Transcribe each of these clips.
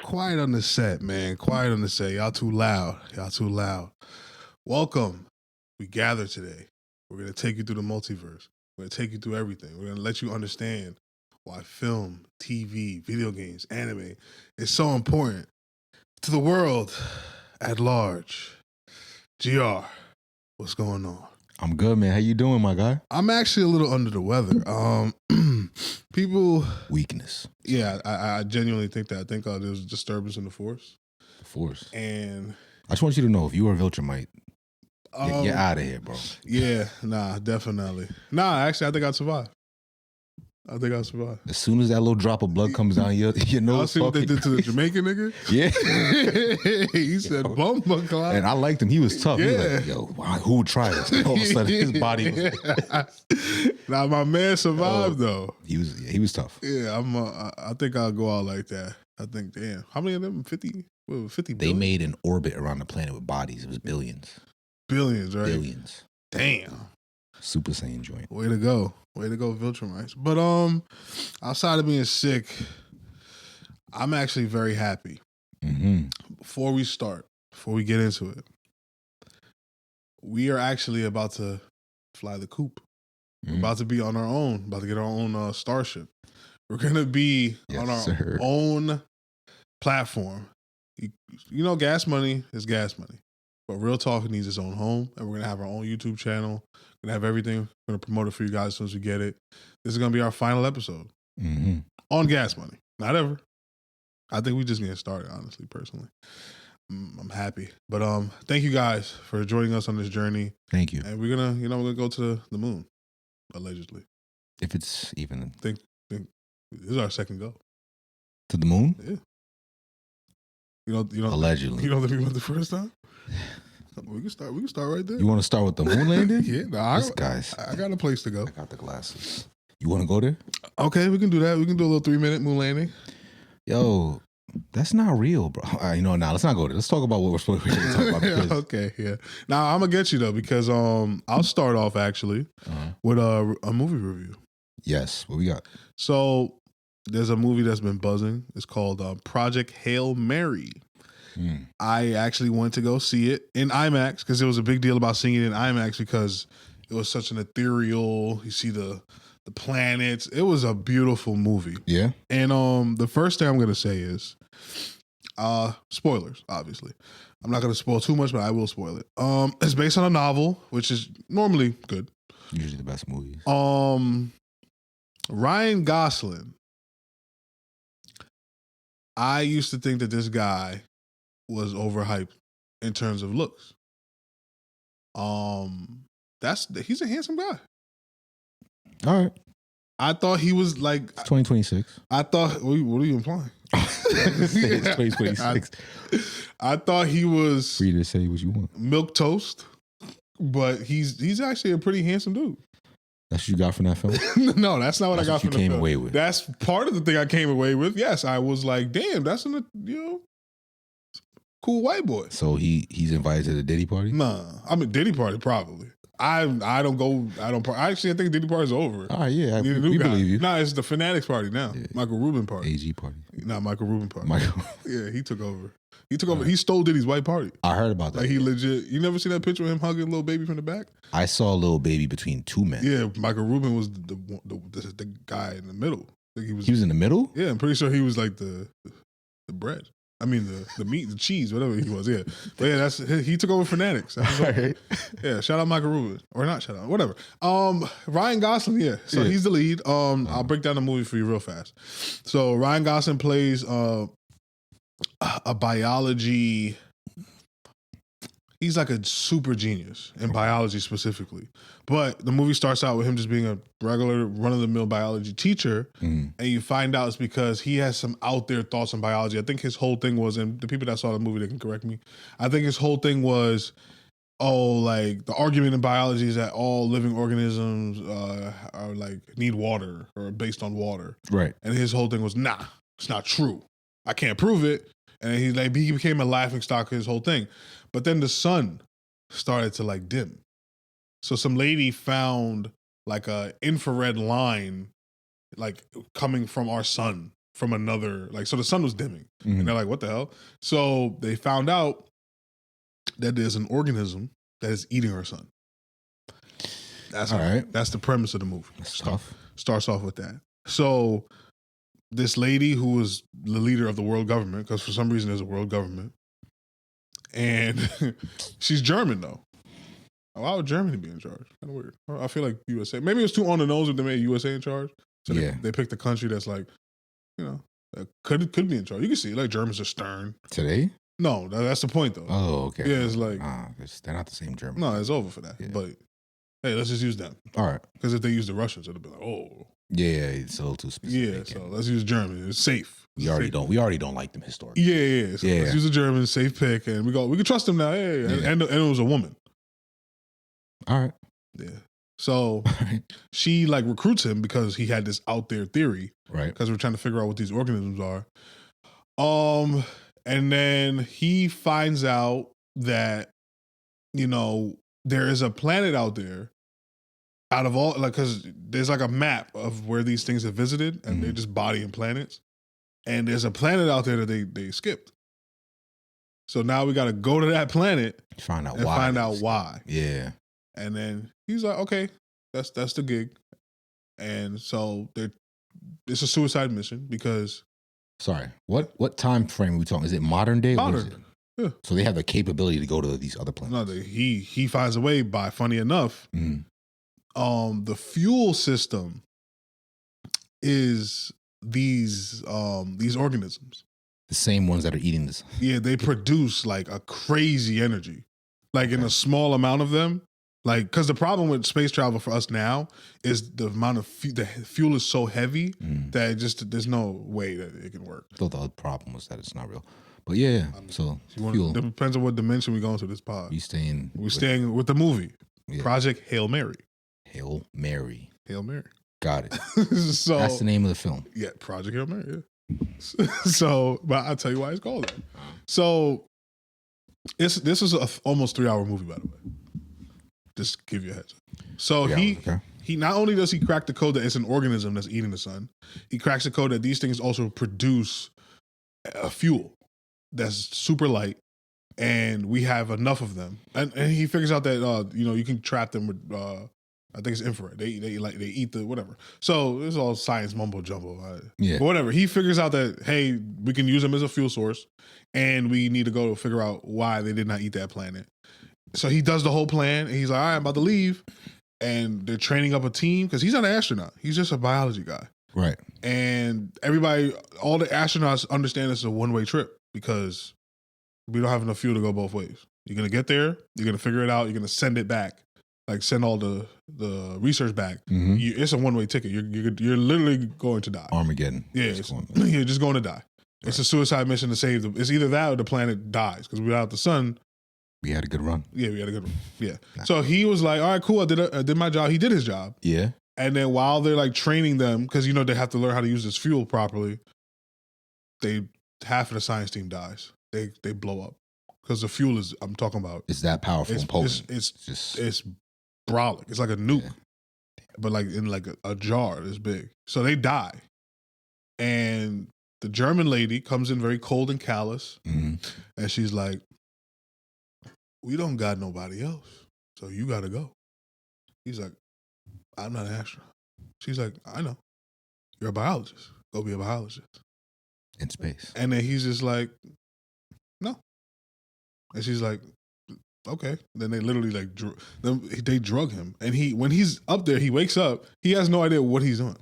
Quiet on the set, man. Quiet on the set. Y'all too loud. Welcome. We gather today. We're going to take you through the multiverse. We're going to take you through everything. We're going to let you understand why film, TV, video games, anime is so important to the world at large. GR, what's going on? I'm good, man. How you doing, my guy? I'm actually a little under the weather. People... Weakness. Yeah, I genuinely think that. I think there's a disturbance in the force. The force. And... I just want you to know, if you are Viltrumite, you're out of here, bro. Yeah, nah, definitely. Nah, actually, I think I'd survive. As soon as that little drop of blood comes down your nose. I'll see what they did to the Jamaican nigga. Yeah. He said, "Bumba clock." And I liked him. He was tough. Yeah. He was like, yo, who would try this? And all of a sudden, his body was... Now, my man survived, though. He was tough. Yeah, I think I'll go out like that. I think, damn. How many of them? 50 They billion? made an orbit around the planet with bodies. It was billions. Billions, right? Billions. Damn. Super Saiyan joint. Way to go, Viltrumites. But outside of being sick, I'm actually very happy. Mm-hmm. Before we get into it, we are actually about to fly the coop. We're about to be on our own, about to get our own starship. We're going to be on our own platform. You know, gas money is gas money. But Real Talk needs its own home, and we're going to have our own YouTube channel. We're going to have everything. We're going to promote it for you guys as soon as we get it. This is going to be our final episode on gas money. Not ever. I think we just getting started, honestly, personally. I'm happy. But thank you guys for joining us on this journey. Thank you. And we're going to go to the moon, allegedly. If it's even... Think this is our second go. To the moon? Yeah. You know, allegedly. You don't think we went the first time? We can start right there. You want to start with the moon landing? Yeah, guys. I got a place to go. I got the glasses. You want to go there? Okay, we can do that. We can do a little 3-minute moon landing. Yo, that's not real, bro. Let's not go there. Let's talk about what we're supposed to talk about. Because... Okay, yeah. Now I'm gonna get you though, because I'll start off actually with a movie review. Yes, what we got? So there's a movie that's been buzzing. It's called Project Hail Mary. I actually went to go see it in IMAX because it was a big deal about seeing it in IMAX because it was such an ethereal. You see the planets. It was a beautiful movie. Yeah. And the first thing I'm gonna say is spoilers. Obviously, I'm not gonna spoil too much, but I will spoil it. It's based on a novel, which is normally good. Usually the best movies. Ryan Gosling. I used to think that this guy was overhyped in terms of looks. He's a handsome guy. All right. I thought he was like... It's 2026. I thought... What are you implying? It's 2026. I thought he was... Free to say what you want. Milk toast, but he's actually a pretty handsome dude. That's what you got from that film? No, that's not what I got from the film. You came away with. That's part of the thing I came away with. Yes, I was like, damn, that's cool white boy. So he's invited to the Diddy party? Nah, I mean Diddy party probably. I actually think Diddy party's over. All right, yeah, we believe you. Nah, it's the Fanatics party now. Yeah. Michael Rubin party. AG party. Nah, Michael Rubin party. Yeah, he took over. He stole Diddy's white party. I heard about that. Like he legit. You never see that picture of him hugging a little baby from the back? I saw a little baby between two men. Yeah, Michael Rubin was the guy in the middle. Like he was in the middle? Yeah, I'm pretty sure he was like the bread. I mean the meat, the cheese, whatever he was. Yeah, but yeah, he took over Fanatics. Right. Yeah, shout out Michael Rubin, or not shout out, whatever. Ryan Gosling, yeah. So he's the lead. I'll break down the movie for you real fast. So Ryan Gosling plays a biology. He's like a super genius in biology specifically. But the movie starts out with him just being a regular run-of-the-mill biology teacher. And you find out it's because he has some out there thoughts on biology. I think his whole thing was, and the people that saw the movie, they can correct me. I think his whole thing was, like the argument in biology is that all living organisms are like need water or are based on water. Right. And his whole thing was, nah, it's not true. I can't prove it. And he became a laughingstock of his whole thing. But then the sun started to like dim. So some lady found like a infrared line like coming from our sun from another, like, so the sun was dimming. And they're like, what the hell? So they found out that there's an organism that is eating her son. That's all right. That's the premise of the movie. That's tough. Starts off with that. So this lady who was the leader of the world government, because for some reason there's a world government, and she's German though. Why would Germany be in charge? Kind of weird. I feel like USA. Maybe it was too on the nose if they made USA in charge. So they picked a country that's like, you know, that could be in charge. You can see like Germans are stern. Today? No, that's the point though. Oh, okay. Yeah, it's like they're not the same German. No, it's over for that. Yeah. But hey, let's just use them. All right. Because if they use the Russians, it'll be like, oh. Yeah, it's a little too specific. Yeah, so let's use Germany. It's safe. We already don't like them historically. Yeah. So let's use a German, safe pick, and we can trust them now. Hey, and it was a woman. All right. Yeah. So she like recruits him because he had this out there theory. Right. Because we're trying to figure out what these organisms are. And then he finds out that, you know, there is a planet out there out of all, like, because there's like a map of where these things have visited and they're just bodying planets. And there's a planet out there that they skipped. So now we got to go to that planet find out why. Yeah. And then he's like, okay, that's the gig. And so it's a suicide mission because. Sorry, what time frame are we talking? Is it modern day? Modern. What is it? Yeah. So they have the capability to go to these other planets. No, he finds a way by, funny enough, the fuel system is these organisms. The same ones that are eating this. Yeah, they produce like a crazy energy, like in a small amount of them. Like, because the problem with space travel for us now is the amount of the fuel is so heavy that there's no way that it can work. So the other problem was that it's not real. But yeah, so fuel. It depends on what dimension we go into this pod. We're staying with the movie. Yeah. Project Hail Mary. Hail Mary. Got it. So that's the name of the film. Yeah, Project Hail Mary. Yeah. So, but I'll tell you why it's called that. So, this is a almost 3-hour movie, by the way. Just give you a heads up. So he not only does he crack the code that it's an organism that's eating the sun, he cracks the code that these things also produce a fuel that's super light, and we have enough of them. And he figures out that you can trap them with I think it's infrared. They eat the whatever. So it's all science mumbo jumbo. But whatever. He figures out that hey, we can use them as a fuel source, and we need to go figure out why they did not eat that planet. So he does the whole plan, and he's like, all right, I'm about to leave. And they're training up a team, because he's not an astronaut. He's just a biology guy. Right. And all the astronauts understand this is a one-way trip, because we don't have enough fuel to go both ways. You're going to get there, you're going to figure it out, you're going to send it back. Like, send all the research back. It's a one-way ticket. You're literally going to die. Armageddon. Yeah, you're just going to die. Right. It's a suicide mission to save them. It's either that or the planet dies, because without the sun... We had a good run. Yeah, we had a good run. Yeah. So he was like, all right, cool. I did my job. He did his job. Yeah. And then while they're like training them, because they have to learn how to use this fuel properly, half of the science team dies. They blow up. Because the fuel I'm talking about. It's that powerful and potent. It's brolic. It's like a nuke. Yeah. But like in like a jar this big. So they die. And the German lady comes in very cold and callous. And she's like, we don't got nobody else, so you got to go. He's like, I'm not an astronaut. She's like, I know. You're a biologist. Go be a biologist. In space. And then he's just like, no. And she's like, okay. Then they literally like, they drug him. And when he's up there, he wakes up, he has no idea what he's doing.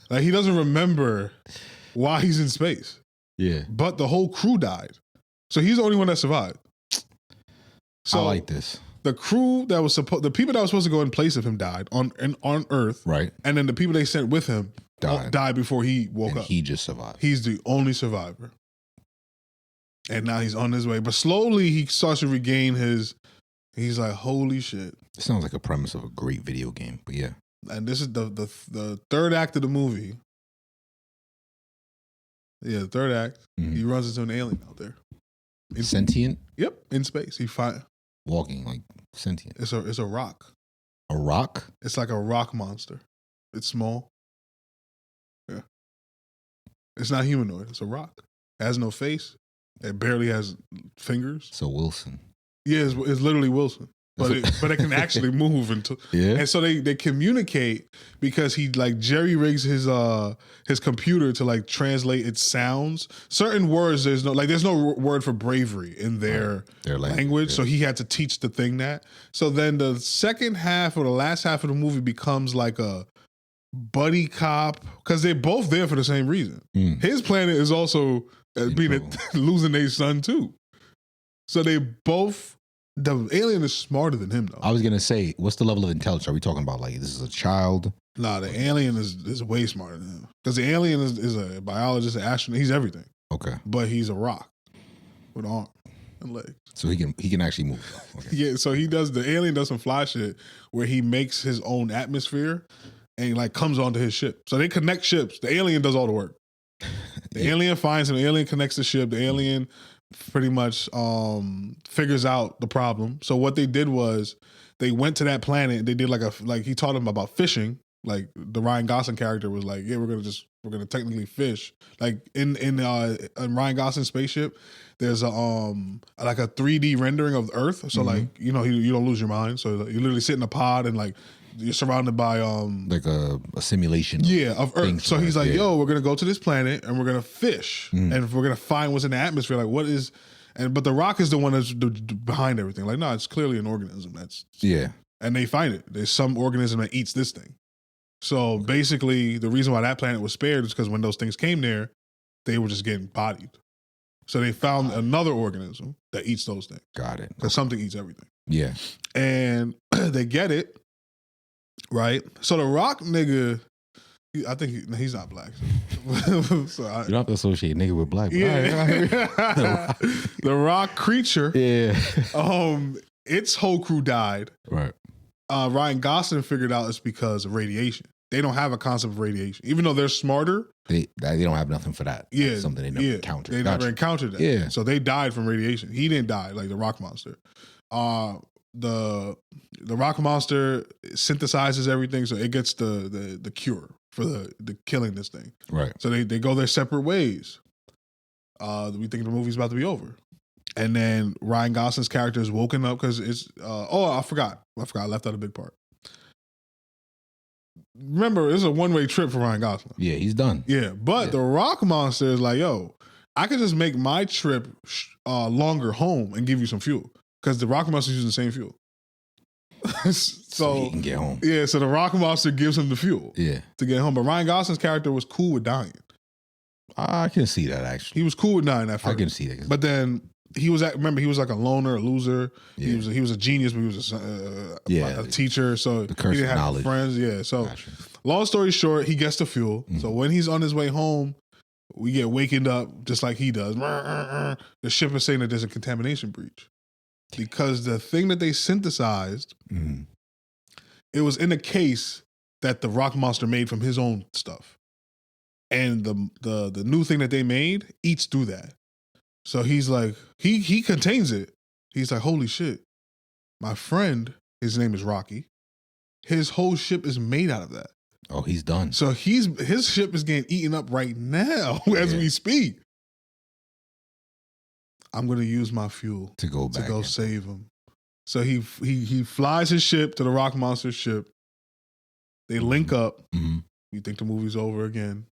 Like, he doesn't remember why he's in space. Yeah. But the whole crew died. So he's the only one that survived. So I like this. The crew that was the people that were supposed to go in place of him died on Earth, right? And then the people they sent with him died before he woke up. He just survived. He's the only survivor, and now he's on his way. But slowly he starts to regain his. He's like, holy shit! It sounds like a premise of a great video game, but yeah. And this is the third act of the movie. Yeah, the third act. He runs into an alien out there. Sentient? Yep, in space. Walking like sentient. It's a rock. A rock? It's like a rock monster. It's small. Yeah. It's not humanoid. It's a rock. It has no face. It barely has fingers. So Wilson. Yeah, it's literally Wilson. But it can actually move and so they communicate because he like jerry rigs his computer to like translate its sounds. Certain words there's no word for bravery in their language, so he had to teach the thing that. So then the second half or the last half of the movie becomes like a buddy cop because they're both there for the same reason. His planet is also losing their son too. So they both. The alien is smarter than him, though. I was gonna say, what's the level of intelligence? Are we talking about like this is a child? Nah, the alien is way smarter than him because the alien is a biologist, an astronaut. He's everything. Okay, but he's a rock with arms and legs, so he can actually move. Okay. Yeah, so the alien does some fly shit where he makes his own atmosphere and he like comes onto his ship. So they connect ships. The alien does all the work. The alien finds him. The alien connects the ship. The alien pretty much figures out the problem. So what they did was they went to that planet. They did like he taught them about fishing. Like the Ryan Gosling character was like, yeah, we're gonna technically fish. Like in Ryan Gosling's spaceship, there's a 3D rendering of the Earth. So like you don't lose your mind. So you literally sit in a pod and like you're surrounded by like a simulation. Of Earth. So he's like, yo, we're gonna go to this planet and we're gonna fish and we're gonna find what's in the atmosphere. Like what is, but the rock is the one that's behind everything. Like no, it's clearly an organism. And they find it. There's some organism that eats this thing. So basically, the reason why that planet was spared is because when those things came there, they were just getting bodied. So they found another organism that eats those things. Got it. Because something eats everything. Yeah. And they get it. Right, so the rock nigga, I think he's not black. So you don't have to associate nigga with black. Yeah, the rock creature. Yeah, its whole crew died. Right. Ryan Gosling figured out it's because of radiation. They don't have a concept of radiation, even though they're smarter. They don't have nothing for that. Yeah, that's something they never encountered. They never encountered that. Yeah, so they died from radiation. He didn't die like the rock monster. The rock monster synthesizes everything, so it gets the cure for the killing this thing. Right. So they go their separate ways. We think the movie's about to be over, and then Ryan Gosling's character is woken up because it's. I forgot. I left out a big part. Remember, it's a one-way trip for Ryan Gosling. Yeah, he's done. Yeah, but the rock monster is like, yo, I could just make my trip longer home and give you some fuel. Because the rock monster's using the same fuel. so he can get home. Yeah, so the rock monster gives him the fuel to get home. But Ryan Gosling's character was cool with dying. I can see that, actually. He was cool with dying at first. I can see that. But then he was like a loner, a loser. Yeah. He was a genius, but he was a teacher. So the curse he didn't of have knowledge. Friends. Yeah, so long story short, he gets the fuel. So when he's on his way home, we get wakened up just like he does. The ship is saying that there's a contamination breach. Because the thing that they synthesized, it was in a case that the rock monster made from his own stuff. And the new thing that they made eats through that. So he's like, he contains it. He's like, holy shit. My friend, his name is Rocky. His whole ship is made out of that. Oh, he's done. So his ship is getting eaten up right now as we speak. I'm going to use my fuel to go save him. So he flies his ship to the rock monster's ship. They link up. You think the movie's over again.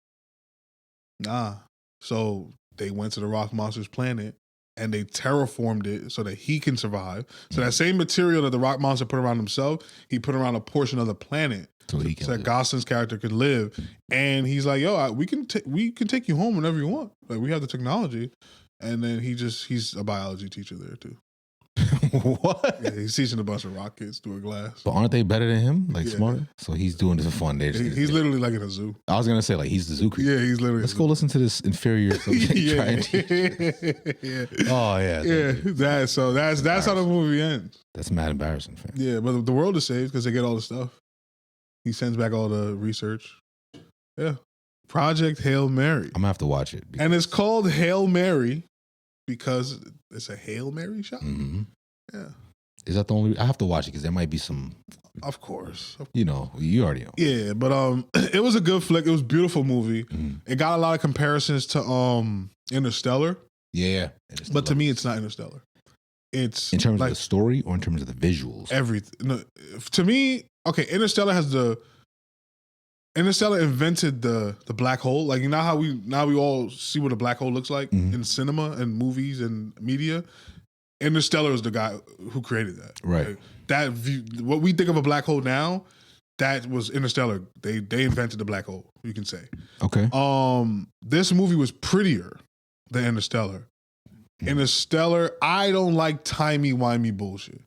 Nah. So they went to the rock monster's planet and they terraformed it so that he can survive. So that same material that the rock monster put around himself, he put around a portion of the planet so that Gosling's character could live. And he's like, yo, we can take you home whenever you want. Like, we have the technology. And then he's a biology teacher there too. What? Yeah, he's teaching a bunch of rock kids through a glass. But aren't they better than him? Like smarter? So he's doing this for fun. He's literally like in a zoo. I was gonna say like he's the zoo creature. Yeah, he's literally. Let's go listen to this inferior subject. Oh yeah. Yeah. That's how the movie ends. That's mad embarrassing, fam. Yeah, but the world is saved because they get all the stuff. He sends back all the research. Yeah. Project Hail Mary. I'm gonna have to watch it. And it's called Hail Mary because it's a Hail Mary shot. Mm-hmm. Yeah. Is that the only? I have to watch it because there might be some Of course. You know, you already know. Yeah, but it was a good flick. It was a beautiful movie. It got a lot of comparisons to Interstellar. Yeah. But to me, it's not Interstellar. It's in terms of the story or in terms of the visuals? Everything. No, to me, okay, Interstellar invented the black hole. Like, you know how we all see what a black hole looks like in cinema and movies and media? Interstellar is the guy who created that. Right. Like, that view, what we think of a black hole now, that was Interstellar. They invented the black hole, you can say. Okay. This movie was prettier than Interstellar. Interstellar, I don't like timey-wimey bullshit.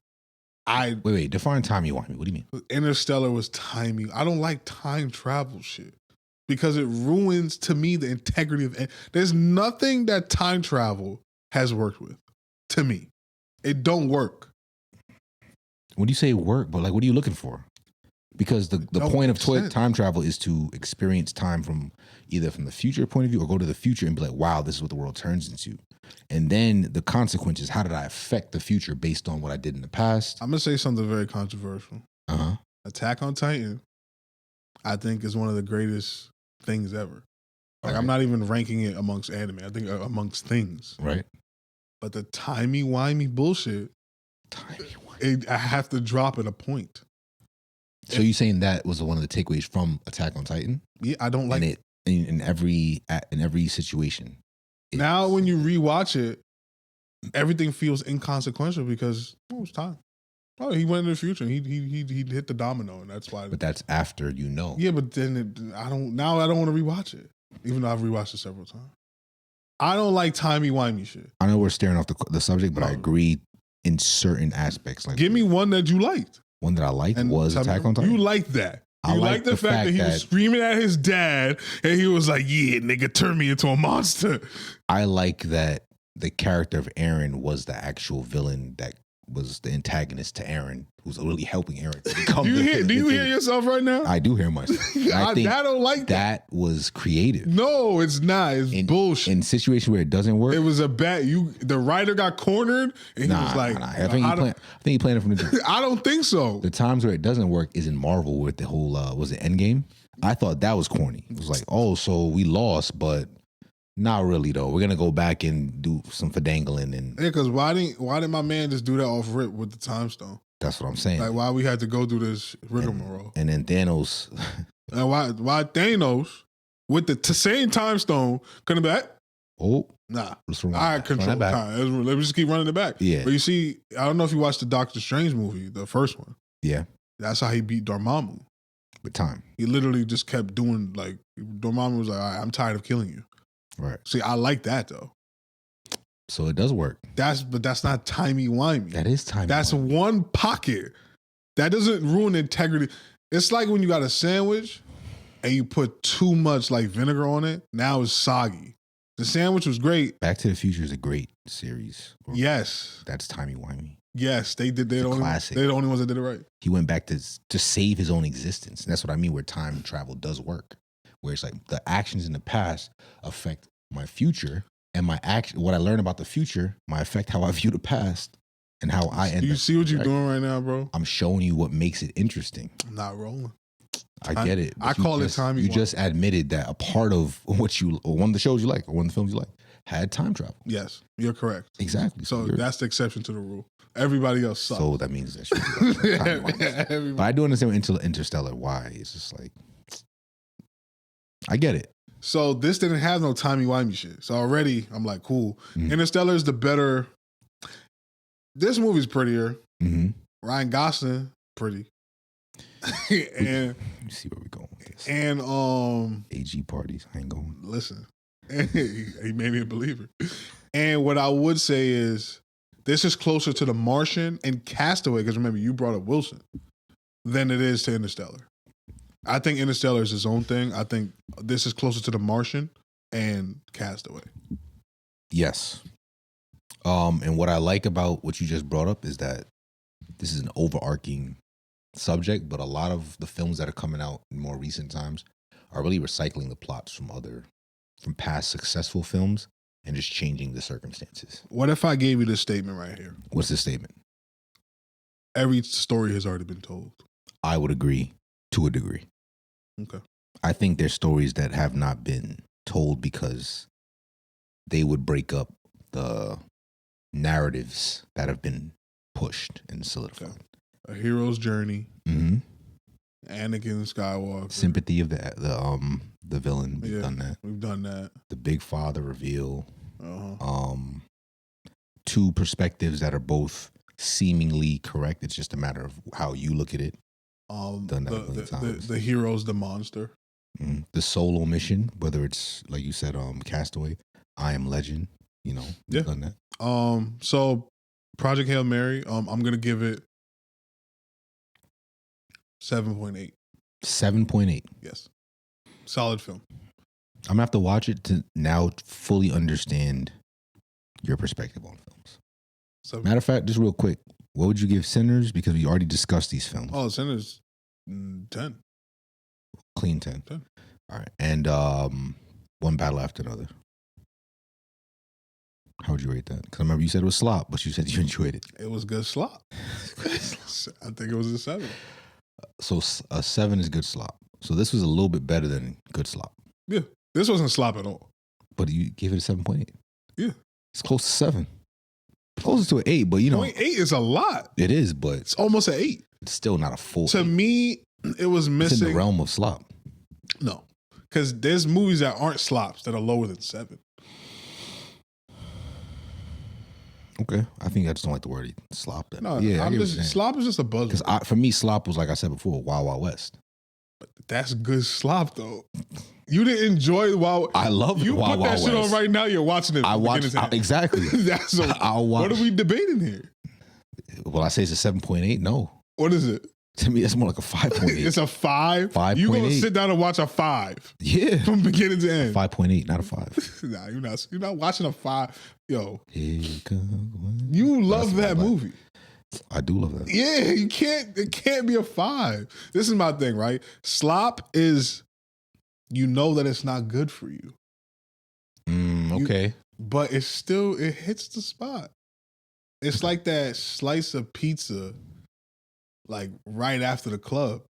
Wait, define timey-wimey. What do you mean? Interstellar was timey. I don't like time travel shit because it ruins, to me, the integrity of it. There's nothing that time travel has worked with, to me. It don't work. When you say work, but like, what are you looking for? Because the point of time travel is to experience time from either from the future point of view or go to the future and be like, wow, this is what the world turns into. And then the consequences, how did I affect the future based on what I did in the past? I'm going to say something very controversial. Attack on Titan, I think, is one of the greatest things ever. Like, I'm not even ranking it amongst anime. I think amongst things. Right. But the timey-wimey bullshit, I have to drop at a point. So you saying that was one of the takeaways from Attack on Titan? Yeah, I don't like it in every situation. Now when you rewatch it, everything feels inconsequential because it's time. Oh, he went in the future and he hit the domino, and that's why. But that's after you know. Yeah, but then I don't want to rewatch it, even though I've rewatched it several times. I don't like timey-wimey shit. I know we're staring off the subject, but I agree in certain aspects. Like, give me one that you liked. One that I liked was Attack on Titan. You liked that. You liked the fact that he was screaming at his dad and he was like, yeah, nigga, turn me into a monster. I like that the character of Eren was the actual villain that was the antagonist to Eren, who's really helping Eren to become do you hear yourself right now? I do hear myself. I don't like that. That was creative. No, it's not. It's bullshit. In situations where it doesn't work. It was a bad, the writer got cornered and he was like, I think he planned it from the beginning. I don't think so. The times where it doesn't work is in Marvel with the whole, was it Endgame? I thought that was corny. It was like, oh, so we lost, but not really though. We're gonna go back and do some fadangling and because why didn't my man just do that off rip with the time stone? That's what I'm saying. Like why we had to go through this rigmarole. And then Thanos. And why Thanos with the same time stone couldn't be like, nah. I control time. Let me just keep running it back. Yeah. But you see, I don't know if you watched the Doctor Strange movie, the first one. Yeah. That's how he beat Dormammu. With time. He literally just kept doing like Dormammu was like, all right, I'm tired of killing you. Right. See, I like that though. So it does work. But that's not timey-wimey. That is timey-wimey. That's one pocket. That doesn't ruin integrity. It's like when you got a sandwich and you put too much like vinegar on it. Now it's soggy. The sandwich was great. Back to the Future is a great series. Yes. That's timey-wimey. Yes, they did. They're the only ones that did it right. He went back to save his own existence. And that's what I mean where time travel does work. Where it's like the actions in the past affect my future, and what I learn about the future might affect how I view the past and how I end. Do you see what you're doing right now, bro? I'm showing you what makes it interesting. I'm not rolling. I get it. I call it timey. You just admitted that a part of one of the shows you like, or one of the films you like, had time travel. Yes, you're correct. Exactly. So that's the exception to the rule. Everybody else sucks. So that means that should But I do understand with Interstellar why. It's just like, I get it. So this didn't have no timey-wimey shit. So already I'm like, cool. Interstellar is the better. This movie's prettier. Ryan Gosling, pretty. And let me see where we're going with this. And AG parties, I ain't going. Listen, he made me a believer. And what I would say is this is closer to The Martian and Castaway, because remember you brought up Wilson, than it is to Interstellar. I think Interstellar is his own thing. I think this is closer to The Martian and Castaway. Yes. And what I like about what you just brought up is that this is an overarching subject, but a lot of the films that are coming out in more recent times are really recycling the plots from past successful films and just changing the circumstances. What if I gave you this statement right here? What's this statement? Every story has already been told. I would agree to a degree. Okay. I think there's stories that have not been told because they would break up the narratives that have been pushed and solidified. Okay. A hero's journey. Mm-hmm. Anakin Skywalker. Sympathy of the villain. We've done that. We've done that. The big father reveal. Uh-huh. Two perspectives that are both seemingly correct. It's just a matter of how you look at it. Done that a million times. The hero's the monster. Mm-hmm. The solo mission, whether it's like you said, Castaway, I Am Legend. You know, we've done that. So Project Hail Mary. I'm gonna give it 7.8. 7.8. Yes. Solid film. I'm gonna have to watch it to now fully understand your perspective on films. Matter of fact, just real quick, what would you give Sinners? Because we already discussed these films. Oh, Sinners, 10. Clean 10. 10. All right. And One Battle After Another. How would you rate that? Because I remember you said it was slop, but you said you enjoyed it. It was good slop. I think it was a 7. So a 7 is good slop. So this was a little bit better than good slop. Yeah. This wasn't slop at all. But you gave it a 7.8. Yeah. It's close to 7. Close to an 8, but you know. 0.8 is a lot. It is, but. It's almost an 8. It's still not a full To 8. me, it was missing. It's in the realm of slop. No. Because there's movies that aren't slops that are lower than 7. Okay. I think I just don't like the word slop. Then. No, yeah, slop is just a buzzword. Because for me, slop was, like I said before, Wild Wild West. But that's good slop, though. You didn't enjoy Wild. I love you Wild put that Wild shit West. on right now. You're watching it. I watch exactly. That's I'll watch. What are we debating here? Well, I say it's a 7.8. No. What is it? To me, it's more like a 5.8. It's a 5? 5.8. You gonna sit down and watch a 5? Yeah. From beginning to end. 5.8, not a 5. Nah, you're not watching a 5. Yo. You You love that movie. I do love that. Yeah, it can't be a 5. This is my thing, right? Slop is, you know that it's not good for you. Okay. But it hits the spot. It's like that slice of pizza, like right after the club.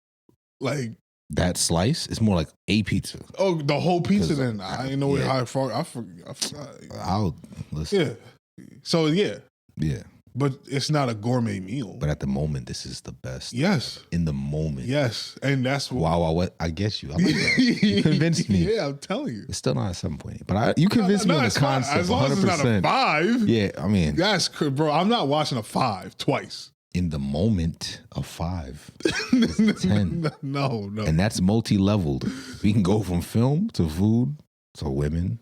Like that slice is more like a pizza. Oh, the whole pizza then. I didn't know how far. I forgot. I'll listen. Yeah. So yeah. Yeah. But it's not a gourmet meal. But at the moment, this is the best. Yes. In the moment. Yes. And that's what. Wow. I guess you. I like that. You convinced me. Yeah, I'm telling you. It's still not a 7.8. But you convinced me on the concept. As long 100%. as it's not a 5. Yeah, I mean. That's bro. I'm not watching a 5 twice. In the moment, a 5. It's 10. No. And that's multi-leveled. We can go from film to food to women.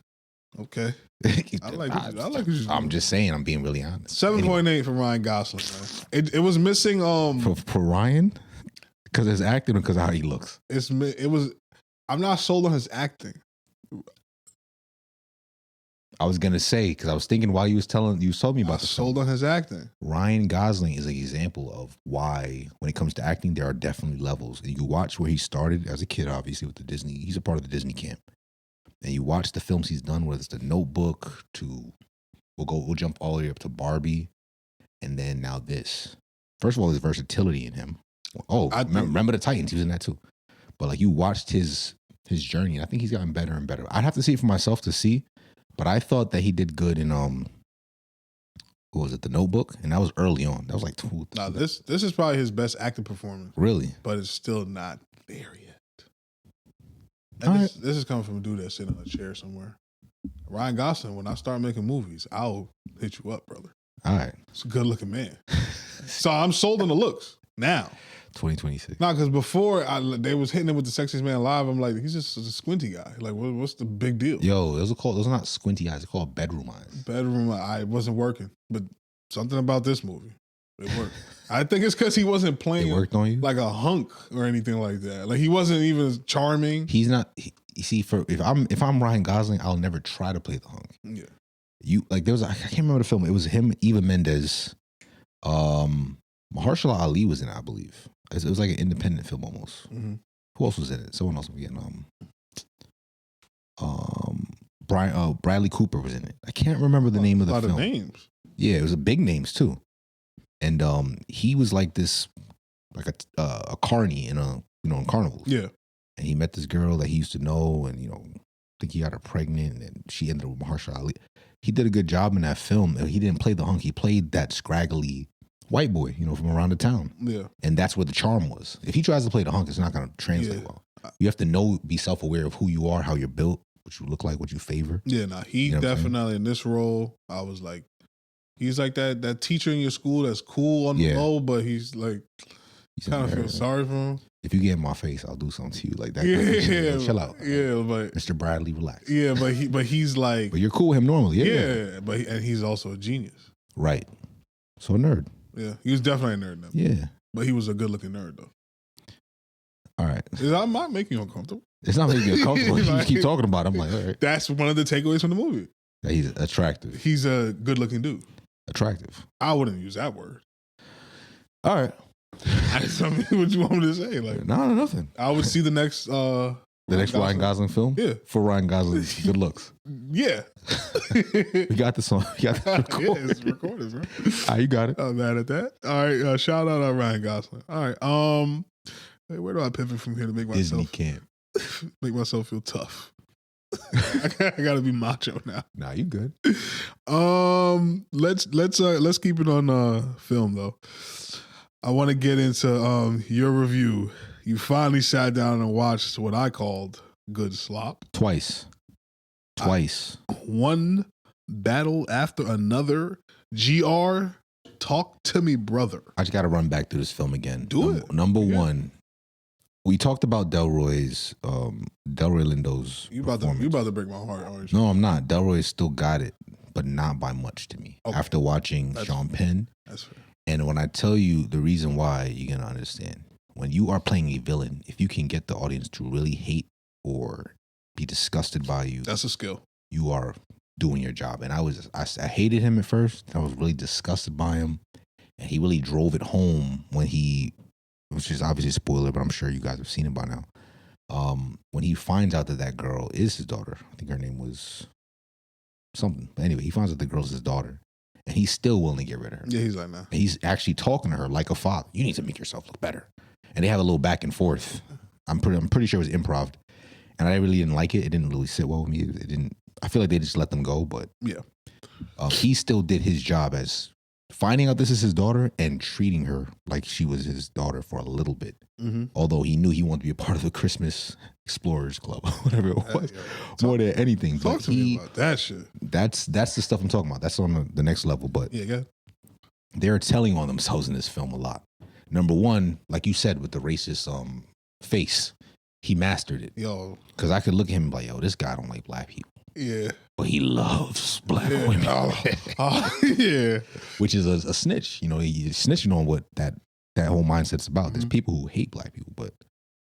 Okay. I like what you're I'm just saying, I'm being really honest. 7.8 for Ryan Gosling, man. It was missing for Ryan? Because his acting or because of how he looks? I'm not sold on his acting. I was gonna say, because I was thinking while you told me about this. Sold on his acting. Ryan Gosling is an example of why, when it comes to acting, there are definitely levels. And you watch where he started as a kid, obviously, with the Disney. He's a part of the Disney camp. And you watch the films he's done, whether it's The Notebook we'll jump all the way up to Barbie, and then now this. First of all, there's versatility in him. Oh, remember the Titans? He was in that too. But like you watched his journey, and I think he's gotten better and better. I'd have to see it for myself to see, but I thought that he did good in what was it, The Notebook? And that was early on. That was like 2. Nah, this is probably his best acting performance. Really? But it's still not there yet. And this is coming from a dude that's sitting on a chair somewhere. Ryan Gosling, when I start making movies, I'll hit you up, brother. All right. It's a good looking man. So I'm sold on the looks now. 2026. Nah, because before they was hitting him with the sexiest man alive. I'm like, he's just a squinty guy. Like, what's the big deal? Yo, those are not squinty eyes. They're called bedroom eyes. Bedroom eye wasn't working, but something about this movie, it worked. I think it's because he wasn't playing. It worked on you? Like a hunk or anything like that. Like he wasn't even charming. He's not. You see, if I'm Ryan Gosling, I'll never try to play the hunk. Yeah. There was I can't remember the film. It was him, Eva Mendes, Mahershala Ali was in it, I believe. It was like an independent film almost. Mm-hmm. Who else was in it? Someone else was getting Bradley Cooper was in it. I can't remember the name of the film. A lot of names. Yeah, it was big names too. And he was like this like a carny in in carnivals. Yeah. And he met this girl that he used to know, and I think he got her pregnant, and she ended up with Mahershala Ali. He did a good job in that film. He didn't play the hunk. He played that scraggly white boy, from around the town. Yeah. And that's where the charm was. If he tries to play the hunk, it's not going to translate well. You have to be self-aware of who you are, how you're built, what you look like, what you favor. Yeah, he definitely in this role, I was like, he's like that teacher in your school that's cool on the low, but he's like, kind of feel sorry for him. If you get in my face, I'll do something to you like that. Yeah, chill out. Yeah, but Mr. Bradley, relax. Yeah, but he's like, but you're cool with him normally. Yeah, but he's also a genius. Right. So a nerd. Yeah, he was definitely a nerd. Yeah, but he was a good looking nerd though. All right, I'm not making you uncomfortable. It's not making you uncomfortable. You keep talking about it. I'm like, all right. That's one of the takeaways from the movie. That he's attractive. He's a good looking dude. Attractive. I wouldn't use that word. All right. I mean, what you want me to say? Like, no, nothing. I would see the next Ryan Gosling film. Yeah, for Ryan Gosling's good looks. Yeah, we got this on. Yeah, it's recorded, bro. You got it. I'm mad at that. All right, shout out Ryan Gosling. All right, where do I pivot from here to make myself Disney camp? Make myself feel tough. I gotta be macho now. Nah, you good. Let's keep it on film though. I want to get into your review. You finally sat down and watched what I called good slop. Twice. One battle after another. GR, talk to me, brother. I just got to run back through this film again. Do it. Number one, we talked about Delroy Lindo's You about to break my heart, aren't you? No, I'm not. Delroy still got it, but not by much to me. Okay. After watching Sean Penn. That's fair. And when I tell you the reason why, you're going to understand. When you are playing a villain, if you can get the audience to really hate or be disgusted by you. That's a skill. You are doing your job. And I hated him at first. I was really disgusted by him. And he really drove it home when which is obviously a spoiler, but I'm sure you guys have seen it by now. When he finds out that girl is his daughter. I think her name was something. But anyway, he finds out the girl's his daughter. And he's still willing to get rid of her. Yeah, he's like, nah. And he's actually talking to her like a father. You need to make yourself look better. And they have a little back and forth. I'm pretty sure it was improv. And I really didn't like it. It didn't really sit well with me. It didn't. I feel like they just let them go. But yeah, he still did his job as finding out this is his daughter and treating her like she was his daughter for a little bit. Mm-hmm. Although he knew he wanted to be a part of the Christmas Explorers Club, whatever it was, more than anything. Talk to me about that shit. That's the stuff I'm talking about. That's on the next level. But yeah, they're telling on themselves in this film a lot. Number one, like you said, with the racist face, he mastered it. Yo, because I could look at him like, yo, this guy don't like black people. Yeah, but he loves black women. Yeah, which is a snitch. He's snitching on what that whole mindset's about. Mm-hmm. There's people who hate black people, but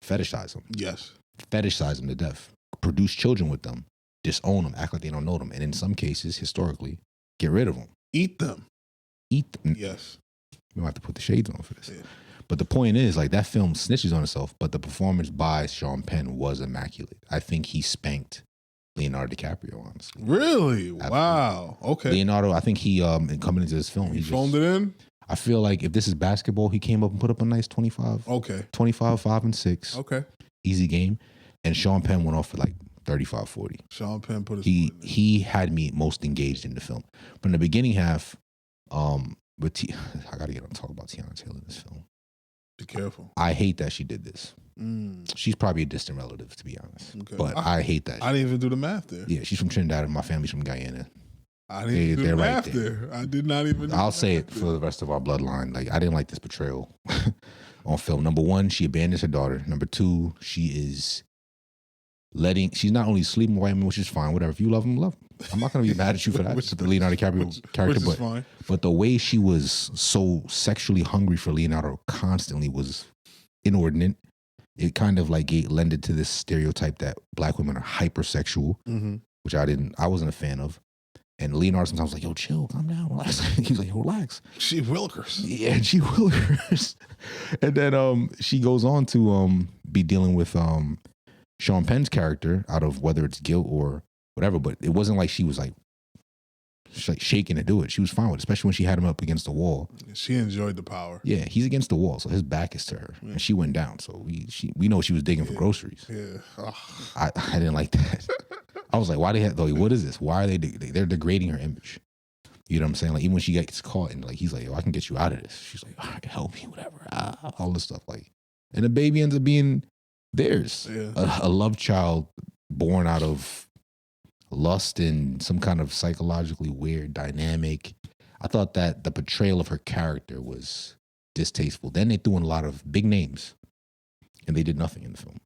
fetishize them. Yes, fetishize them to death. Produce children with them. Disown them. Act like they don't know them. And in some cases, historically, get rid of them. Eat them. Yes. We might have to put the shades on for this. Yeah. But the point is, like, that film snitches on itself, but the performance by Sean Penn was immaculate. I think he spanked Leonardo DiCaprio, honestly. Really? Absolutely. Wow. Okay. Leonardo, I think he coming into this film, he phoned it in. I feel like if this is basketball, he came up and put up a nice 25. Okay. 25, 5, and 6. Okay. Easy game. And Sean Penn went off for like 35, 40. Sean Penn put his he had me most engaged in the film. From the beginning half, I gotta get on talk about Tiana Taylor in this film. Be careful. I hate that she did this. She's probably a distant relative, to be honest. Okay. But I hate that. I didn't even do the math there. Yeah, she's from Trinidad and my family's from Guyana. I didn't even do the math there. I did not even I'll say it for the rest of our bloodline. Like, I didn't like this portrayal on film. Number one, she abandons her daughter. Number two, she's not only sleeping with white men, which is fine, whatever. If you love them, love them. I'm not going to be mad at you for that. It's the Leonardo DiCaprio character, but the way she was so sexually hungry for Leonardo constantly was inordinate. It kind of like lended to this stereotype that black women are hypersexual, which I wasn't a fan of. And Leonardo sometimes was like, yo, chill, calm down, relax. He's like, yo, relax. She willikers. Yeah, she willikers. And then she goes on to be dealing with Sean Penn's character out of whether it's guilt or whatever, but it wasn't like she was like shaking to do it. She was fine with it, especially when she had him up against the wall. She enjoyed the power. Yeah, he's against the wall, so his back is to her, and she went down. So we know she was digging for groceries. Yeah, I didn't like that. I was like, why they have though? What is this? Why are they're degrading her image? You know what I'm saying? Like even when she gets caught and like he's like, I can get you out of this. She's like, all right, help me, whatever. All this stuff like, and the baby ends up being theirs, a love child born out of lust and some kind of psychologically weird dynamic. I thought that the portrayal of her character was distasteful. Then they threw in a lot of big names, and they did nothing in the film.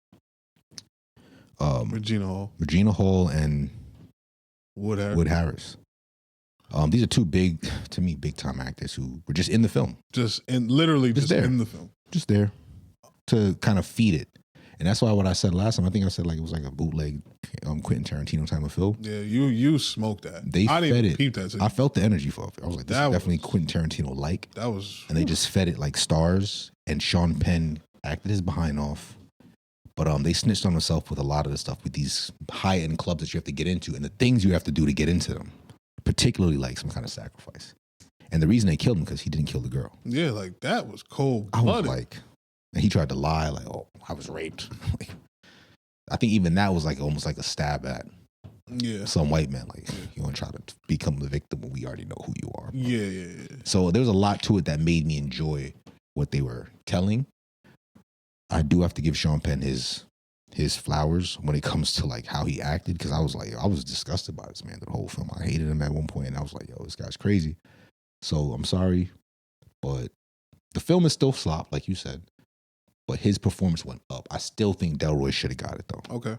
Regina Hall, and Wood Harris. These are two big time actors who were just in the film, literally just in the film, just there to kind of feed it. And that's why what I said last time, I think I said like it was like a bootleg Quentin Tarantino type of film. Yeah, you smoked that. I didn't even peep that. I felt the energy for it. I was like, this is definitely Quentin Tarantino like. And they just fed it like stars. And Sean Penn acted his behind off. But they snitched on himself with a lot of the stuff with these high end clubs that you have to get into and the things you have to do to get into them, particularly like some kind of sacrifice. And the reason they killed him because he didn't kill the girl. Yeah, like that was cold blooded. I was like. And he tried to lie, like, oh, I was raped. I think even that was like almost like a stab at some white man. Like, you want to try to become the victim when we already know who you are. Yeah. So there was a lot to it that made me enjoy what they were telling. I do have to give Sean Penn his flowers when it comes to like how he acted, because I was disgusted by this man the whole film. I hated him at one point, and I was like, yo, this guy's crazy. So I'm sorry, but the film is still flop, like you said. But his performance went up. I still think Delroy should have got it though. Okay.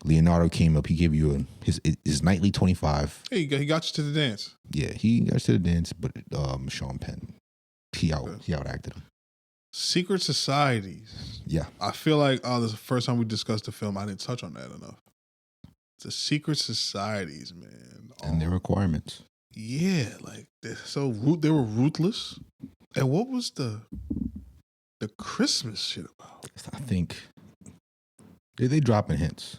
Leonardo came up. He gave you his nightly 25. Hey, he got you to the dance. Yeah, he got you to the dance. But Sean Penn, he outacted him. Secret societies. Yeah. I feel like this is the first time we discussed the film. I didn't touch on that enough. The secret societies, man, and their requirements. Yeah, like they were ruthless. And what was the Christmas shit about? I think they dropping hints.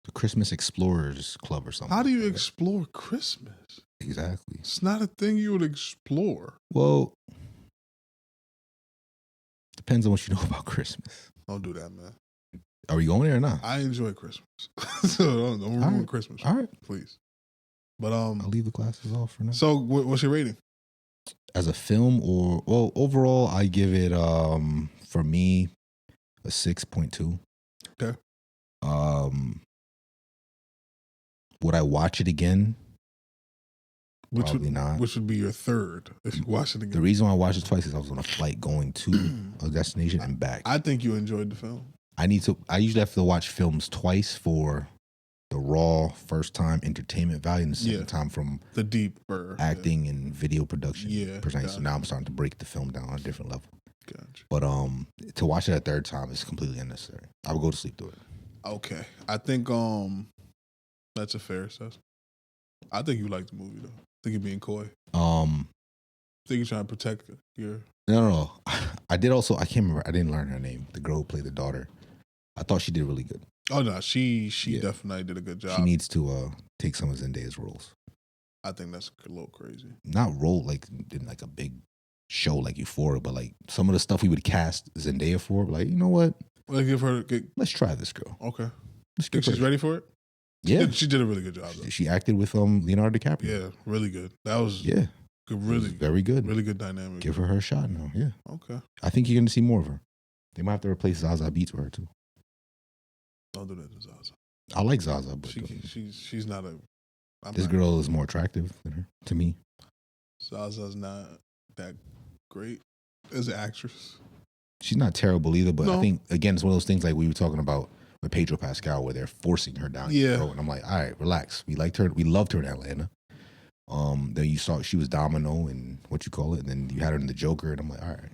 The Christmas Explorers Club or something. How do you explore Christmas? Exactly. It's not a thing you would explore. Well, depends on what you know about Christmas. Don't do that, man. Are we going there or not? I enjoy Christmas. So don't ruin Christmas. All right. Please. But I'll leave the glasses off for now. So what's your rating? As a film overall, I give it, for me, a 6.2. Okay. Would I watch it again? Probably not. Which would be your third if you watch it again? The reason why I watched it twice is I was on a flight going to a destination and back. I think you enjoyed the film. I usually have to watch films twice for the raw first time entertainment value and the second time from the deeper acting and video production. Gotcha. So now I'm starting to break the film down on a different level. Gotcha. But to watch it a third time is completely unnecessary. I would go to sleep through it. Okay. I think that's a fair assessment. I think you like the movie though. I think you're being coy. I think you're trying to protect your No. I did also, I can't remember, I didn't learn her name. The girl who played the daughter. I thought she did really good. Oh no, she definitely did a good job. She needs to take some of Zendaya's roles. I think that's a little crazy. Not role like in like a big show like Euphoria, but like some of the stuff we would cast Zendaya for. Like, you know what? Let's try this girl. Okay. Think she's ready for it? Yeah, she did a really good job though. She acted with Leonardo DiCaprio. Yeah, really good. That was very good. Really good dynamic. Give her shot now. Yeah. Okay. I think you're going to see more of her. They might have to replace Zaza Beetz with her too. Don't do that to Zaza. I like Zaza, but she's not a. This girl is more attractive than her to me. Zaza's not that great as an actress. She's not terrible either, but I think again it's one of those things like we were talking about with Pedro Pascal, where they're forcing her down your throat, and I'm like, all right, relax. We liked her. We loved her in Atlanta. Then you saw she was Domino and what you call it, and then you had her in The Joker, and I'm like, all right.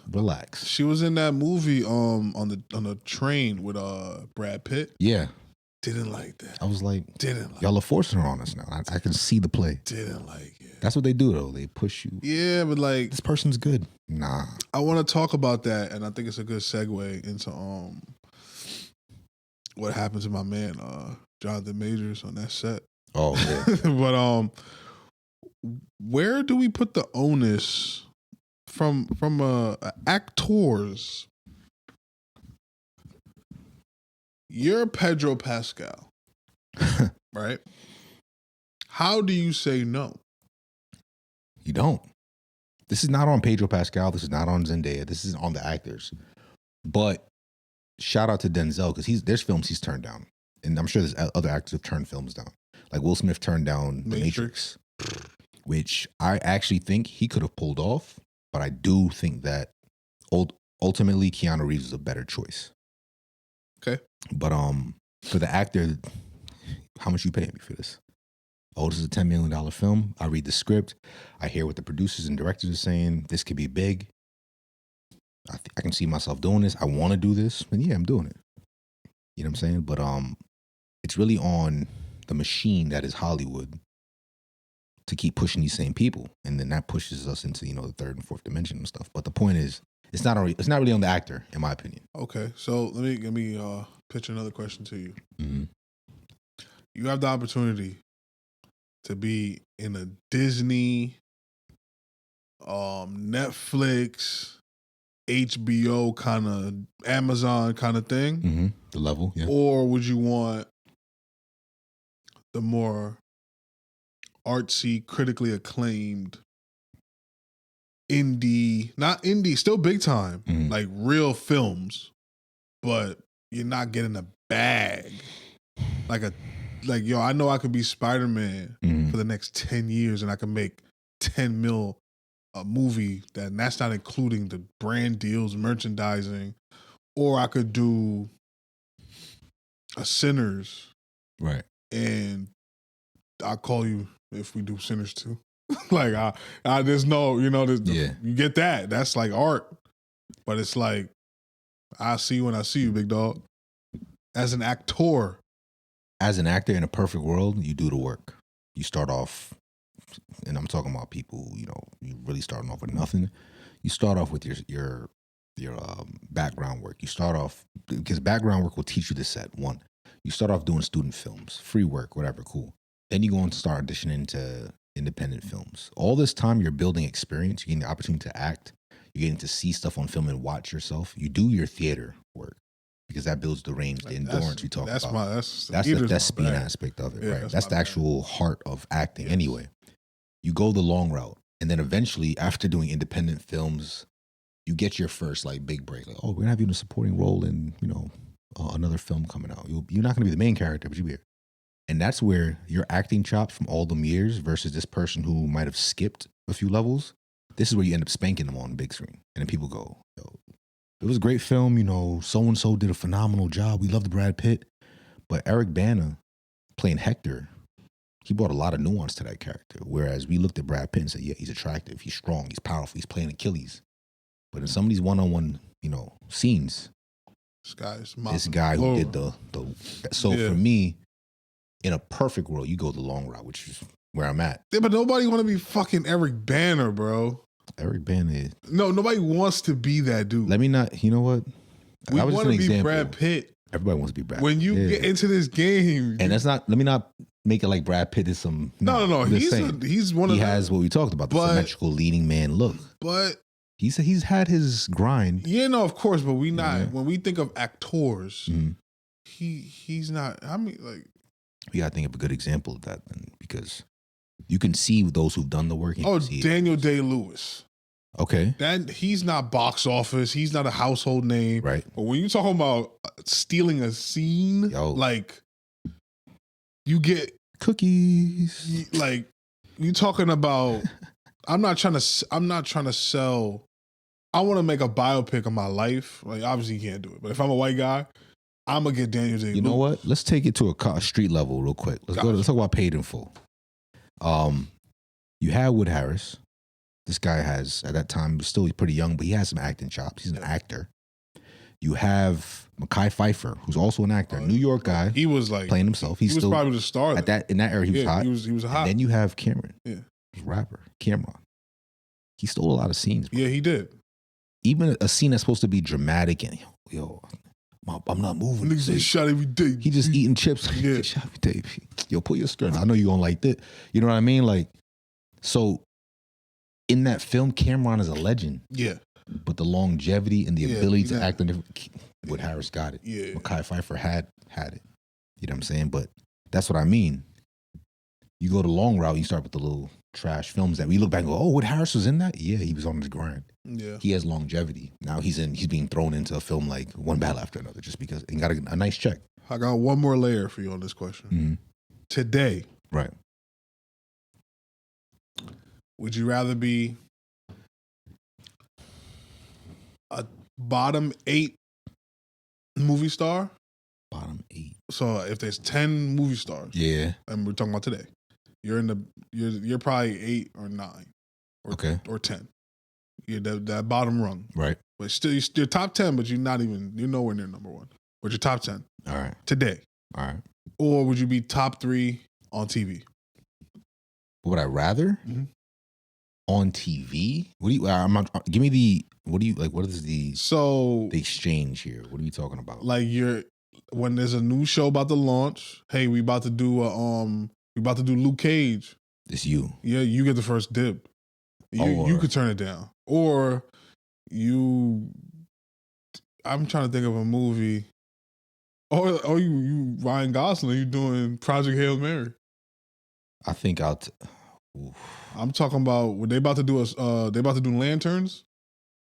Relax. She was in that movie on the train with Brad Pitt. Yeah. Didn't like that. I was like, y'all are forcing her on us now. I can see the play. Didn't like it. That's what they do though. They push you. Yeah, but like this person's good. Nah. I want to talk about that, and I think it's a good segue into what happened to my man Jonathan Majors on that set. Oh yeah. But where do we put the onus from actors? You're Pedro Pascal, right? How do you say no? You don't. This is not on Pedro Pascal. This is not on Zendaya. This is on the actors. But shout out to Denzel because there's films he's turned down, and I'm sure there's other actors who've turned films down. Like Will Smith turned down The Matrix, which I actually think he could have pulled off. But I do think that ultimately Keanu Reeves is a better choice. Okay. But for the actor, how much you paying me for this? Oh, this is a $10 million film. I read the script. I hear what the producers and directors are saying. This could be big. I can see myself doing this. I want to do this. And yeah, I'm doing it. You know what I'm saying? But it's really on the machine that is Hollywood to keep pushing these same people. And then that pushes us into, the third and fourth dimension and stuff. But the point is, it's not really on the actor, in my opinion. Okay. So let me pitch another question to you. Mm-hmm. You have the opportunity to be in a Disney, Netflix, HBO kind of, Amazon kind of thing. Mm-hmm. The level, yeah. Or would you want the more artsy, critically acclaimed indie, not indie, still big time, like real films, but you're not getting a bag. Like yo, I know I could be Spider-Man for the next 10 years and I can make 10 mil a movie, and that's not including the brand deals, merchandising. Or I could do a Sinners. Right. And I'll call you if we do Sinners too. Like I there's no, you get that. That's like art. But it's like, I see you when I see you, big dog. As an actor. As an actor in a perfect world, you do the work. You start off, and I'm talking about people, you really starting off with nothing. You start off with your background work. You start off, because background work will teach you to set. One, you start off doing student films, free work, whatever, cool. Then you go and start auditioning to independent films. All this time, you're building experience. You're getting the opportunity to act. You're getting to see stuff on film and watch yourself. You do your theater work because that builds the range, the endurance we talk about. That's the thespian aspect of it, right? That's the actual heart of acting. Yes. Anyway, you go the long route, and then eventually, after doing independent films, you get your first big break. Like, oh, we're gonna have you in a supporting role in another film coming out. You're not gonna be the main character, but you'll be here. And that's where your acting chops from all them years versus this person who might have skipped a few levels. This is where you end up spanking them on the big screen. And then people go, yo, it was a great film. So-and-so did a phenomenal job. We loved Brad Pitt. But Eric Bana playing Hector, he brought a lot of nuance to that character. Whereas we looked at Brad Pitt and said, yeah, he's attractive. He's strong. He's powerful. He's playing Achilles. But in some of these one-on-one, scenes, this guy who did the for me, in a perfect world, you go the long route, which is where I'm at. Yeah, but nobody want to be fucking Eric Bana, bro. Eric Bana. No, nobody wants to be that dude. Let me not, you know what? We want to be Brad Pitt. Everybody wants to be Brad Pitt. When you get into this game. And that's not, let me not make it like Brad Pitt is some. No. He's one of He has what we talked about, the symmetrical leading man look. But. He's had his grind. Yeah, no, of course, but we not. Yeah. When we think of actors, he's not. I mean, like. We got to think of a good example of that then, because you can see those who've done the work. Daniel Day-Lewis. Okay. He's not box office. He's not a household name. Right. But when you're talking about stealing a scene, like you get cookies. Like you talking about. I'm not trying to sell. I want to make a biopic of my life. Like obviously you can't do it, but if I'm a white guy, I'm gonna get Daniel Day-Lewis. You know what? Let's take it to a street level real quick. Let's talk about paid in full. You had Wood Harris. This guy has, at that time, was still pretty young, but he has some acting chops. He's an actor. You have Mekhi Phifer, who's also an actor, a New York guy. He was like playing himself. He was still probably the star in that era. He was hot. He was hot. And then you have Cameron. Yeah, he's a rapper. Cameron. He stole a lot of scenes. Bro. Yeah, he did. Even a scene that's supposed to be dramatic and I'm not moving. Niggas get shot every day. He just eating chips. Yeah. Get shot every day. Yo, pull your skirt. I know you don't like that. You know what I mean? Like, so in that film, Cameron is a legend. Yeah. But the longevity and the ability to act on different, Wood Harris got it. Yeah. Mekhi Phifer had it. You know what I'm saying? But that's what I mean. You go the long route, you start with the little trash films that we look back and go, oh, Wood Harris was in that? Yeah, he was on his grind. Yeah. He has longevity. Now he's being thrown into a film like One Battle After Another just because he got a nice check. I got one more layer for you on this question. Mm-hmm. Today. Right. Would you rather be a bottom 8 movie star? Bottom 8. So if there's 10 movie stars. Yeah. And we're talking about today. You're probably 8 or 9. Or 10. You're that bottom rung. Right. But still you're top 10, but you're nowhere near number 1. But you're top 10. All right. Today. All right. Or would you be top 3 on TV? What would I rather? Mm-hmm. On TV? What do you give me the what do you like what is the exchange here? What are we talking about? Like when there's a new show about to launch, hey, we about to do Luke Cage. It's you. Yeah, you get the first dib. You could turn it down. Or I'm trying to think of a movie. Or you Ryan Gosling, you doing Project Hail Mary. I think I'm talking about what they about to do Lanterns.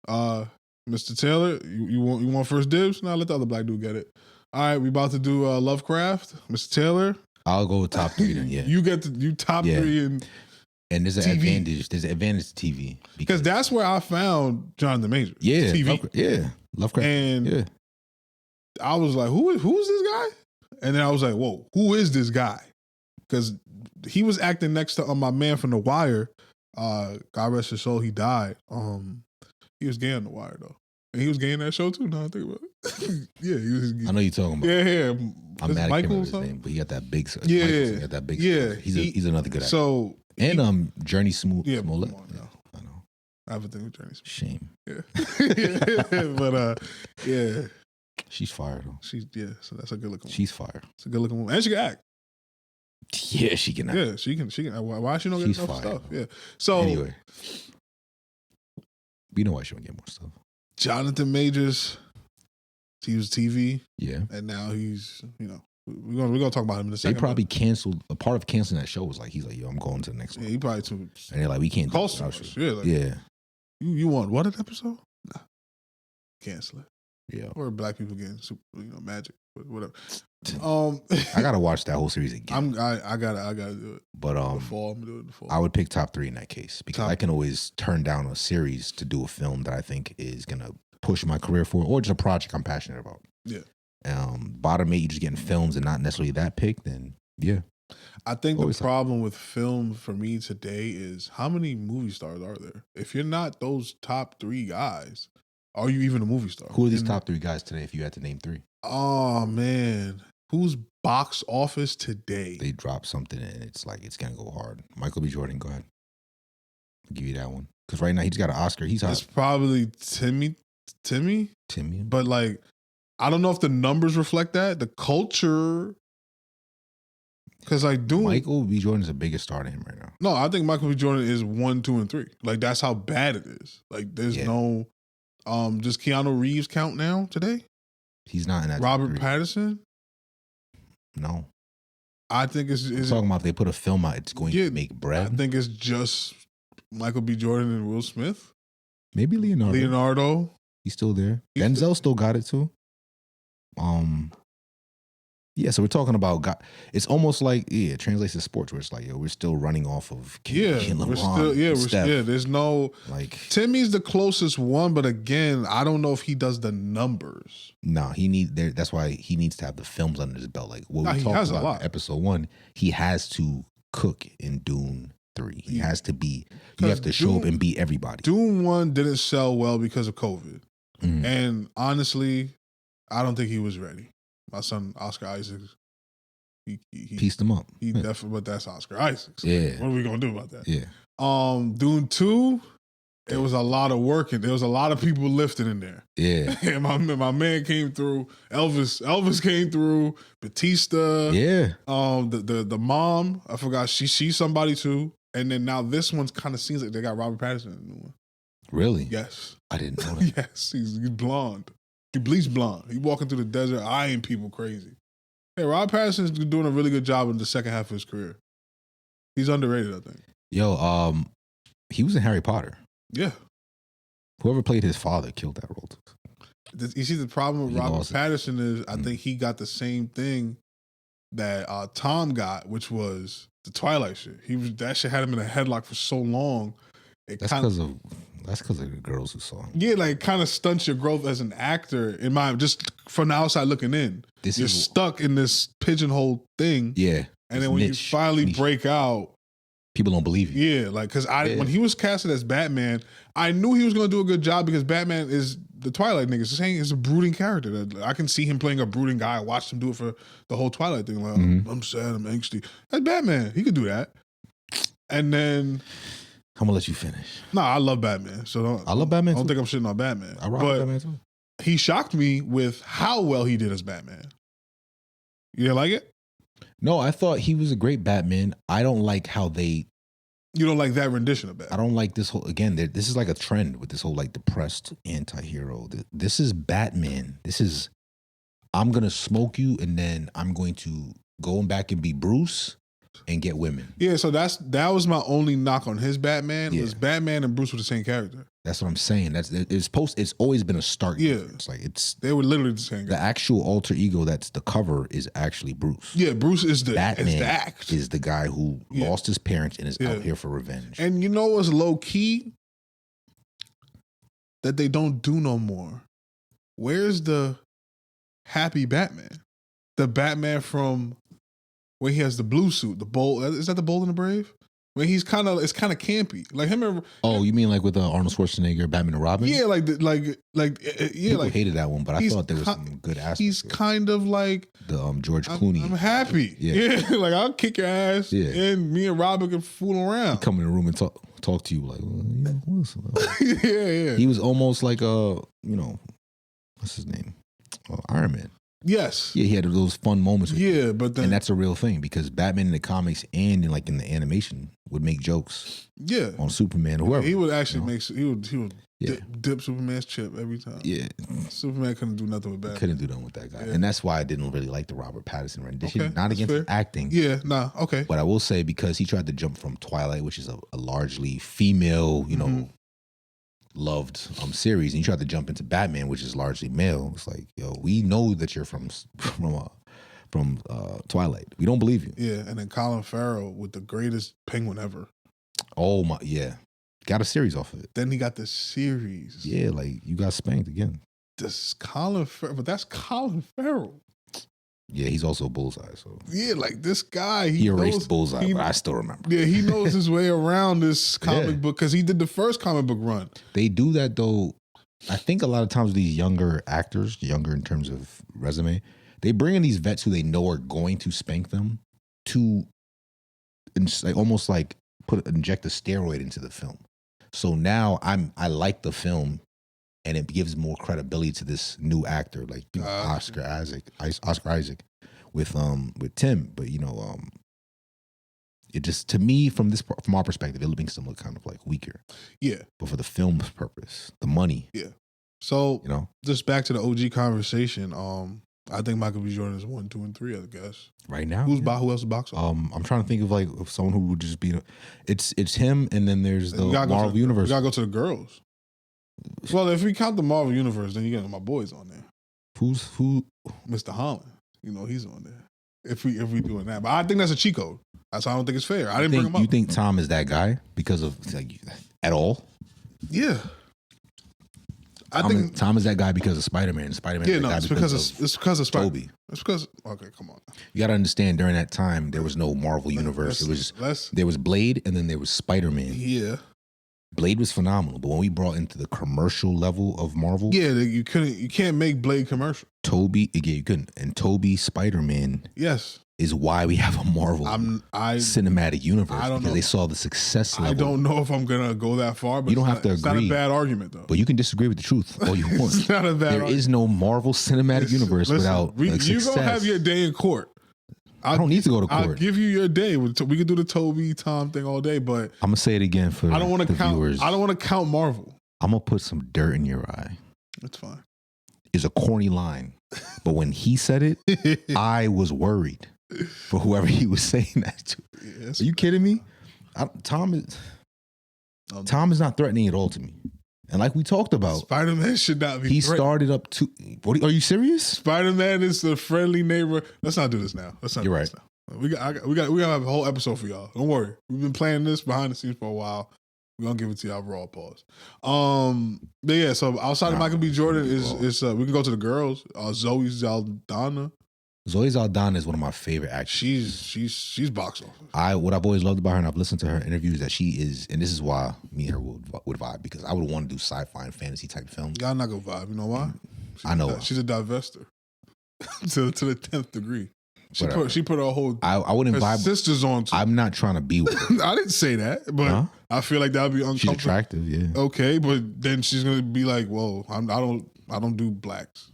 Mr. Taylor, you want first dibs? Nah, let the other black dude get it. All right, we about to do Lovecraft. Mr. Taylor. I'll go with top 3 then, yeah. You get top 3 in and there's an TV. advantage. There's an advantage to TV. Because that's where I found Jonathan Majors. Yeah. TV. Lovecraft. And I was like, who's this guy? And then I was like, whoa, who is this guy? Because he was acting next to my man from The Wire. God rest his soul, he died. He was gay on The Wire, though. And he was gay in that show, too, now I think about it. Yeah, he was. I know you're talking about. Yeah. I'm mad Michael at his name, but he got that big. Yeah. He got that big. Yeah. He's another good actor. So. And Journey Smollett. Yeah, I know. I have a thing with Journey Smollett. Shame. Yeah. But, yeah. She's fire, though. So that's a good looking one. She's fire. It's a good looking woman. And she can act. Yeah, she can act. Yeah, she can. Why she don't get enough stuff? Yeah. So anyway, we know why she don't get more stuff. Jonathan Majors, he was TV. Yeah. And now he's, we're gonna talk about him in a second. They probably canceled. A part of canceling that show was like, he's like, yo, I'm going to the next one. Yeah, he probably too. And they're like, we can't do it. Yeah. Like, yeah. You want what an episode? Nah. Cancel it. Yeah. Or black people getting super, magic, whatever. I gotta watch that whole series again. I gotta do it. But I'm gonna do it in the fall. I would pick top 3 in that case because I can always turn down a series to do a film that I think is gonna push my career forward, or just a project I'm passionate about. Yeah. Bottom 8, you just getting films and not necessarily that pick. Then yeah. I think the problem with film for me today is how many movie stars are there? If you're not those top 3 guys, are you even a movie star? Who are these top 3 guys today? If you had to name 3. Oh man, who's box office today? They drop something and it's like it's gonna go hard. Michael B. Jordan, go ahead. I'll give you that one because right now he's got an Oscar. He's hot. It's probably Timmy. But like, I don't know if the numbers reflect that. The culture, because like Michael B. Jordan is the biggest star to him right now. No, I think Michael B. Jordan is 1, 2, and 3. Like that's how bad it is. Like there's no. Does Keanu Reeves count now today? He's not in that. Robert Pattinson? No. I think it's talking about if they put a film out, it's going to make bread. I think it's just Michael B. Jordan and Will Smith. Maybe Leonardo. He's still there. Denzel still got it too. Yeah, so we're talking about it's almost like it translates to sports where it's like we're still running off of LeBron. There's no like Timmy's the closest one, but again, I don't know if he does the numbers. No, that's why he needs to have the films under his belt. Like what we talked about in episode 1, he has to cook in Dune 3. He has to be. You have to show up and beat everybody. Dune 1 didn't sell well because of COVID, and honestly, I don't think he was ready. My son Oscar Isaacs, he pieced him up. He definitely, but that's Oscar Isaacs. So yeah, what are we gonna do about that? Yeah. Dune 2, it was a lot of working. There was a lot of people lifting in there. Yeah. And my man came through. Elvis came through. Batista. Yeah. The mom, I forgot. She's somebody too. And then now this one's kind of seems like they got Robert Pattinson in the new one. Really? Yes. I didn't know that. Yes, he's blonde. He bleached blonde. He walking through the desert, eyeing people crazy. Hey, Rob Pattinson's doing a really good job in the second half of his career. He's underrated, I think. Yo, he was in Harry Potter. Yeah. Whoever played his father killed that role. You see, the problem with Robert Pattinson is I think he got the same thing that Tom got, which was the Twilight shit. That shit had him in a headlock for so long. That's because of the girls who saw him. Yeah, like kind of stunts your growth as an actor. In my just from the outside looking in, you're stuck in this pigeonhole thing. Yeah, and then when you finally break out, people don't believe you. Yeah, like because when he was casted as Batman, I knew he was going to do a good job because Batman is the Twilight niggas. Saying is a brooding character. I can see him playing a brooding guy. I watched him do it for the whole Twilight thing. Like I'm sad, I'm angsty. That's Batman. He could do that. And then. I'm gonna let you finish. No, I love Batman. So I love Batman. I don't think I'm shitting on Batman. I rock with Batman too. He shocked me with how well he did as Batman. You didn't like it? No, I thought he was a great Batman. I don't like how they. You don't like that rendition of Batman? I don't like this whole. Again, this is like a trend with this whole like depressed anti-hero. This is Batman. This is. I'm gonna smoke you, and then I'm going to go back and be Bruce. And get women. Yeah, so that was my only knock on his Batman. Was Batman and Bruce were the same character. That's what I'm saying. It's always been a stark difference. Like they were literally the same. The actual alter ego that's the cover is actually Bruce. Yeah, Bruce is the Batman is the act. Is the guy who lost his parents and is out here for revenge. And you know what's low key that they don't do no more? Where's the happy Batman? The Batman from. Where he has the blue suit, the bold. Is that the Bold and the Brave? Where it's kind of campy, like him. You mean like with Arnold Schwarzenegger, Batman and Robin? Yeah, People hated that one, but I thought there was some good aspects. He's kind of like the George Clooney. I'm happy. Yeah, like I'll kick your ass. Yeah, and me and Robin can fool around. He'd come in the room and talk to you like, listen. Yeah. He was almost like what's his name? Iron Man. Yes. Yeah, he had those fun moments. But then, and that's a real thing because Batman in the comics and in the animation would make jokes. Yeah. On Superman or whoever. He would actually make. He would dip Superman's chip every time. Yeah. Superman couldn't do nothing with Batman. Couldn't do nothing with that guy, and that's why I didn't really like the Robert Pattinson rendition. Okay, not against his acting. Yeah. Nah. Okay. But I will say because he tried to jump from Twilight, which is a largely female, loved series, and you tried to jump into Batman, which is largely male. It's like, yo, we know that you're from Twilight. We don't believe you. Yeah, and then Colin Farrell with the greatest penguin ever. Oh my, yeah, got a series off of it. Then he got the series. Yeah, like you got spanked again. This Colin Farrell, but that's Colin Farrell. Yeah, he's also Bullseye. So yeah, like this guy, he erased Bullseye, but I still remember. Yeah, he knows his way around this comic book because he did the first comic book run. They do that though. I think a lot of times these younger actors, younger in terms of resume, they bring in these vets who they know are going to spank them to, almost like inject a steroid into the film. So now I like the film. And it gives more credibility to this new actor, like Oscar Isaac with Tim. But it just, to me, from our perspective, it makes them look kind of like weaker. Yeah. But for the film's purpose, the money. Yeah. So just back to the OG conversation. I think Michael B. Jordan is 1, 2, and 3. I guess right now. Who else is box office? I'm trying to think of someone who would just be. It's him, and then there's the Marvel Universe. We gotta go to the girls. Well, if we count the Marvel Universe, then you got my boys on there. Who? Mr. Holland. He's on there. If we doing that, but I think that's a cheat code. That's why I don't think it's fair. I didn't bring him up. You think Tom is that guy because of at all? Yeah. I think Tom is that guy because of Spider-Man. Spider-Man. Yeah, no, it's because of Spider-Man. Toby. It's because come on. You got to understand. During that time, there was no Marvel Universe. There was Blade, and then there was Spider-Man. Yeah. Blade was phenomenal, but when we brought into the commercial level of Marvel, you can't make Blade commercial. You couldn't, and Toby Spider-Man, yes, is why we have a Marvel cinematic universe. I don't because know. they saw the success level. I don't know if I'm gonna go that far, but you don't have to agree. It's not a bad argument though. But you can disagree with the truth all you want. It's not a bad argument. There is no Marvel cinematic universe without success. You're gonna have your day in court. I don't need to go to court. I'll give you your day. We can do the Toby Tom thing all day, but I'm gonna say it again for I don't want to count. viewers. I don't want to count Marvel. I'm gonna put some dirt in your eye. That's fine. It's a corny line, but when he said it, I was worried for whoever he was saying that to. Yes. Are you kidding me? Tom is not threatening at all to me. And like we talked about, Spider-Man should not be. He started up to. Are you serious? Spider-Man is the friendly neighbor. Let's not do this now. You're right. We got to have a whole episode for y'all. Don't worry. We've been playing this behind the scenes for a while. We're gonna give it to y'all raw pause. But yeah, so outside of Michael B. Jordan is we can go to the girls. Zoe Saldana. Zoe Saldana is one of my favorite actors. She's box office. What I've always loved about her, and I've listened to her interviews, that she is, and this is why me and her would vibe, because I would want to do sci-fi and fantasy type films. Y'all not gonna vibe. You know why? I know. She's a divester to the 10th degree. She put her whole I wouldn't vibe sisters on too. I'm not trying to be with her. I didn't say that, but I feel like that would be uncomfortable. She's attractive, yeah. Okay, but then she's gonna be like, "Whoa, I don't do blacks."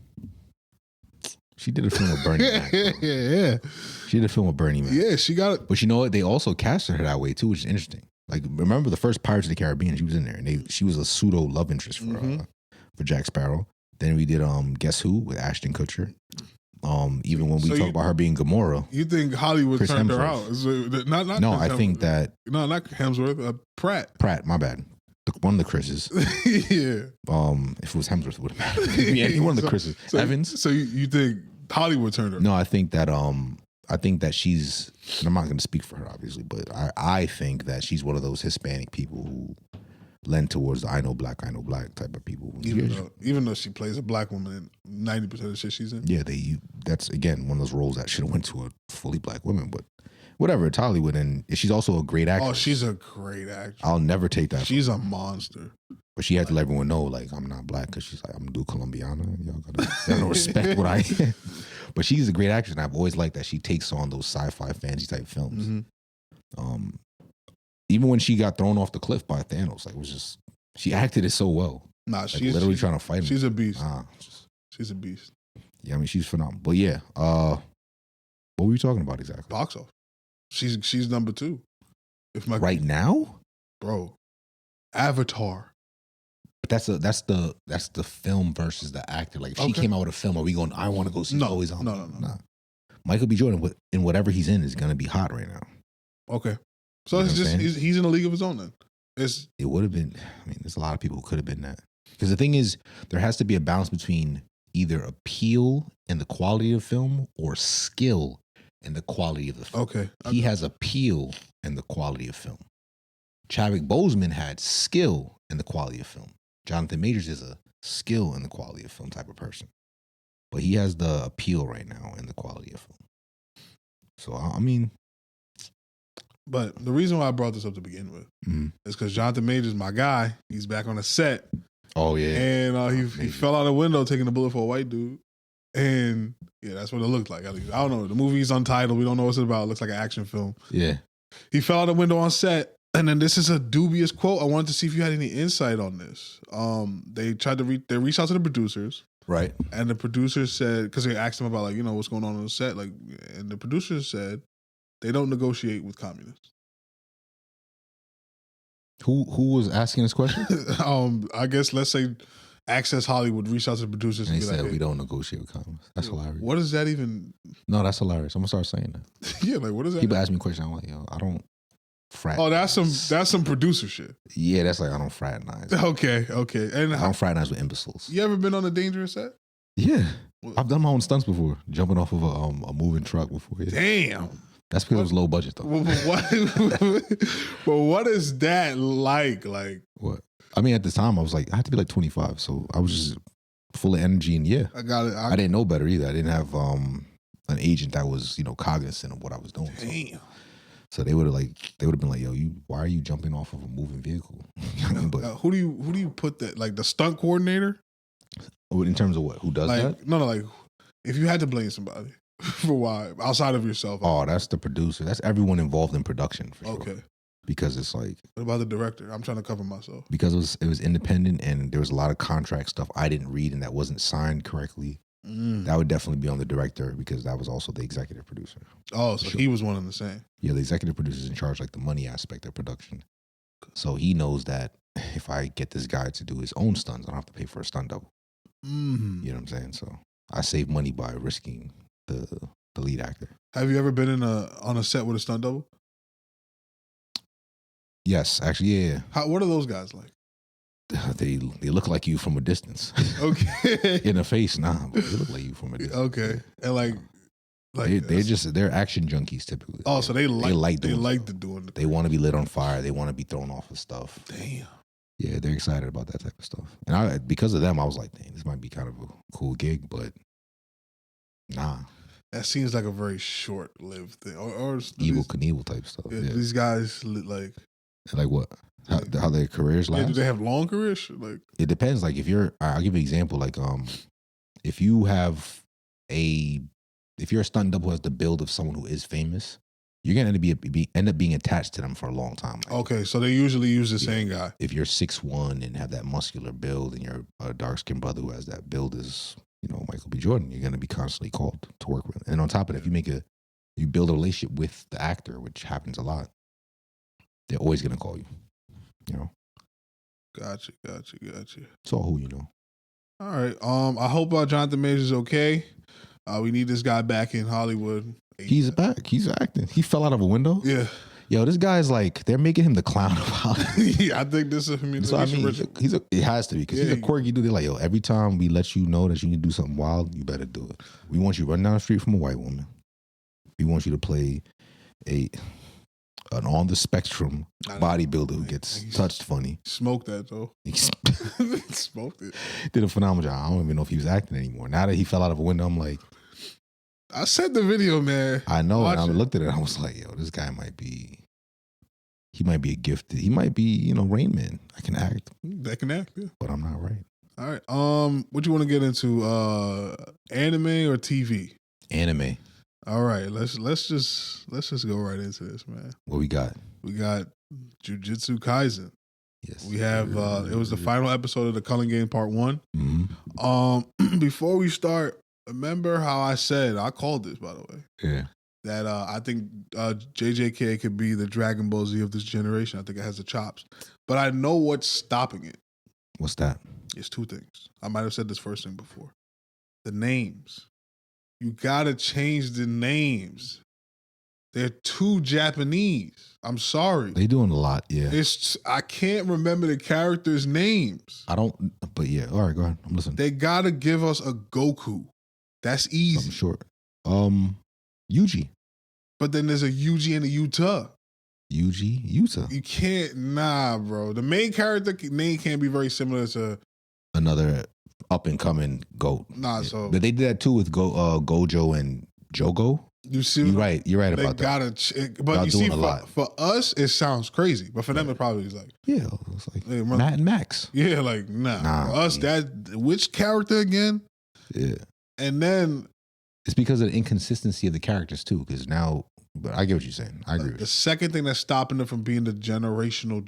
She did a film with Bernie Mac. Yeah. She did a film with Bernie Mac. Yeah, she got it. But you know what? They also casted her that way too, which is interesting. Like, remember the first Pirates of the Caribbean? She was in there, and she was a pseudo love interest for Jack Sparrow. Then we did Guess Who with Ashton Kutcher. Even when we talk about her being Gamora, you think Hollywood Chris turned Hemsworth. her out? Not no, Chris I think Hemsworth. that not Hemsworth. Pratt. Pratt, my bad. One of the Chris's. Yeah. If it was Hemsworth, it would have mattered. Yeah, one of the Chris's. Evans. So you think Hollywood turned her? No, I think that she's. And I'm not going to speak for her, obviously, but I think that she's one of those Hispanic people who lend towards the I know black type of people. Even though she plays a black woman in 90% of the shit she's in. Yeah, that's again one of those roles that should have went to a fully black woman, but whatever. It's Hollywood, and she's also a great actress. Oh, she's a great actress. I'll never take that. She's a monster. But she had to let everyone know, like, I'm not black, because she's like, I'm do Colombiana. Y'all gotta respect what I am. But she's a great actress, and I've always liked that she takes on those sci-fi fantasy type films. Mm-hmm. Even when she got thrown off the cliff by Thanos, like, it was just, she acted it so well. Nah, like, she's literally trying to fight him. She's a beast. She's a beast. Yeah, I mean, she's phenomenal. But yeah, what were you talking about exactly? Box office. She's number 2. Right now, bro, Avatar. But that's the film versus the actor. Like, if she came out with a film, are we going? I want to go see. No, Zoe no. Michael B. Jordan, in whatever he's in, is going to be hot right now. Okay, so it's just he's in a league of his own. Then it would have been. I mean, there's a lot of people who could have been that. Because the thing is, there has to be a balance between either appeal and the quality of the film, or skill and the quality of the film. Okay, he has appeal and the quality of film. Chadwick Boseman had skill and the quality of film. Jonathan Majors is a skill and the quality of film type of person. But he has the appeal right now and the quality of film. So, I mean. But the reason why I brought this up to begin with is because Jonathan Majors, my guy, he's back on the set. Oh, yeah. And he fell out a window taking a bullet for a white dude. And yeah, that's what it looked like. At least. I don't know. The movie's untitled. We don't know what it's about. It looks like an action film. Yeah. He fell out a window on set. And then this is a dubious quote. I wanted to see if you had any insight on this. They tried to they reached out to the producers, right? And the producers said, because they asked them about, like, you know, what's going on the set, like, and the producers said they don't negotiate with communists. Who was asking this question? I guess, let's say Access Hollywood reached out to the producers and they said, like, hey, we don't negotiate with communists. That's hilarious. What does that even? No, that's hilarious. I'm gonna start saying that. Yeah, like, what is that? People ask me questions. I'm like, yo, I don't. Fraternize. Oh, that's some producer shit. Yeah, that's like, I don't fraternize. Okay. And I don't fraternize with imbeciles. You ever been on a dangerous set? Yeah, I've done my own stunts before, jumping off of a moving truck before. Yeah. Damn. That's because it was low budget though. But what is that like? Like what? I mean, at the time I was like, I had to be like 25, so I was just full of energy, and yeah, I got it. I didn't know better either. I didn't have an agent that was, you know, cognizant of what I was doing. Damn. So they would have been like, yo, why are you jumping off of a moving vehicle? But who do you put that, like the stunt coordinator? In terms of what? Who does like, that? No, like if you had to blame somebody, For why? Outside of yourself. Oh, that's the producer. That's everyone involved in production for sure. Okay. Because it's like, what about the director? I'm trying to cover myself. Because it was independent and there was a lot of contract stuff I didn't read and that wasn't signed correctly. That would definitely be on the director because that was also the executive producer. Oh, so he was one and the same. Yeah, the executive producer is in charge like the money aspect of production. So he knows that if I get this guy to do his own stunts, I don't have to pay for a stunt double. You know what I'm saying? So I save money by risking the lead actor. Have you ever been on a set with a stunt double? Yes, actually, yeah. What are those guys like? They look like you from a distance. Okay. In the face, nah, but they look like you from a distance. Okay, and they're action junkies typically. Oh, so they like doing it. They want to be lit on fire. They want to be thrown off of stuff. Damn. Yeah, they're excited about that type of stuff. And because of them, I was like, dang, this might be kind of a cool gig, but nah. That seems like a very short-lived thing. Or Evel Knievel type stuff. Yeah, these guys like what? How their careers last? Yeah, do they have long careers? Like, it depends. Like I'll give you an example. Like if you're a stunt double who has the build of someone who is famous, you're gonna end up being attached to them for a long time. Like, okay, so they usually use the same guy. If you're 6'1" and have that muscular build, and you're a dark skinned brother who has that build as Michael B. Jordan, you're gonna be constantly called to work with. And on top of that, you build a relationship with the actor, which happens a lot. They're always gonna call you. Gotcha. It's all who you know. All right. I hope Jonathan Majors is okay. We need this guy back in Hollywood. He's back. He's acting. He fell out of a window. Yeah. Yo, this guy's like, they're making him the clown of Hollywood. Yeah, I think this is him. So I mean, it has to be because he's a quirky dude. They're like, yo, every time we let you know that you need to do something wild, you better do it. We want you running down the street from a white woman. We want you to play an on the spectrum bodybuilder who gets touched funny. Smoked that though. Smoked it. Did a phenomenal job. I don't even know if he was acting anymore. Now that he fell out of a window, I'm like, I sent the video, man. I know. And I looked at it. I was like, yo, this guy might be a gifted. He might be, Rain Man. I can act. That can act, yeah. But I'm not right. All right. What you want to get into? Anime or TV? Anime. All right. Let's just go right into this, man. What we got? We got Jujutsu Kaisen. Yes. We have it was the final episode of the Culling Game Part 1. Mm-hmm. Before we start, remember how I said, I called this, by the way. Yeah. That I think JJK could be the Dragon Ball Z of this generation. I think it has the chops. But I know what's stopping it. What's that? It's two things. I might have said this first thing before. The names. You gotta change the names. They're too Japanese. I'm sorry. They doing a lot, yeah. I can't remember the characters' names. I don't, but yeah. All right, go ahead. I'm listening. They gotta give us a Goku. That's easy. Something short. Yuji. But then there's a Yuji and a Yuta. Yuta. You can't, bro. The main character name can't be very similar to another up and coming GOAT. So but they did that too with Gojo and Jogo. You see, you're right about that. But you see, for us, it sounds crazy. But for them, it probably is like, it's like Matt and Max. Yeah, like nah. For us, which character again? Yeah, and then it's because of the inconsistency of the characters too. Because now, but I get what you're saying. I agree. The second thing that's stopping them from being the generational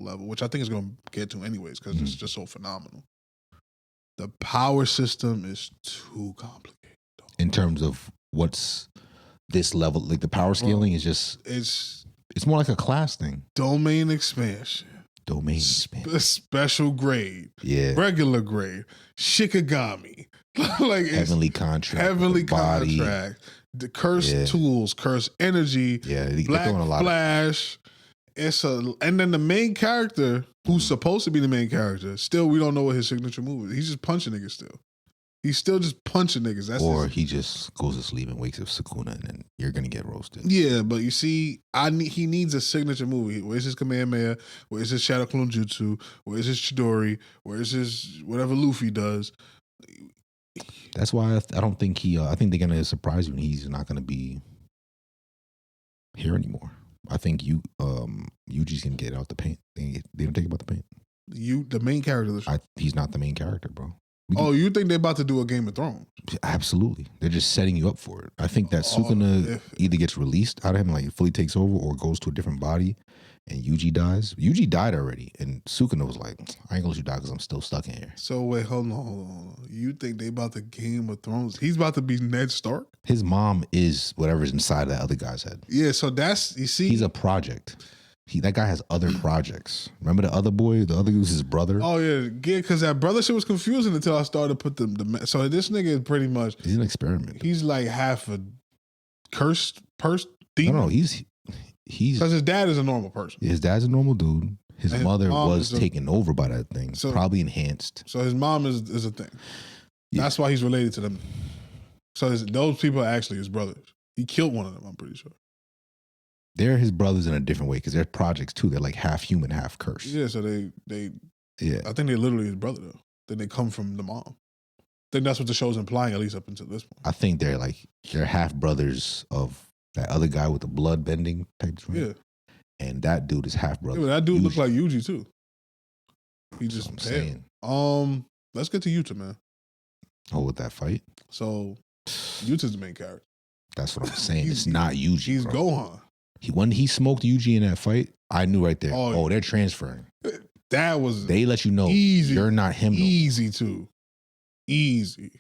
level, which I think is going to get to anyways, because it's just so phenomenal. The power system is too complicated. In terms of what's this level, like the power scaling is just it's more like a class thing. Domain expansion. Special grade. Yeah. Regular grade. Shikigami. Like heavenly contract. The cursed tools, cursed energy. Yeah, Black they're doing a lot Flash. And then the main character, who's supposed to be the main character, still we don't know what his signature move is. He's just punching niggas still. He's still just punching niggas. He just goes to sleep and wakes up Sukuna, and then you're gonna get roasted. Yeah, but you see, he needs a signature move. Where's his Kamehameha? Where's his Shadow Clone Jutsu? Where's his Chidori? Where's his whatever Luffy does? That's why I don't think I think they're gonna surprise you, and he's not gonna be here anymore. I think Yuji's gonna get out the paint. They don't take about the paint. The main character. He's not the main character, bro. Oh, you think they're about to do a Game of Thrones? Absolutely. They're just setting you up for it. I think that Sukuna either gets released out of him, like fully takes over, or goes to a different body, and Yuji dies. Yuji died already, and Sukuna was like, I ain't gonna let you die because I'm still stuck in here. So wait, hold on. You think they about to Game of Thrones? He's about to be Ned Stark? His mom is whatever's inside that other guy's head. Yeah, so that's, you see. He's a project. That guy has other projects. Remember the other boy? The other was his brother. Oh yeah, because that brother shit was confusing until I started to put the. So this nigga is pretty much. He's an experiment. He's like half a cursed demon. No, he's because his dad is a normal person. His dad's a normal dude. His mother was taken over by that thing, so, probably enhanced. So his mom is a thing. Yeah. That's why he's related to them. So those people are actually his brothers. He killed one of them. I'm pretty sure. They're his brothers in a different way because they're projects too. They're like half human, half cursed. Yeah, so they yeah. I think they're literally his brother though. Then they come from the mom. I think that's what the show's implying, at least up until this point. I think they're half brothers of that other guy with the blood bending type. Yeah. And that dude is half brother. Yeah, that dude looks like Yuji too. He just saying. Let's get to Yuta, man. Oh, with that fight? So Yuta's the main character. That's what I'm saying. It's not Yuji. He's bro. Gohan. When he smoked Yuji in that fight, I knew right there. Oh, they're transferring. That was they let you know easy, you're not him. Easy too. Easy.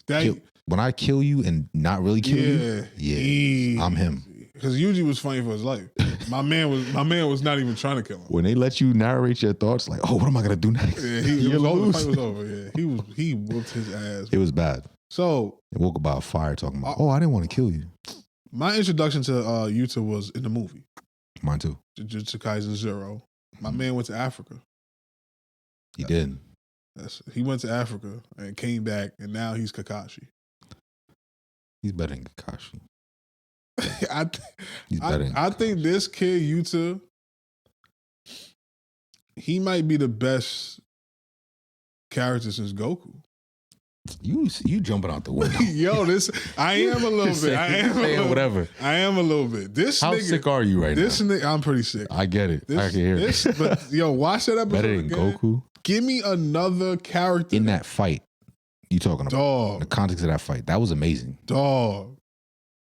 When I kill you and not really kill you, easy. I'm him. Because Yuji was fighting for his life. My man was not even trying to kill him. When they let you narrate your thoughts, like, oh, what am I gonna do next? Yeah, the fight was over. Yeah, he whooped his ass. It was bad. So they woke up by a fire talking about, I didn't want to kill you. My introduction to Yuta was in the movie. Mine too. Jujutsu Kaisen 0. My man went to Africa. He did. He went to Africa and came back, and now he's Kakashi. He's better than Kakashi. I think this kid Yuta, he might be the best character since Goku. You jumping out the window. Yo, I am a little bit. I am a little bit. How nigga, sick are you right now? Nigga, I'm pretty sick. I get it. I can hear it. But yo, watch that episode better than again. Goku. Give me another character in that fight. You talking about dog? The context of that fight that was amazing. Dog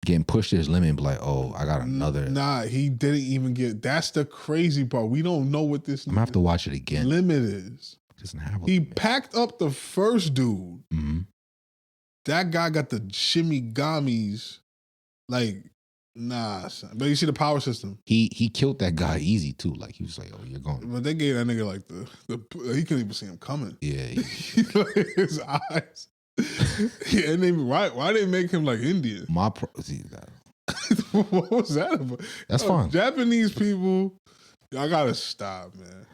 getting pushed to his limit and be like, oh, I got another. Nah, he didn't even get. That's the crazy part. We don't know what this. I'm gonna have to watch it again. Limit is. Doesn't have. He packed up the first dude. Mm-hmm. That guy got the shimigamis, like nah. Son. But you see the power system. He killed that guy easy too. Like he was like, oh, you're going. But they gave that nigga like the he couldn't even see him coming. Yeah. His eyes. Yeah, and they why they make him like Indian? What was that about? That's fine. Japanese people, y'all gotta stop, man.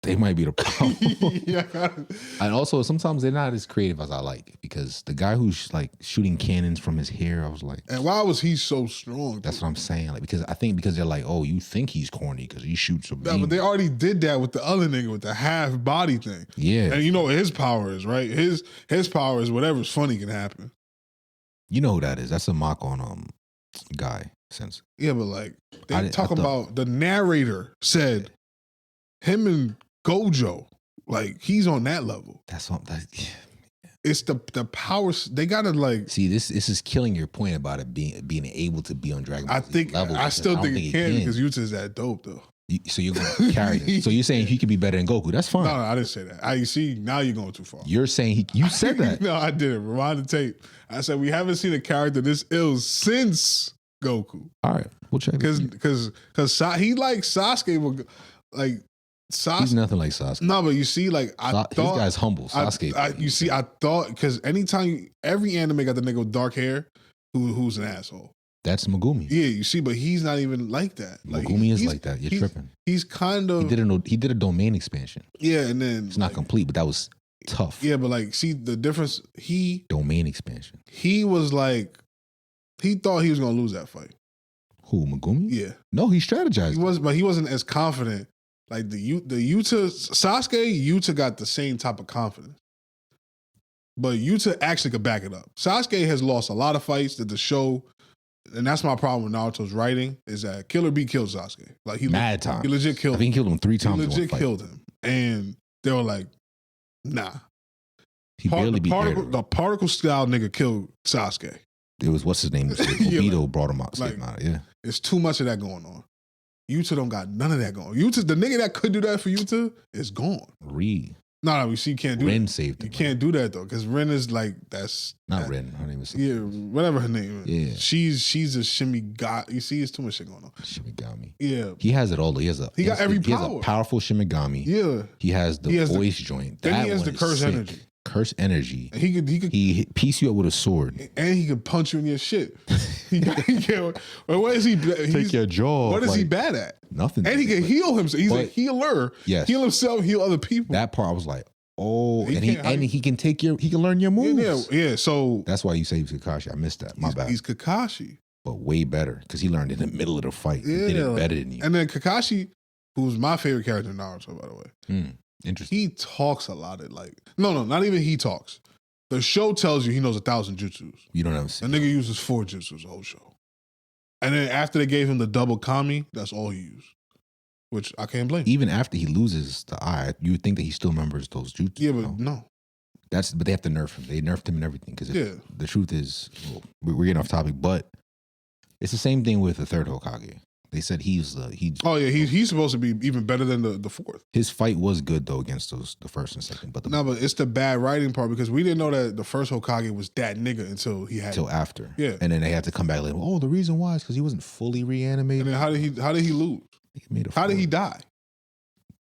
They might be the problem. And also, sometimes they're not as creative as I like because the guy who's like shooting cannons from his hair, I was like, and why was he so strong? That's what I'm saying. Like because they're like, oh, you think he's corny because he shoots a beam. Yeah, but they already did that with the other nigga with the half body thing. Yeah, and you know what his power is, right? His power is whatever's funny can happen. You know who that is? That's a mock on Guy Sense. Yeah, but like they talk about the narrator said him and Gojo, like he's on that level. That's something. It's the powers they gotta like. See, this is killing your point about it being able to be on Dragon Ball. I still think it can because Yuta's that dope though. So you're going to carry it. So you're saying he could be better than Goku? That's fine. No, I didn't say that. You see, now you're going too far. You're saying you said that. No, I didn't. Rewind the tape. I said we haven't seen a character this ill since Goku. All right, we'll check. Because he likes Sasuke, but like. He's nothing like Sasuke. No, but you see, like I thought this guy's humble. Sasuke. I thought because every anime got the nigga with dark hair who's an asshole. That's Megumi. Yeah, you see, but he's not even like that. Like, Megumi is like that. You're tripping. He's kind of he did a domain expansion. Yeah, and then it's not complete, but that was tough. Yeah, but like, see the difference. Domain expansion. He was like, he thought he was gonna lose that fight. Who, Megumi? Yeah. No, he strategized. But he wasn't as confident. Like the Yuta Sasuke got the same type of confidence. But Yuta actually could back it up. Sasuke has lost a lot of fights that the show, and that's my problem with Naruto's writing, is that Killer B killed Sasuke. Like he times. He legit killed him. I think he killed him 3 times. He legit killed him. And they were like, nah. He barely beat Daredevil. The particle style nigga killed Sasuke. It was what's his name? Obito brought him out. Like, Yeah, it's too much of that going on. Yuta don't got none of that going. Yuta, the nigga that could do that for Yuta is gone. No, we see can't do Ren that. saved him. You can't do that though, because Ren is like Ren. Her name is whatever her name is. Yeah, she's a Shimigami. You see, it's too much shit going on. Shimigami. Yeah, he has it all. He got every power. He has a powerful Shimigami. Yeah, he has the voice joint. Then he has the curse energy. Curse energy. He could piece you up with a sword, and he could punch you in your shit. What is he? Take your jaw. What is he bad at? Nothing. And he can heal himself. He's a healer. Yes. Heal himself. Heal other people. That part I was like, oh, he can learn your moves. Yeah. So that's why you say he's Kakashi. I missed that. My bad. He's Kakashi, but way better because he learned in the middle of the fight. Yeah, he did it better than you. And then Kakashi, who's my favorite character in Naruto, by the way. Interesting. He talks a lot. No, not even he talks. The show tells you he knows 1,000 jutsus. You don't have to see. The nigga uses 4 jutsus the whole show. And then after they gave him the double kami, that's all he used. Which I can't blame. Even after he loses the eye, you would think that he still remembers those jutsus. Yeah, but no. But they have to nerf him. They nerfed him and everything. Because the truth is, we're getting off topic, but it's the same thing with the third Hokage. They said he's supposed to be even better than the fourth. His fight was good though against the first and second, but but it's the bad writing part because we didn't know that the first Hokage was that nigga until after. Yeah, and then they had to come back like, oh, the reason why is because he wasn't fully reanimated. And then how did he lose? How did he die?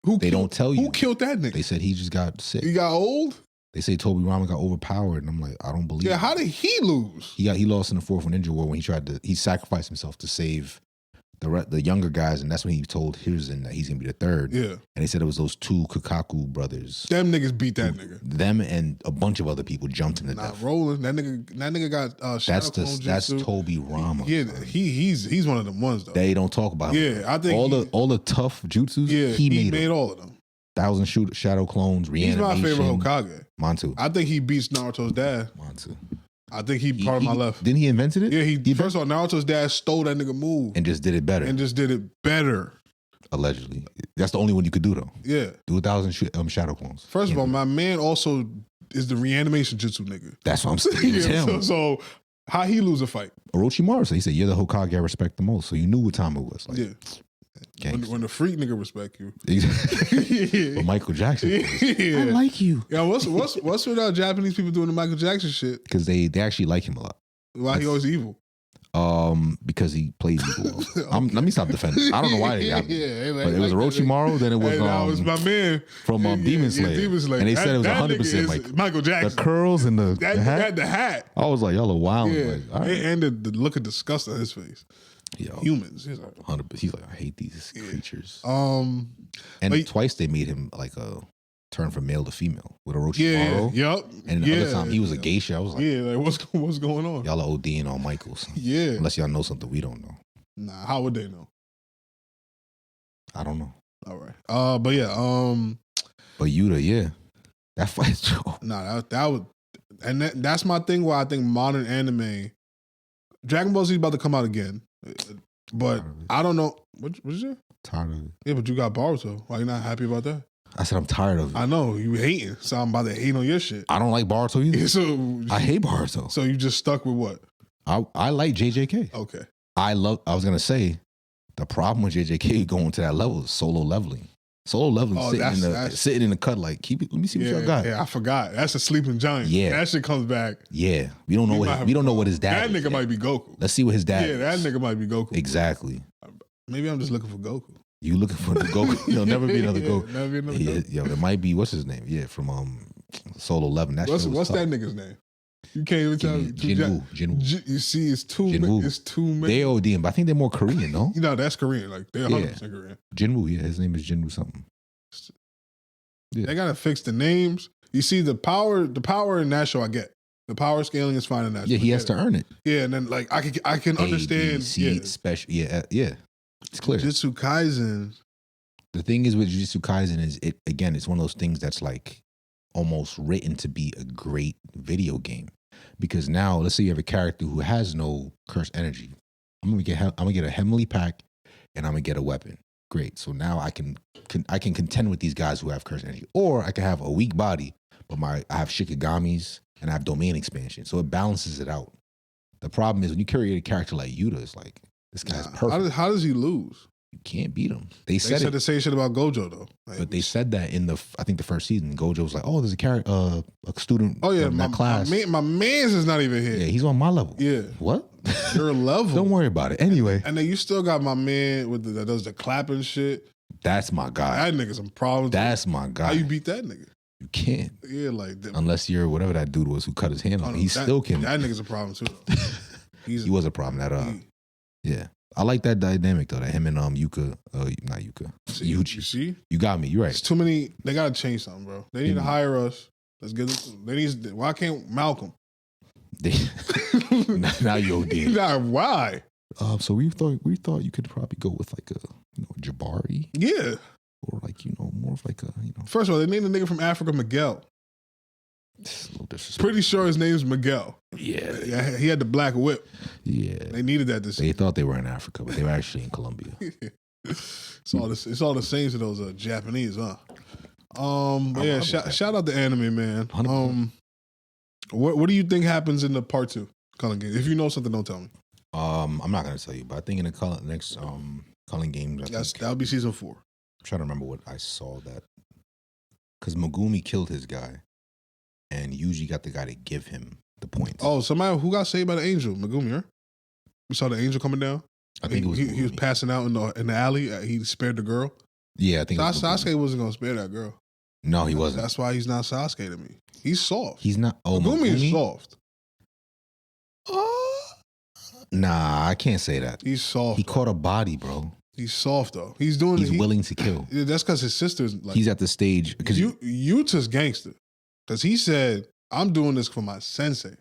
Don't tell you who killed that nigga. They said he just got sick. He got old. They say Toby Rama got overpowered, and I'm like, I don't believe. Yeah, how did he lose? He lost in the fourth Ninja War when he sacrificed himself to save the younger guys, and that's when he told Hiruzen that he's gonna be the third. Yeah, and they said it was those 2 Kakaku brothers. Them niggas beat that nigga. Them and a bunch of other people jumped him to death. Rolling. That nigga got shadow clone that's Toby Rama. Yeah, he's one of them ones though. They don't talk about him. Yeah, I think all the tough jutsus. Yeah, he made all of them. 1,000 shadow clones. Reanimation. He's my favorite Hokage. Mine too. I think he beats Naruto's dad. Mine too. I think he part of my left. Didn't he invented it? Yeah, he first of all, Naruto's dad stole that nigga move. And just did it better. Allegedly. That's the only one you could do though. Yeah. Do 1,000 shadow clones. First of all, my man also is the reanimation jutsu nigga. That's what I'm saying. So how he lose a fight? Orochimaru said, he said, you're the Hokage I respect the most. So you knew what time it was. Like, when the freak nigga respect you. But Michael Jackson. I like you. Yeah, what's with Japanese people doing the Michael Jackson shit? Because they actually like him a lot. Why he always evil? Because he plays evil. Okay. Let me stop defending. I don't know why they got me. But it was Orochimaru, then it was that was my man from Demon Slayer. And they said it was 100% like Michael Jackson. The curls and the hat. Had the hat. I was like, y'all are wild. Yeah. Like, all right. And the look of disgust on his face. Humans. He's like 100%. He's like, I hate these creatures. And twice they made him like a turn from male to female with Orochimaru. Yep. And the other time he was a geisha. I was like, what's going on? Y'all are ODing on Michaels. Yeah. Unless y'all know something we don't know. Nah, how would they know? I don't know. All right. But yeah. But Yuta, yeah, that fight. Nah, that was, and that's my thing. Why I think modern anime, Dragon Ball Z is about to come out again, but I don't know. What is it? Tired of it. Yeah, but you got Boruto. Why you not happy about that? I said I'm tired of it. I know you hating, so I'm about to hate on your shit. I don't like Boruto either. So I hate Boruto. So you just stuck with what? I like JJK. Okay. I was gonna say the problem with JJK going to that level is solo leveling. Solo leveling, sitting in the cut like, keep it. Let me see what y'all got. Yeah, I forgot. That's a sleeping giant. Yeah, that shit comes back. Yeah, we don't know what his dad. That nigga might be Goku. Let's see what his dad. Yeah, that nigga might be Goku. Exactly. Maybe I'm just looking for Goku. You looking for the Goku? There'll never be another Goku. Never be another Goku. Yo, there might be, what's his name? Yeah, from Solo 11. What's that nigga's name? You can't even tell me. Jinwoo. You see, it's too many. It's too many. They ODing, but I think they're more Korean, no? That's Korean. Like they're 100% Korean. Jinwoo, yeah, his name is Jinwoo something. Yeah. They gotta fix the names. You see, the power in that show, I get. The power scaling is fine in that show. Yeah, he has to earn it. Yeah, and then like I can understand. Special. Yeah. It's clear. Jujutsu Kaisen. The thing is with Jujutsu Kaisen is it's one of those things that's like almost written to be a great video game. Because now, let's say you have a character who has no cursed energy. I'm gonna get a heavenly pack, and I'm gonna get a weapon. Great. So now I can contend with these guys who have cursed energy, or I can have a weak body, but I have Shikigami's and I have domain expansion, so it balances it out. The problem is when you carry a character like Yuta, it's like this guy's perfect. How does he lose? You can't beat him. They said the same shit about Gojo though. Like, but they said that in I think the first season, Gojo was like, "Oh, there's a character, a student from that class. My man's is not even here. Yeah, he's on my level. Yeah, what? Your level? Don't worry about it. Anyway, and then you still got my man that does the clapping shit. That's my guy. That nigga some problems. That's my guy. How you beat that nigga? You can't. Yeah, like unless you're whatever that dude was who cut his hand off. He still can. That nigga's a problem too. He was a problem. Yeah. I like that dynamic though. That him and Yuka, not Yuka, Yuji. You see, you got me. You're right. It's too many. They gotta change something, bro. They need to hire us. Let's get them. They need. Why can't Malcolm? Now you OD. Nah, why? So we thought you could probably go with like a Jabari. Yeah. Or like more of like a First of all, they named the nigga from Africa Miguel. It's a little disrespectful. Pretty sure his name's Miguel. Yeah. He had the black whip. Yeah. They needed that this season. They thought they were in Africa, but they were actually in Colombia. It's all the same to those Japanese, huh? Yeah. Shout out to anime, man. What do you think happens in the part 2 Culling Games? If you know something, don't tell me. I'm not gonna tell you, but I think in the next Culling Games, that'll be season 4. I'm trying to remember what I saw that because Megumi killed his guy. And Yuji got the guy to give him the points. Oh, somebody who got saved by the angel, Megumi, right? We saw the angel coming down. I think it was he was passing out in the alley. He spared the girl. Yeah, I think Sasuke wasn't gonna spare that girl. No, he wasn't. That's why he's not Sasuke to me. He's soft. He's not. Oh, Megumi is soft. Nah, I can't say that. He's soft. He caught a body, bro. He's soft though. He's willing to kill. That's because his sister's like. He's at the stage because Yuta's gangster. Because he said, I'm doing this for my sensei.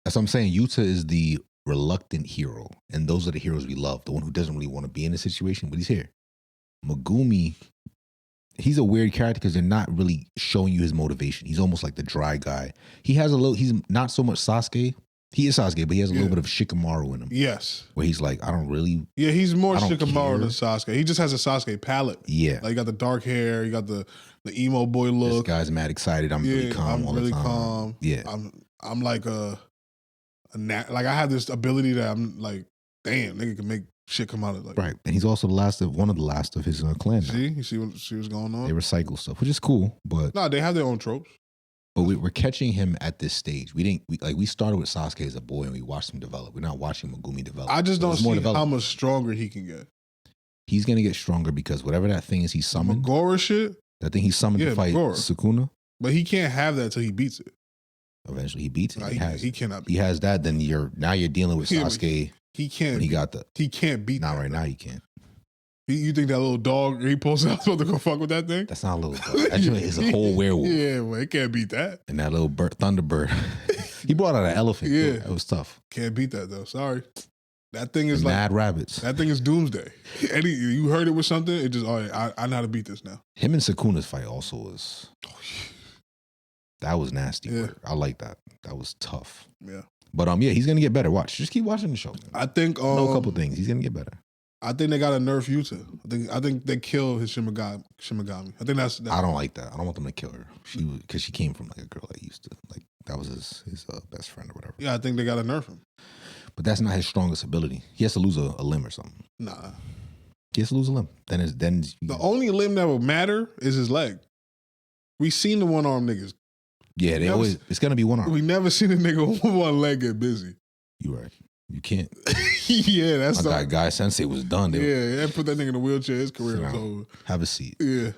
That's what I'm saying. Yuta is the reluctant hero. And those are the heroes we love. The one who doesn't really want to be in a situation, but he's here. Megumi, he's a weird character because they're not really showing you his motivation. He's almost like the dry guy. He's not so much Sasuke. He is Sasuke, but he has a little bit of Shikamaru in him. Yes. Where he's like, I don't really. Yeah, he's more Shikamaru than Sasuke. He just has a Sasuke palette. Yeah. Like, he got the dark hair. He got the emo boy look. This guy's mad excited. I'm really calm all the time. Calm. Yeah. I'm like like I have this ability that I'm like, damn, nigga can make shit come out of like. Right. And he's also one of the last of his clan. You see what's going on? They recycle stuff, which is cool, but. No, they have their own tropes. But we're catching him at this stage. We started with Sasuke as a boy and we watched him develop. We're not watching Megumi develop. I just don't see how much stronger he can get. He's gonna get stronger because whatever that thing is he summoned. Megora shit? That thing he summoned to fight Sukuna. But he can't have that until he beats it. Eventually he beats it. He cannot he has that, then you're dealing with Sasuke. He can't. He can't beat not that. Right now you can't. You think that little dog he pulls out supposed to go fuck with that thing? That's not a little dog. That joint is a whole werewolf. Yeah, well, it can't beat that. And that little Thunderbird. He brought out an elephant. Yeah. It was tough. Can't beat that though. Sorry. That thing is mad rabbits. That thing is doomsday. You heard it with something, it just, all right, I know how to beat this now. Him and Sukuna's fight also was, that was nasty. Yeah. I like that. That was tough. Yeah. But he's going to get better. Watch. Just keep watching the show. Man. I think. Know a couple things. He's going to get better. I think they got to nerf Yuta. I think they kill his Shimigami. I think that's. I don't like that. I don't want them to kill her. Because she came from like a girl that used to like that was his best friend or whatever. Yeah, I think they got to nerf him. But that's not his strongest ability. He has to lose a limb or something. Nah. He has to lose a limb. Then the only limb that will matter is his leg. We seen the one arm niggas. Yeah, it's gonna be one arm. We never seen a nigga with one leg get busy. You right. You can't. Yeah, that's that guy Sensei was done. They put that nigga in a wheelchair. His career was over. Have a seat. Yeah.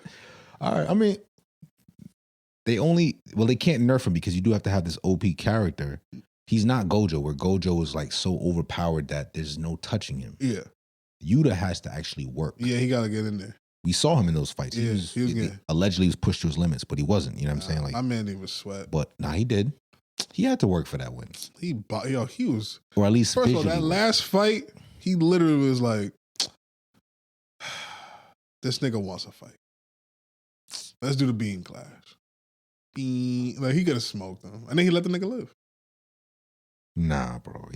All right. I mean, they can't nerf him because you do have to have this OP character. He's not Gojo, where Gojo is like so overpowered that there's no touching him. Yeah. Yuta has to actually work. Yeah, he got to get in there. We saw him in those fights. Yeah, he allegedly was pushed to his limits, but he wasn't. You know what I'm saying? Like, my man didn't even sweat. But he did. He had to work for that win. He was. Or at least first of all, that last fight, he literally was like, this nigga wants a fight. Let's do the bean clash. Like, he could have smoked him. And then he let the nigga live. Nah, bro.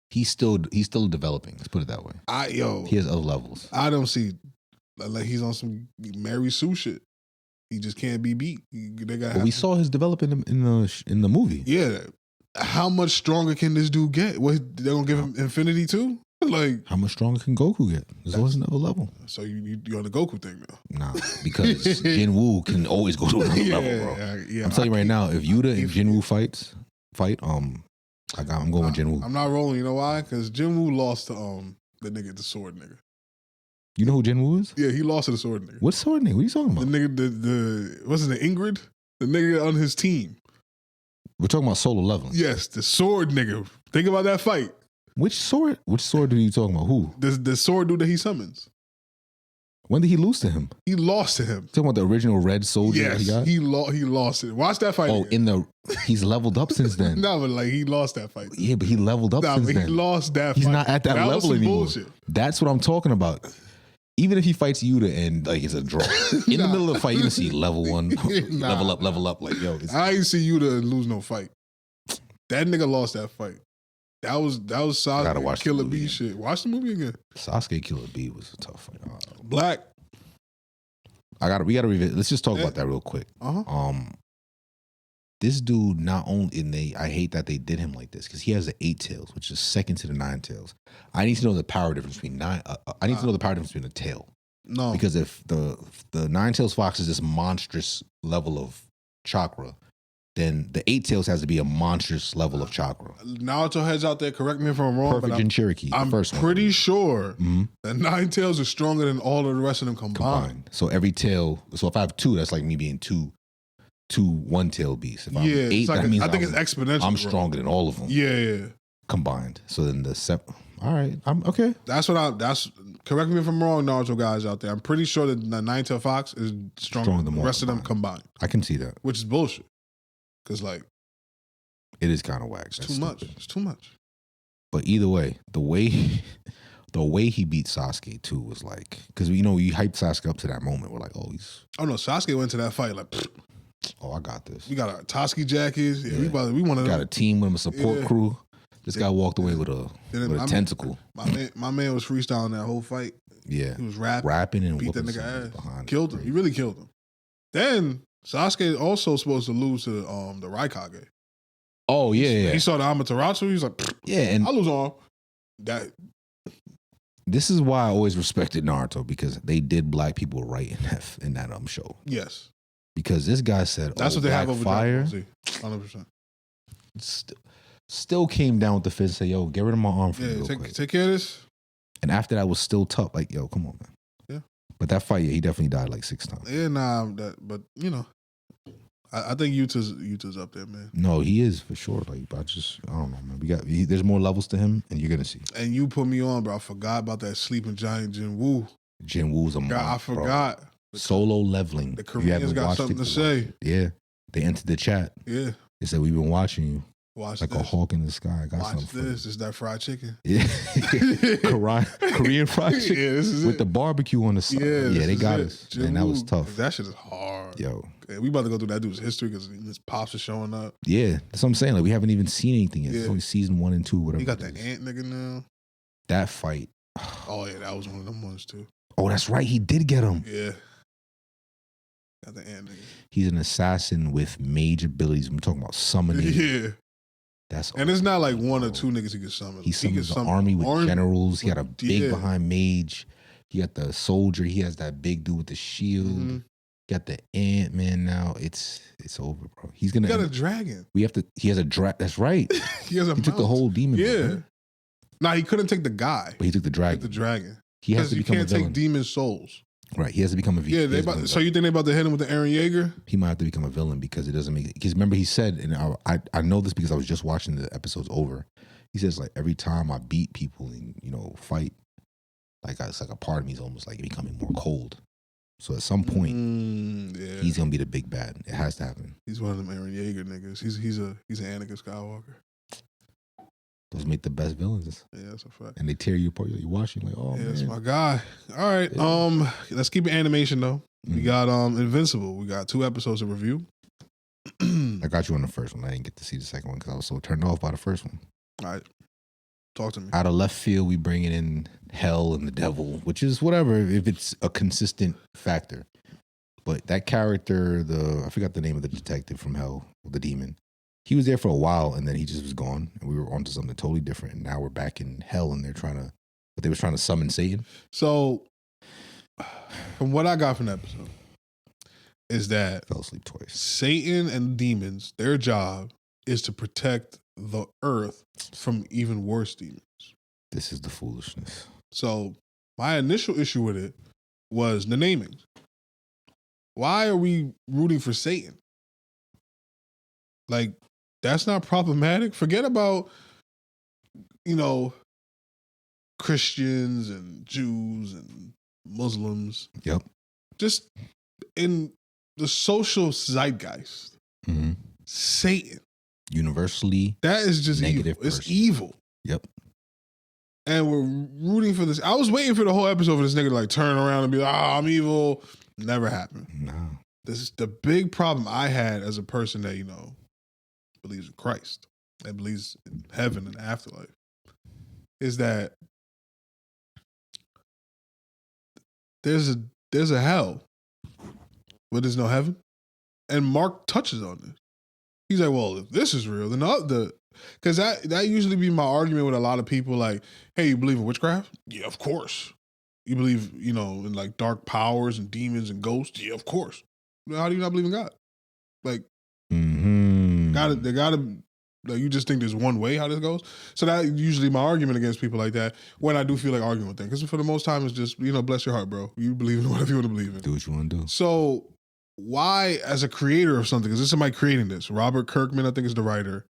He's still developing. Let's put it that way. He has other levels. I don't see like he's on some Mary Sue shit. He just can't be beat. But we saw his development in the movie. Yeah. How much stronger can this dude get? What, they're gonna give him infinity too? Like, how much stronger can Goku get? There's always another level. So you're on the Goku thing now? Nah, because Jinwoo can always go to another level, bro. Yeah, I'm telling you right now, if Yuta and Jinwoo fight, I'm going with Jinwoo. I'm not rolling. You know why? Because Jinwoo lost to the nigga, the sword nigga. You know who Jinwoo is? Yeah, he lost to the sword nigga. What sword nigga? What are you talking about? The nigga, the what's his name? Ingrid, the nigga on his team. We're talking about solo leveling. Yes, the sword nigga. Think about that fight. Which sword? Which sword are you talking about? Who? The sword dude that he summons. When did he lose to him? He lost to him. Talking about the original red soldier yes, that he got? He lost it. Watch that fight. Oh, again. he's leveled up since then. No, but like he lost that fight. Yeah, but he leveled up since then. He lost that He's fight. not at that level anymore. Bullshit. That's what I'm talking about. Even if he fights Yuta and like it's a draw, in the middle of the fight, you can see level 1, level up. Like, yo, I ain't see Yuta lose no fight. That nigga lost that fight. That was Sasuke Killer Bee shit. Watch the movie again. Sasuke Killer Bee was a tough fight. Black. We gotta revisit. Let's just talk about that real quick. This dude not only I hate that they did him like this because he has the 8 tails, which is second to the 9 tails. I need to know the power difference between I need to know the power difference between a tail. No, because if the 9 tails fox is this monstrous level of chakra, then the 8 tails has to be a monstrous level of chakra. Naruto heads out there, correct me if I'm wrong. Perfect in Cherokee. I'm pretty sure that 9 tails are stronger than all of the rest of them combined. So every tail. So if I have 2, that's like me being two 1-tailed beasts. If I'm 8, that means I think it's exponential. I'm stronger than all of them. Yeah. Combined. So then all right. I'm okay. That's correct me if I'm wrong, Naruto guys out there. I'm pretty sure that the 9-tailed fox is stronger than the rest of them combined. I can see that. Which is bullshit. Because, like, it is kind of whack. It's too much. It's too much. But either way, the way he beat Sasuke too was like, because we hyped Sasuke up to that moment. We're like, oh, oh no, Sasuke went to that fight like, oh, I got this. We got our Toski jackets. Yeah, we want to got a team with him, a support crew. This guy walked away with a tentacle. My man was freestyling that whole fight. Yeah, he was rapping and beat that nigga ass. Killed him. He really killed him. Then Sasuke also supposed to lose to the Raikage. Oh yeah. He saw the Amaterasu. He was like, and I lose on that. This is why I always respected Naruto, because they did black people right in that show. Yes, because this guy said, that's what they have over fire. 100%. Still came down with the fist and said, yo, get rid of my arm for me. Take care of this. And after that was still tough. Like, yo, come on, man. Yeah. But that fight, he definitely died like 6 times. Yeah, but I think Yuta's up there, man. No, he is for sure. Like, I don't know, man. There's more levels to him, and you're gonna see. And you put me on, bro. I forgot about that sleeping giant Jinwoo. Jinwoo's a monster. I forgot. Solo leveling. The Koreans got something to say. Yeah, they entered the chat. Yeah, they said we've been watching you. Watch like this. A hawk in the sky. Watch this. Is that fried chicken? Yeah, Korean fried chicken. Yeah, this is with the barbecue on the side. Yeah, they got us. And that was tough. That shit is hard. Yo, we about to go through that dude's history because his pops are showing up. Yeah, that's what I'm saying. Like, we haven't even seen anything yet. It's only season 1 and 2, whatever. You got that ant nigga now. That fight. Oh yeah, that was one of them ones too. Oh, that's right. He did get him. Yeah. Got the ant nigga. He's an assassin with mage abilities. I'm talking about summoning. Yeah. And it's not like OP, 1 or 2 niggas he can summon. He summons the army with generals. He got a big behind mage. He got the soldier. He has that big dude with the shield. Mm-hmm. Got the Ant-Man now. It's over, bro. He got a dragon. He has a dragon. That's right. He took the whole demon. Yeah. Right? Nah, he couldn't take the guy. But he took the dragon. He has to become a villain. You can't take demon souls. Right, he has to become a villain. Yeah, so you think they about to hit him with the Eren Yeager? He might have to become a villain because it doesn't make it. Because remember, he said, and I know this because I was just watching the episodes over. He says, like, every time I beat people and fight, like it's like a part of me is almost like becoming more cold. So at some point, he's gonna be the big bad. It has to happen. He's one of them Eren Yeager niggas. He's an Anakin Skywalker. Those make the best villains. Yeah, that's a fact. And they tear you apart. You're watching like, oh, man. That's my guy. All right. Yeah. Let's keep it animation though. We got Invincible. We got 2 episodes to review. I got you on the first one. I didn't get to see the second one because I was so turned off by the first one. All right. Talk to me. Out of left field, we bringing in hell and the devil, which is whatever if it's a consistent factor. But that character, I forgot the name of the detective from Hell, the demon. He was there for a while, and then he just was gone, and we were onto something totally different. And now we're back in Hell, and they were trying to summon Satan. So, from what I got from the episode, is that fell asleep twice. Satan and demons, their job is to protect the earth from even worse demons. This is the foolishness. So, my initial issue with it was the naming. Why are we rooting for Satan? Like, that's not problematic. Forget about, Christians and Jews and Muslims. Yep. Just in the social zeitgeist, Satan. Universally. That is just negative evil. person. It's evil. Yep. And we're rooting for this. I was waiting for the whole episode for this nigga to like turn around and be like, I'm evil. Never happened. No. This is the big problem I had as a person that, believes in Christ, that believes in heaven and afterlife, is that there's a hell, but there's no heaven. And Mark touches on this. He's like, well, if this is real, then because that usually be my argument with a lot of people, like, hey, you believe in witchcraft? Yeah, of course. You believe, in like dark powers and demons and ghosts? Yeah, of course. How do you not believe in God? Like, they gotta, like, you just think there's one way how this goes? So that usually my argument against people like that, when I do feel like arguing with them. Because for the most time, it's just, bless your heart, bro. You believe in whatever you want to believe in. Do what you want to do. So why, as a creator of something, because this is somebody creating this, Robert Kirkman, I think, is the writer,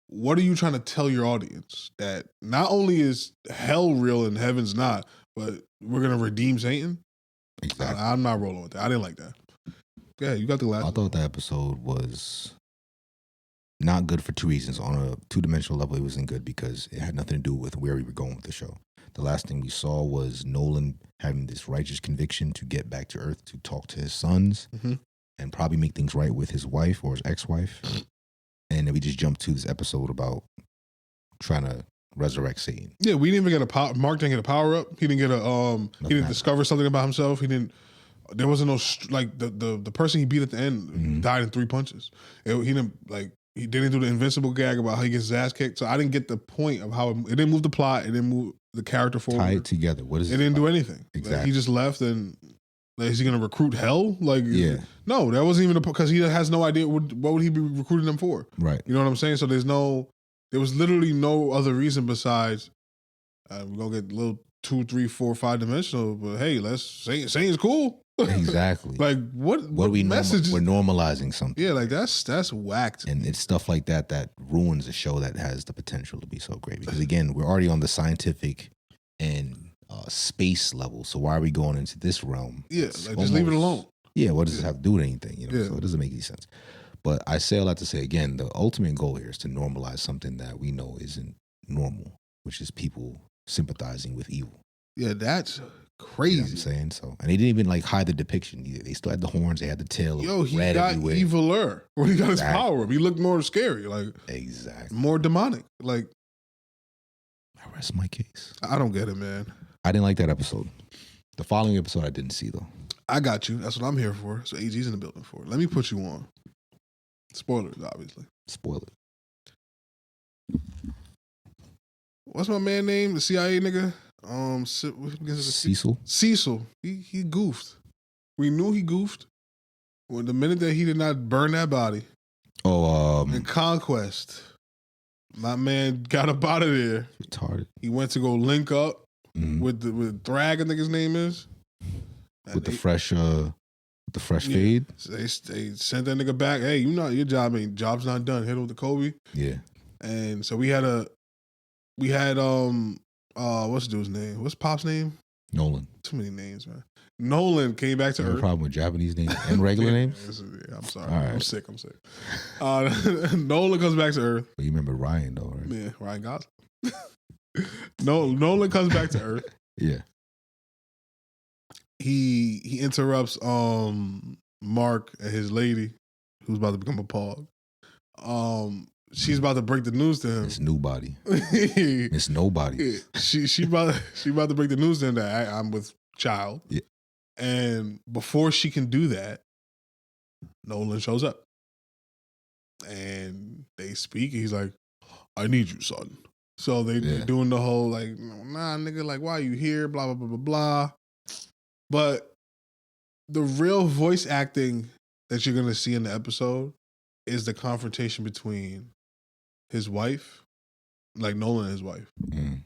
what are you trying to tell your audience? That not only is hell real and heaven's not, but we're going to redeem Satan? Exactly. I'm not rolling with that. I didn't like that. Yeah, you got the last I thought that episode was not good for two reasons. On a two-dimensional level, it wasn't good because it had nothing to do with where we were going with the show. The last thing we saw was Nolan having this righteous conviction to get back to Earth to talk to his sons and probably make things right with his wife or his ex-wife. And then we just jumped to this episode about trying to resurrect Satan. Yeah, we didn't even get Mark didn't get a power up. He didn't get he didn't discover something about himself. There wasn't no, like, the person he beat at the end died in 3 punches. He didn't do the Invincible gag about how he gets his ass kicked. So I didn't get the point of how it didn't move the plot. It didn't move the character forward. Tie it together. What is it? It didn't do anything. Exactly. Like, he just left and, like, is he going to recruit hell? Like, yeah. No, that wasn't even because he has no idea what would he be recruiting them for. Right. You know what I'm saying? So there was literally no other reason besides we're going to get a little 2, 3, 4, 5 dimensional, but hey, Satan's cool. Exactly. Like, what we message? We're normalizing something. Yeah, like that's whacked. And it's stuff like that ruins a show that has the potential to be so great. Because again, we're already on the scientific and space level. So why are we going into this realm? Yeah, like, just leave it alone. Yeah, what does it have to do with anything? So it doesn't make any sense. But I say all that to say, again, the ultimate goal here is to normalize something that we know isn't normal, which is people sympathizing with evil. Yeah, that's crazy. You know what I'm saying? So, and they didn't even like hide the depiction. They still had the horns. They had the tail. Yo, he red got everywhere. eviler when he got his power up. He looked more scary, like more demonic. Like, I rest my case. I don't get it, man. I didn't like that episode. The following episode, I didn't see though. I got you. That's what I'm here for. So AG's in the building for. Let me put you on. Spoilers, obviously. Spoil it. What's my man name? The CIA nigga. Cecil. Cecil. He goofed. We knew he goofed. When the minute that he did not burn that body. In Conquest, my man got up out of there. Retarded. He went to go link up with Thrag, I think his name is. With the fresh fade. So they sent that nigga back. Hey, job's not done. Hit him with the Kobe. Yeah. And so we had what's the dude's name? What's Pop's name? Nolan. Too many names, man. Nolan came back to Earth. No problem with Japanese names and regular names? Yeah, I'm sorry. All right. I'm sick. Nolan comes back to Earth. But you remember Ryan, though, right? Yeah, Ryan Gosling. Nolan comes back to Earth. Yeah. He interrupts Mark and his lady, who's about to become a pog. She's about to break the news to him. It's nobody. It's nobody. She about to break the news to him that I'm with child. Yeah. And before she can do that, Nolan shows up. And they speak. He's like, I need you, son. So they're doing the whole like, nah, nigga, like, why are you here? Blah, blah, blah, blah, blah. But the real voice acting that you're going to see in the episode is the confrontation between his wife, like Nolan and his wife. Mm.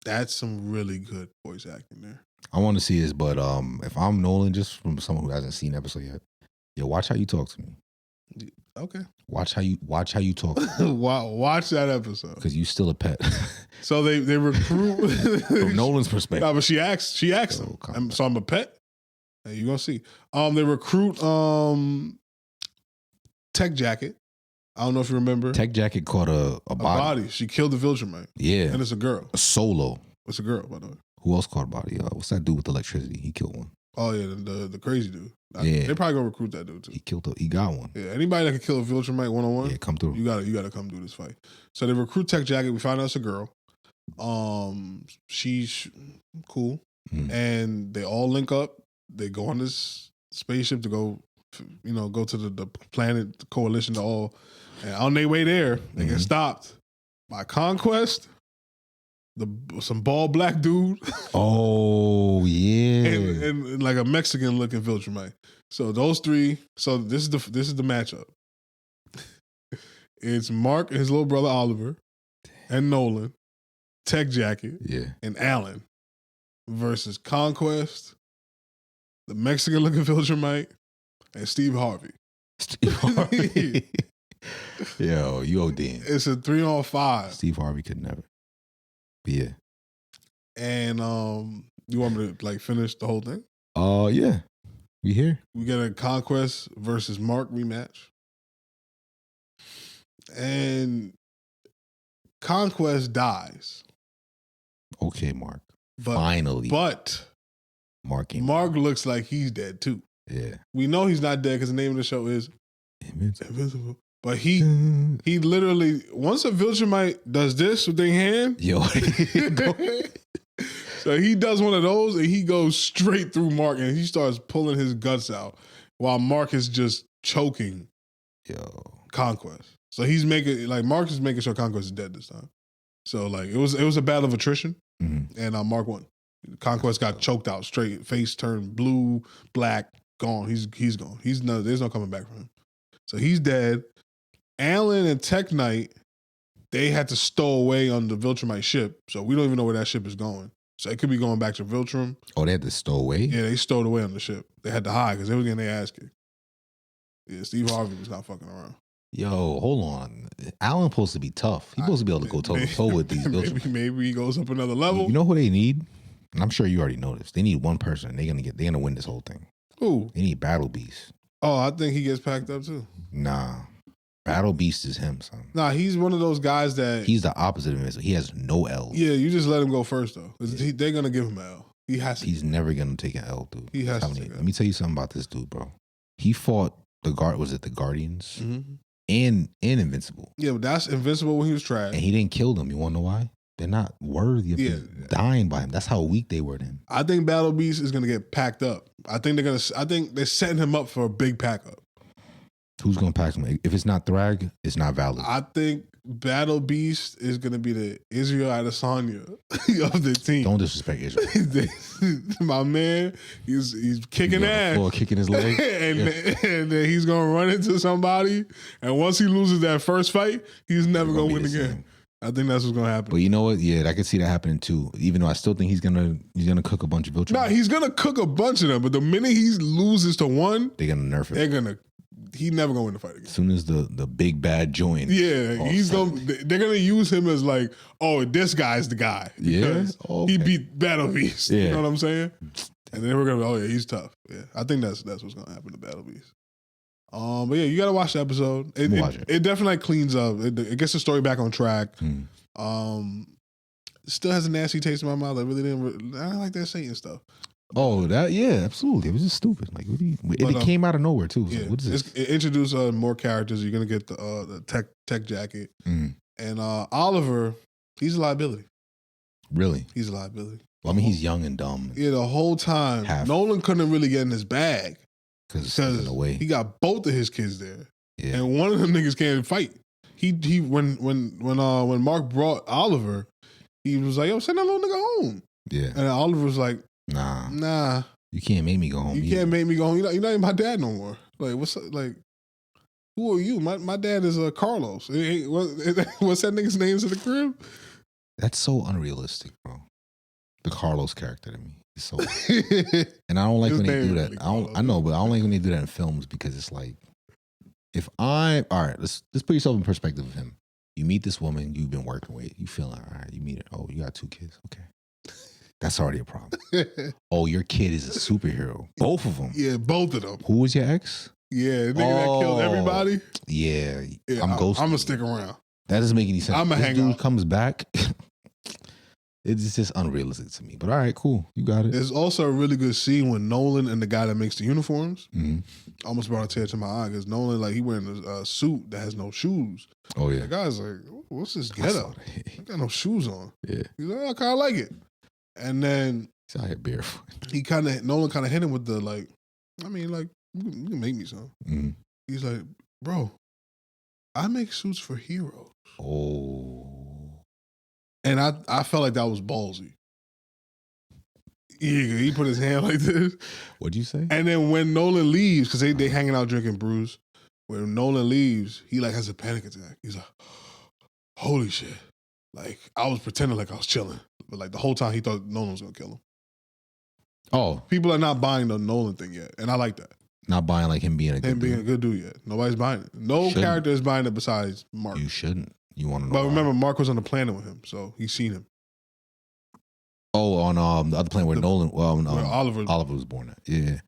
That's some really good voice acting there. I want to see this, but if I'm Nolan, just from someone who hasn't seen the episode yet, watch how you talk to me. Okay. Watch how you talk. Watch that episode because you still a pet. So they recruit from Nolan's perspective. No, but she asks him. So I'm a pet. Hey, you gonna see. They recruit Tech Jacket. I don't know if you remember. Tech Jacket caught a body. She killed the Viltrumite. Yeah, and it's a girl. A solo. It's a girl, by the way. Who else caught a body? What's that dude with electricity? He killed one. Oh yeah, the crazy dude. They probably gonna recruit that dude too. He got one. Yeah, anybody that can kill a Viltrumite 1-on-1. Yeah, come through. You gotta come do this fight. So they recruit Tech Jacket. We find out it's a girl. She's cool, and they all link up. They go on this spaceship to go, go to the planet the coalition. And on their way there, they get stopped by Conquest. Some bald black dude. Oh yeah, and like a Mexican looking Viltrumite. So those three. So this is the matchup. It's Mark and his little brother Oliver, and Nolan, Tech Jacket, and Alan versus Conquest, the Mexican looking Viltrumite, and Steve Harvey. Steve Harvey. Yo, you ODing. It's a 3-on-5. Steve Harvey could never. But yeah. And you want me to like finish the whole thing? Yeah. We here. We got a Conquest versus Mark rematch. And Conquest dies. Okay, Mark. Finally. But Mark looks like he's dead too. Yeah. We know he's not dead because the name of the show is Invincible. But he literally, once a Viltrumite does this with their hand, so he does one of those and he goes straight through Mark and he starts pulling his guts out while Mark is just choking Conquest. So he's Mark is making sure Conquest is dead this time. So like it was a battle of attrition, and Mark won. Conquest got choked out straight, face turned blue, black, gone. He's gone. There's no coming back from him. So he's dead. Alan and Tech Knight, they had to stow away on the Viltrumite ship, so we don't even know where that ship is going. So it could be going back to Viltrum. Oh, they had to stow away? Yeah, they stowed away on the ship. They had to hide because they were getting their ass kicked. Yeah, Steve Harvey was not fucking around. Yo, hold on. Alan's supposed to be tough. He's supposed to be able to go toe-to-toe with these Viltrumite. Maybe he goes up another level. You know who they need? And I'm sure you already noticed. They need one person. They're gonna win this whole thing. Who? They need Battle Beast. Oh, I think he gets packed up too. Nah. Battle Beast is him, son. Nah, he's one of those guys that... He's the opposite of Invincible. He has no L's. Yeah, you just let him go first, though. They're going to give him an L. He has to. He's never going to take an L, dude. He has to take Let me tell you something about this dude, bro. He fought the Guardians and Invincible. Yeah, but that's Invincible when he was trash. And he didn't kill them. You want to know why? They're not worthy of dying by him. That's how weak they were to him. I think Battle Beast is going to get packed up. I think they're setting him up for a big pack up. Who's going to pack him? If it's not Thrag, it's not valid. I think Battle Beast is going to be the Israel Adesanya of the team. Don't disrespect Israel. My man, he's kicking ass. Floor, kicking his leg. and then he's going to run into somebody. And once he loses that first fight, he's never going to win again. I think that's what's going to happen. But you know what? Yeah, I can see that happening too. Even though I still think he's gonna cook a bunch of Viltrumite. Nah, he's going to cook a bunch of them. But the minute he loses to one, they're going to nerf him. He's never gonna win the fight again. As soon as the big bad join. Yeah, they're gonna use him as like, oh, this guy's the guy. Yeah. He beat Battle Beast. Yeah. You know what I'm saying? And then we're gonna be, oh yeah, he's tough. Yeah. I think that's what's gonna happen to Battle Beast. But yeah, you gotta watch the episode. It definitely cleans up. It gets the story back on track. Still has a nasty taste in my mouth. I don't like that Satan stuff. Oh, absolutely. It was just stupid. Like, it came out of nowhere too. So what is this? It introduced more characters. You're gonna get the tech jacket, and Oliver. He's a liability. Really? He's a liability. Well, I mean, he's young and dumb. Yeah, the whole time. Nolan couldn't really get in his bag. Because in a way. He got both of his kids there. Yeah. And one of them niggas can't fight. He when Mark brought Oliver, he was like, yo, send that little nigga home. Yeah. And Oliver was like, nah. You can't make me go home. You can't make me go home. You're not even my dad no more. Like, what's up? Like, who are you? My dad is Carlos. What's that nigga's names in the crib? That's so unrealistic, bro. The Carlos character to me. It's so and I don't like when they do that. I know, but I don't like when they do that in films because it's like all right, let's put yourself in perspective of him. You meet this woman you've been working with, you feel like, all right, you meet her. Oh, you got 2 kids. Okay. That's already a problem. Oh, your kid is a superhero. Both of them. Yeah, both of them. Who was your ex? Yeah, the nigga that killed everybody. Yeah, I'm ghosting. I'm gonna stick around. That doesn't make any sense. I'm gonna hang dude out. Comes back. It's just unrealistic to me. But all right, cool. You got it. There's also a really good scene when Nolan and the guy that makes the uniforms almost brought a tear to my eye because Nolan, like, he wearing a suit that has no shoes. Oh, yeah. The guy's like, what's this getup? I got no shoes on. Yeah. He's like, I kind of like it. And then he's out here barefoot. Nolan kind of hit him with the, like, I mean, like, you can make me some. Mm-hmm. He's like, bro, I make suits for heroes. Oh. And I felt like that was ballsy. Yeah, he put his hand like this. What'd you say? And then when Nolan leaves, because they hanging out drinking brews, when Nolan leaves, he like has a panic attack. He's like, holy shit. Like, I was pretending like I was chilling. But like the whole time he thought Nolan was going to kill him. Oh. People are not buying the Nolan thing yet. And I like that. Not buying like him being a good dude. a good dude yet. Nobody's buying it. No character is buying it besides Mark. You shouldn't. You want to know. But remember, Mark was on the planet with him, so he's seen him. Oh, on the other planet where Nolan, where Oliver was born at. Yeah.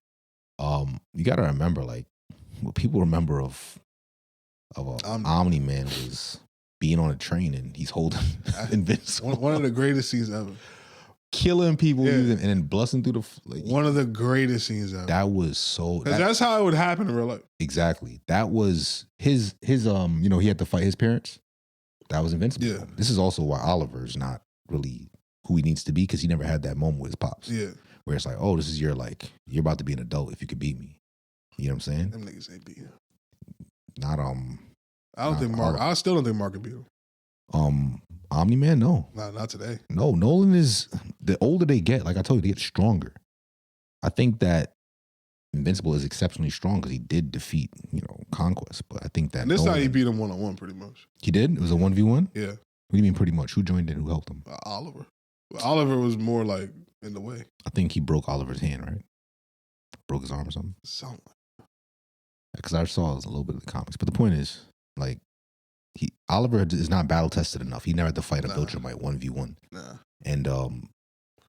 You got to remember, like, what people remember of Omni-Man was being on a train and he's holding Invincible. One of the greatest scenes ever. Killing people and then busting through the... one of the greatest scenes ever. That was so... That's how it would happen in real life. Exactly. That was his he had to fight his parents. That was Invincible. Yeah. This is also why Oliver's not really who he needs to be because he never had that moment with his pops. Yeah. Where it's like, oh, this is you're about to be an adult if you could beat me. You know what I'm saying? Them niggas ain't beat him. Not I still don't think Mark can beat him. Omni-Man, no. Not today. No, Nolan is, the older they get, like I told you, they get stronger. I think that Invincible is exceptionally strong because he did defeat, Conquest. But I think that and this time he beat him 1-on-1 pretty much. He did? It was a 1v1? Yeah. What do you mean pretty much? Who joined in? Who helped him? Oliver. Oliver was more like in the way. I think he broke Oliver's hand, right? Broke his arm or something. Something. Because I saw a little bit of the comics. But the point is, like, Oliver is not battle tested enough. He never had to fight a Viltrumite 1v1. Nah. And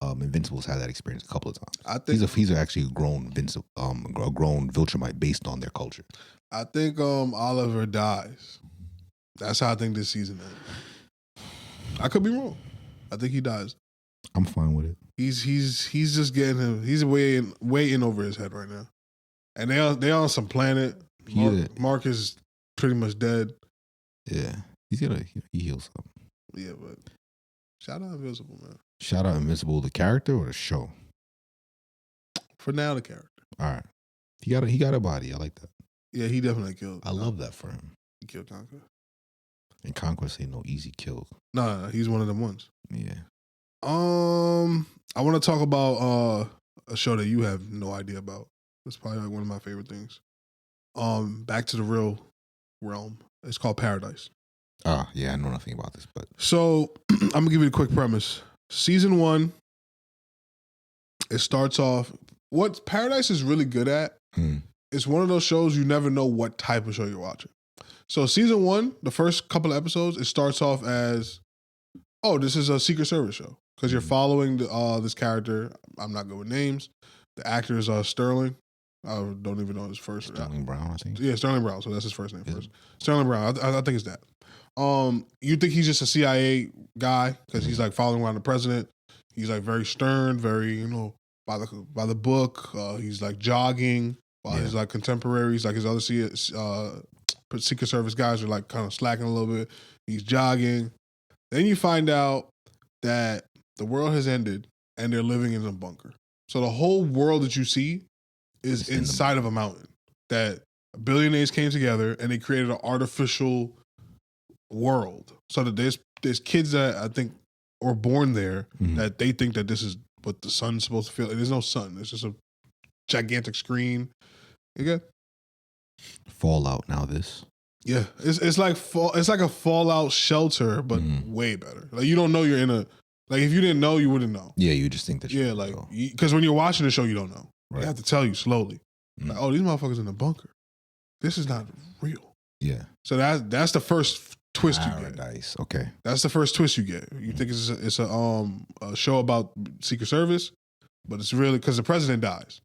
Invincible's had that experience a couple of times. I think he's actually a grown Viltrumite based on their culture. I think Oliver dies. That's how I think this season ends. I could be wrong. I think he dies. I'm fine with it. He's just getting him. He's way in over his head right now. And they on some planet. Mark is pretty much dead. Yeah, he heals up. Yeah, but shout out Invincible, man. Shout out Invincible, the character or the show? For now, the character. All right, he got a body. I like that. Yeah, he definitely killed. I love that for him. He killed Conquest. And Conquest ain't no easy kill. No, he's one of them ones. Yeah. I want to talk about a show that you have no idea about. It's probably like one of my favorite things. Back to the real realm. It's called Paradise. Yeah, I know nothing about this, but so I'm gonna give you a quick premise. Season 1, it starts off. What Paradise is really good at, it's one of those shows you never know what type of show you're watching. So season 1, the first couple of episodes, it starts off as, oh, this is a Secret Service show because you're following this character. I'm not good with names. The actor is Sterling. I don't even know his first. Sterling Brown, I think. Yeah, Sterling Brown. So that's his first name first. Sterling Brown. I think it's that. You think he's just a CIA guy because he's like following around the president. He's like very stern, very by the book. He's like jogging while his like contemporaries, like his other Secret Service guys, are like kind of slacking a little bit. He's jogging. Then you find out that the world has ended and they're living in a bunker. So the whole world that you see is It's in the inside of a mountain that billionaires came together and they created an artificial world. So that there's kids that I think are born there that they think that this is what the sun's supposed to feel. There's no sun. It's just a gigantic screen. You get Fallout now. This. Yeah, it's like a Fallout shelter, but way better. Like you don't know you're in a like if you didn't know you wouldn't know. Yeah, you just think that. Yeah, like because when you're watching the show you don't know. Right. They have to tell you slowly. Like, oh, these motherfuckers in the bunker. This is not real. Yeah. So that's the first twist you get. Paradise. Okay. That's the first twist you get. You think it's a show about Secret Service, but it's really because the president dies.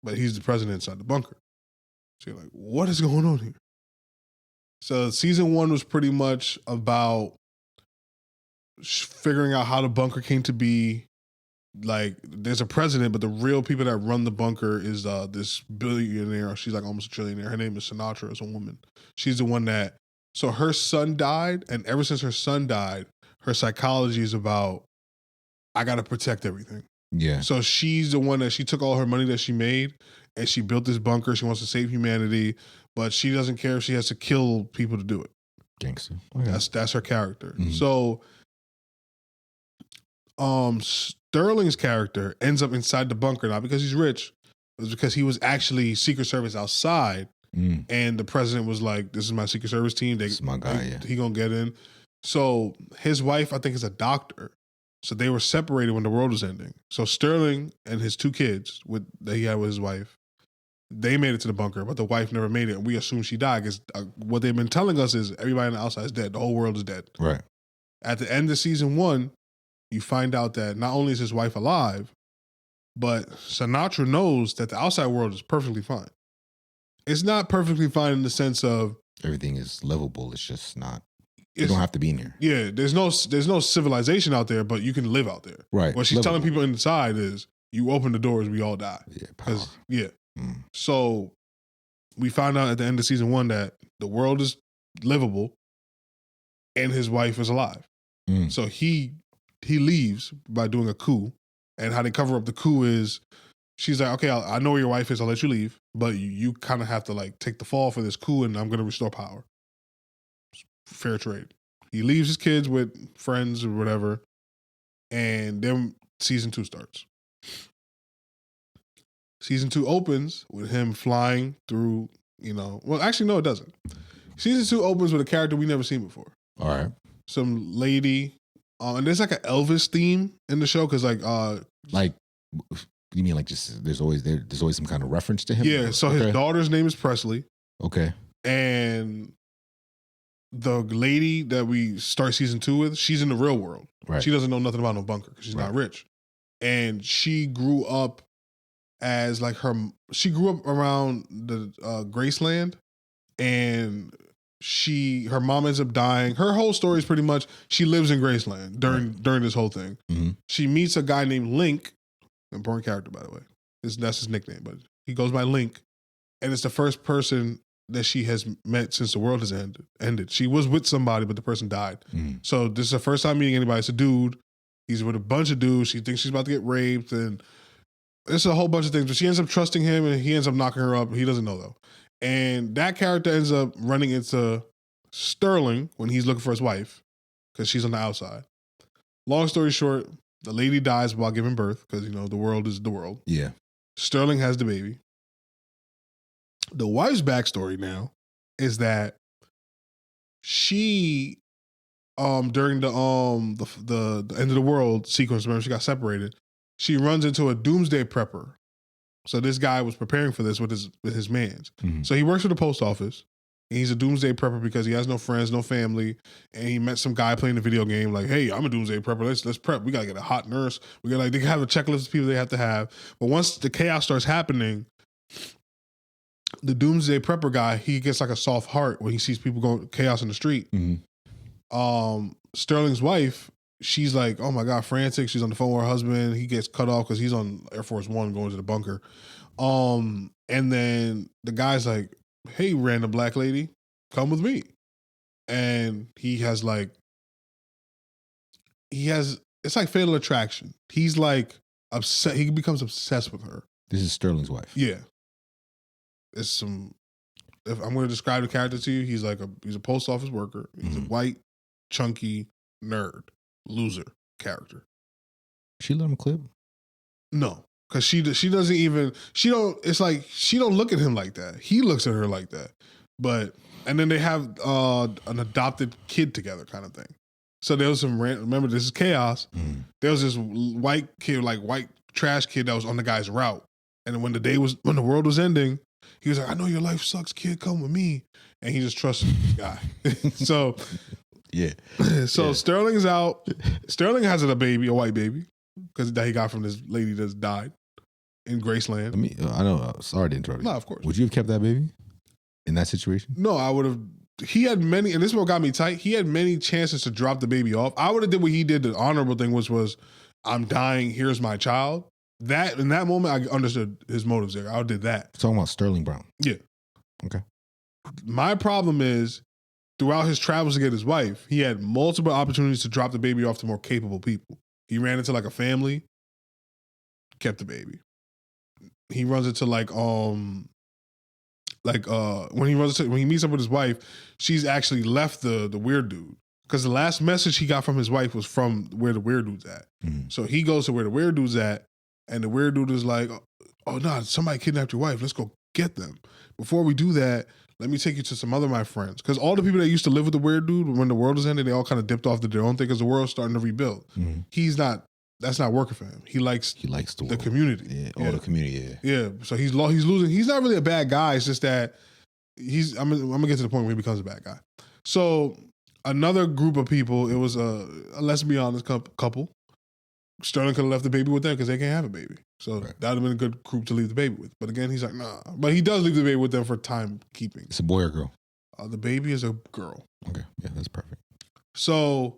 But he's the president inside the bunker. So you're like, what is going on here? So season 1 was pretty much about figuring out how the bunker came to be. Like, there's a president, but the real people that run the bunker is this billionaire. She's like almost a trillionaire. Her name is Sinatra. It's a woman. She's the one that. So her son died, and ever since her son died, her psychology is about, I got to protect everything. Yeah. So she's the one that she took all her money that she made, and she built this bunker. She wants to save humanity, but she doesn't care if she has to kill people to do it. Gangster. Okay. That's her character. So, Sterling's character ends up inside the bunker, not because he's rich, it was because he was actually Secret Service outside, and the president was like, "This is my Secret Service team. This is my guy. He gonna get in." So his wife, I think, is a doctor. So they were separated when the world was ending. So Sterling and his 2 kids that he had with his wife, they made it to the bunker, but the wife never made it. And we assume she died because what they've been telling us is everybody on the outside is dead. The whole world is dead. Right. At the end of season 1, you find out that not only is his wife alive, but Sinatra knows that the outside world is perfectly fine. It's not perfectly fine in the sense of everything is livable. It's just not. You don't have to be in there. Yeah, there's no civilization out there, but you can live out there. Right. What she's telling people inside is, you open the doors, we all die. Yeah. Power. Yeah. So we found out at the end of season 1 that the world is livable, and his wife is alive. So he leaves by doing a coup, and how they cover up the coup is, she's like, okay, I know where your wife is, I'll let you leave, but you kind of have to like take the fall for this coup, and I'm going to restore power. Fair trade. He leaves his kids with friends or whatever, and then season 2 starts. Season 2 opens with him flying through, well, actually, no, it doesn't. Season 2 opens with a character we never seen before. All right. Some lady, and there's like an Elvis theme in the show, because you mean like just there's always some kind of reference to him? Yeah. So his daughter's name is Presley. Okay. And the lady that we start season 2 with, she's in the real world. Right. She doesn't know nothing about no bunker because she's not rich. And she grew up as like she grew up around the Graceland, and her mom ends up dying. Her whole story is pretty much she lives in Graceland during this whole thing. She meets a guy named Link, important character by the way. That's his nickname, but he goes by Link, and it's the first person that she has met since the world has ended. She was with somebody, but the person died. So this is her first time meeting anybody. It's a dude. He's with a bunch of dudes. She thinks she's about to get raped, and it's a whole bunch of things. But she ends up trusting him, and he ends up knocking her up. He doesn't know though. And that character ends up running into Sterling when he's looking for his wife, because she's on the outside. Long story short, the lady dies while giving birth, because the world is the world. Yeah. Sterling has the baby. The wife's backstory now is that she, during the end of the world sequence, remember she got separated. She runs into a doomsday prepper. So this guy was preparing for this with his mans. So he works for the post office, and he's a doomsday prepper because he has no friends, no family, and he met some guy playing the video game. Like, hey, I'm a doomsday prepper. Let's prep. We gotta get a hot nurse. We got they have a checklist of people they have to have. But once the chaos starts happening, the doomsday prepper guy, he gets like a soft heart when he sees people going chaos in the street. Sterling's wife, she's like, oh my God, frantic. She's on the phone with her husband. He gets cut off because he's on Air Force One going to the bunker. And then the guy's like, hey, random black lady, come with me. And he has it's like Fatal Attraction. He's like upset. He becomes obsessed with her. This is Sterling's wife. Yeah. It's some. If I'm going to describe the character to you, he's a post office worker. He's a white, chunky nerd, loser character. She let him clip? No, because she doesn't even It's like she don't look at him like that. He looks at her like that. And then they have an adopted kid together, kind of thing. So there was some remember, this is chaos. There was this white kid, like white trash kid that was on the guy's route. And then when the world was ending, he was like, I know your life sucks, kid, come with me. And he just trusted this guy. So yeah. So yeah. Sterling's out. Sterling has a white baby, because that he got from this lady that's died in Graceland. I know, sorry to interrupt you. No, of course. Would you have kept that baby in that situation? No, I would have. He had many, and this is what got me tight. He had many chances to drop the baby off. I would have did what he did, the honorable thing, which was, I'm dying, here's my child. That in that moment, I understood his motives there. I did that. Talking about Sterling Brown. Yeah. Okay. My problem is, throughout his travels to get his wife, he had multiple opportunities to drop the baby off to more capable people. He ran into like a family, kept the baby. He runs into when he meets up with his wife, she's actually left the weird dude. Because the last message he got from his wife was from where the weird dude's at. So he goes to where the weird dude's at, and the weird dude is like, oh no, somebody kidnapped your wife. Let's go get them. Before we do that, let me take you to some other of my friends. Because all the people that used to live with the weird dude, when the world was ending, they all kind of dipped off to their own thing because the world's starting to rebuild. That's not working for him. He likes the community. Yeah, the community, Yeah, so he's losing. He's not really a bad guy. It's just that I'm going to get to the point where he becomes a bad guy. So another group of people, it was let's be honest, couple. Sterling could have left the baby with them because they can't have a baby. So that would have been a good group to leave the baby with. But again, he's like, nah. But he does leave the baby with them for time keeping. It's a boy or girl? The baby is a girl. Okay, yeah, that's perfect. So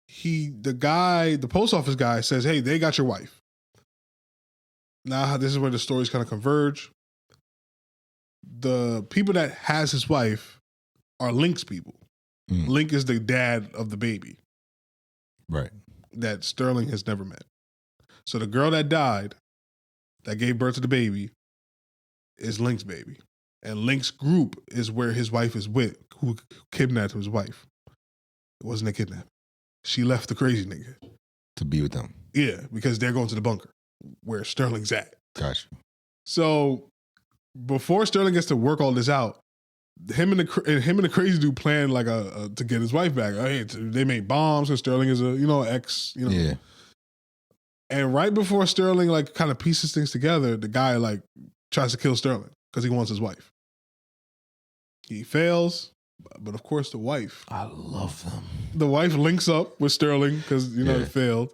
the post office guy says, hey, they got your wife. Now this is where the stories kind of converge. The people that has his wife are Link's people. Link is the dad of the baby. Right. That Sterling has never met. So the girl that died, that gave birth to the baby, is Link's baby. And Link's group is where his wife is with, who kidnapped his wife. It wasn't a kidnapping. She left the crazy nigga. To be with them. Yeah, because they're going to the bunker where Sterling's at. Gotcha. So before Sterling gets to work all this out, him and the crazy dude plan like to get his wife back. Hey, they made bombs, and Sterling is ex. Yeah. And right before Sterling like kind of pieces things together, the guy like tries to kill Sterling because he wants his wife. He fails, but of course the wife. I love them. The wife links up with Sterling because it failed.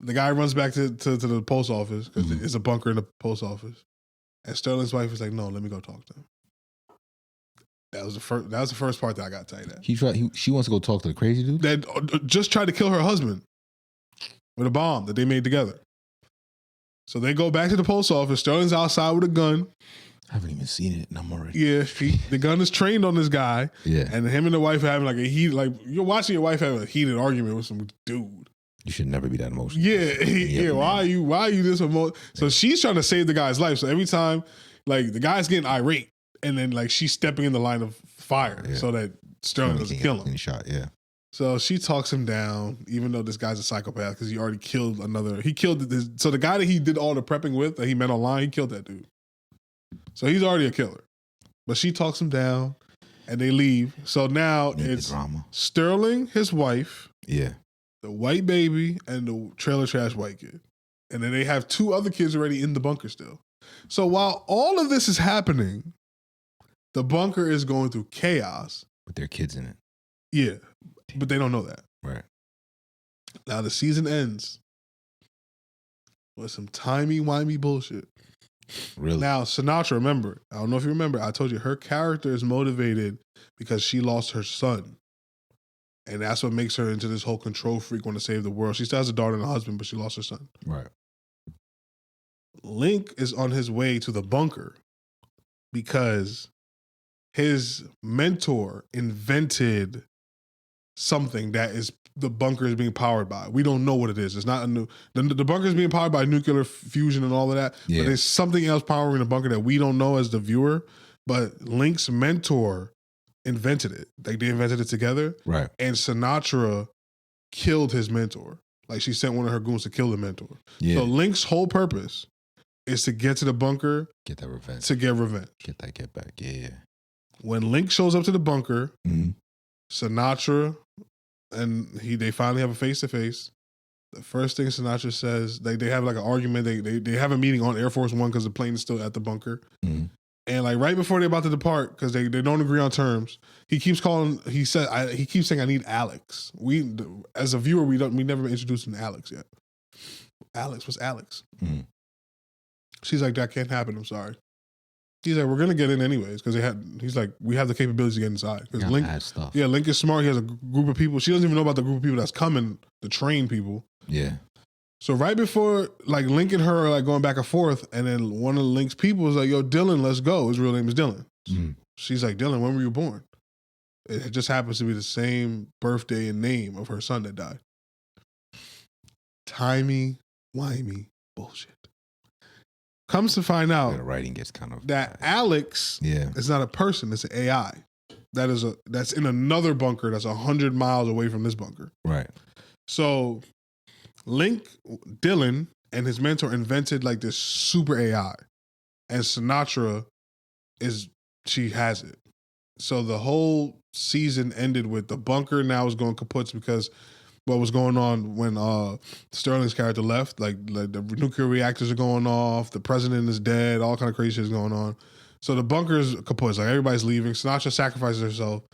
The guy runs back to the post office because it's a bunker in the post office, and Sterling's wife is like, "No, let me go talk to him." That was the first part that I got tight at. She wants to go talk to the crazy dude that just tried to kill her husband with a bomb that they made together. So they go back to the post office. Sterling's outside with a gun. I haven't even seen it, and I'm already. Yeah, the gun is trained on this guy. Yeah, and him and the wife are having you're watching your wife have a heated argument with some dude. You should never be that emotional. Yeah. Why are you this emotional? So she's trying to save the guy's life. So every time, like the guy's getting irate. And then, like, she's stepping in the line of fire so that Sterling doesn't kill him. Shot, yeah. So she talks him down, even though this guy's a psychopath because he already killed another. He killed this. So the guy that he did all the prepping with, that he met online, he killed that dude. So he's already a killer. But she talks him down, and they leave. So now it's Sterling, his wife, the white baby, and the trailer trash white kid. And then they have two other kids already in the bunker still. So while all of this is happening, the bunker is going through chaos. With their kids in it. Yeah, but they don't know that. Right. Now the season ends with some timey-wimey bullshit. Really? Now, Sinatra, remember, I don't know if you remember, I told you her character is motivated because she lost her son. And that's what makes her into this whole control freak, want to save the world. She still has a daughter and a husband, but she lost her son. Right. Link is on his way to the bunker because his mentor invented something that is the bunker is being powered by. We don't know what it is. It's not a new. The bunker is being powered by nuclear fusion and all of that. Yeah. But there's something else powering the bunker that we don't know as the viewer. But Link's mentor invented it. Like they invented it together. Right. And Sinatra killed his mentor. Like she sent one of her goons to kill the mentor. Yeah. So Link's whole purpose is to get to the bunker. Get that revenge. To get revenge. Get that get back. Yeah. When Link shows up to the bunker, Mm-hmm. Sinatra and they finally have a face-to-face. The first thing Sinatra says, they have like an argument. They have a meeting on Air Force One because the plane is still at the bunker. Mm-hmm. And like right before they're about to depart, because they don't agree on terms, he keeps calling. He keeps saying, "I need Alex." We, as a viewer, we never been introduced to Alex yet. Alex, what's Alex? Mm-hmm. She's like, "That can't happen. I'm sorry." He's like, "We're gonna get in anyways," because he's like, "We have the capabilities to get inside." Because Link, stuff. yeah, Link is smart. He has a group of people. She doesn't even know about the group of people that's coming to train people. Yeah. So right before, like, Link and her are like going back and forth, and then one of Link's people is like, "Yo, Dylan, let's go." His real name is Dylan. Mm-hmm. She's like, "Dylan, when were you born?" It just happens to be the same birthday and name of her son that died. Timey-wimey bullshit. Comes to find out, the writing gets kind of that Alex is not a person; it's an AI. That's in another bunker that's 100 miles away from this bunker. Right. So Dylan and his mentor invented like this super AI, and Sinatra she has it. So the whole season ended with the bunker now is going kaput because what was going on when Sterling's character left, like the nuclear reactors are going off, the president is dead, all kind of crazy shit is going on. So the bunker is kaput. Like everybody's leaving. Sinatra sacrifices herself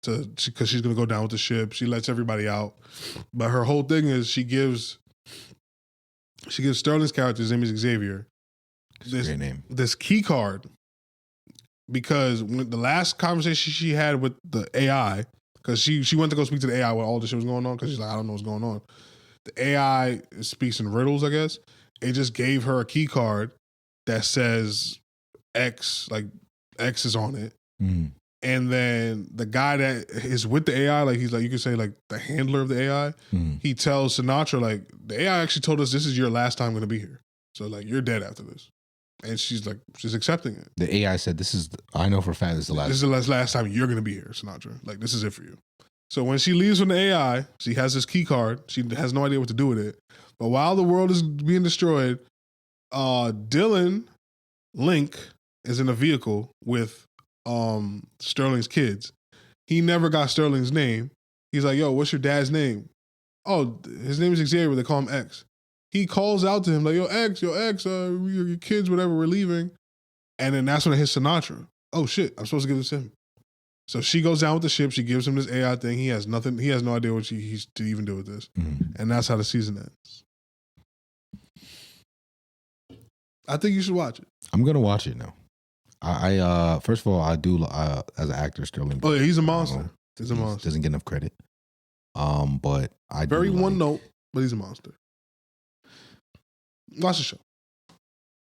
because she's going to go down with the ship. She lets everybody out, but her whole thing is she gives Sterling's character, his name is Xavier, great name, this key card, because when the last conversation she had with the AI, because she went to go speak to the AI while all this shit was going on, because she's like, I don't know what's going on. The AI speaks in riddles, I guess. It just gave her a key card that says X, like X is on it. Mm. And then the guy that is with the AI, like he's like, you could say like the handler of the AI, he tells Sinatra, like, the AI actually told us this is your last time going to be here. So like, you're dead after this. And she's accepting it. The AI said, I know for a fact this is the last. This is the last time you're going to be here, Sinatra. Like, this is it for you. So when she leaves from the AI, she has this key card. She has no idea what to do with it. But while the world is being destroyed, Dylan, Link, is in a vehicle with Sterling's kids. He never got Sterling's name. He's like, "Yo, what's your dad's name?" "Oh, his name is Xavier. They call him X." He calls out to him like, yo, X, your kids, whatever, we're leaving. And then that's when it hits Sinatra. Oh shit, I'm supposed to give this to him. So she goes down with the ship. She gives him this AI thing. He has nothing. He has no idea what he's to even do with this. Mm-hmm. And that's how the season ends. I think you should watch it. I'm gonna watch it now. I first of all, I do as an actor, Sterling. Oh yeah, he's a monster. He's a monster. Doesn't get enough credit. But I very one note, but he's a monster. Watch the show.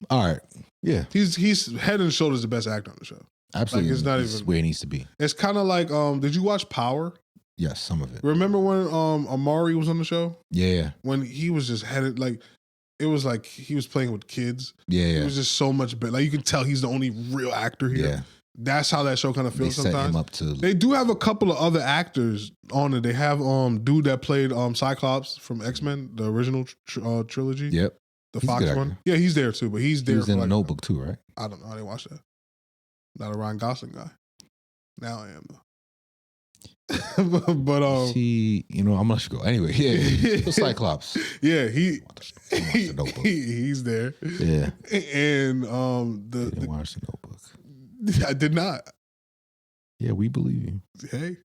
All right. Yeah. He's head and shoulders the best actor on the show. Absolutely. Like, it's not even where it needs to be. It's kind of like, did you watch Power? Yes, some of it. Remember when Amari was on the show? Yeah. When he was just headed, like, it was like he was playing with kids. Yeah. It was just so much better. Like, you can tell he's the only real actor here. Yeah. That's how that show kind of feels sometimes. Set him up to... They do have a couple of other actors on it. They have dude that played Cyclops from X-Men, the original trilogy. Yep. The Fox one. Yeah, he's there too, but he's there. He was in the Notebook too, right? I don't know. I didn't watch that. Not a Ryan Gosling guy. Now I am though. but see, I'm gonna let you go anyway. Yeah, the Cyclops. Yeah, the he's there. Yeah, and didn't watch the Notebook. I did not. Yeah, we believe you. Hey,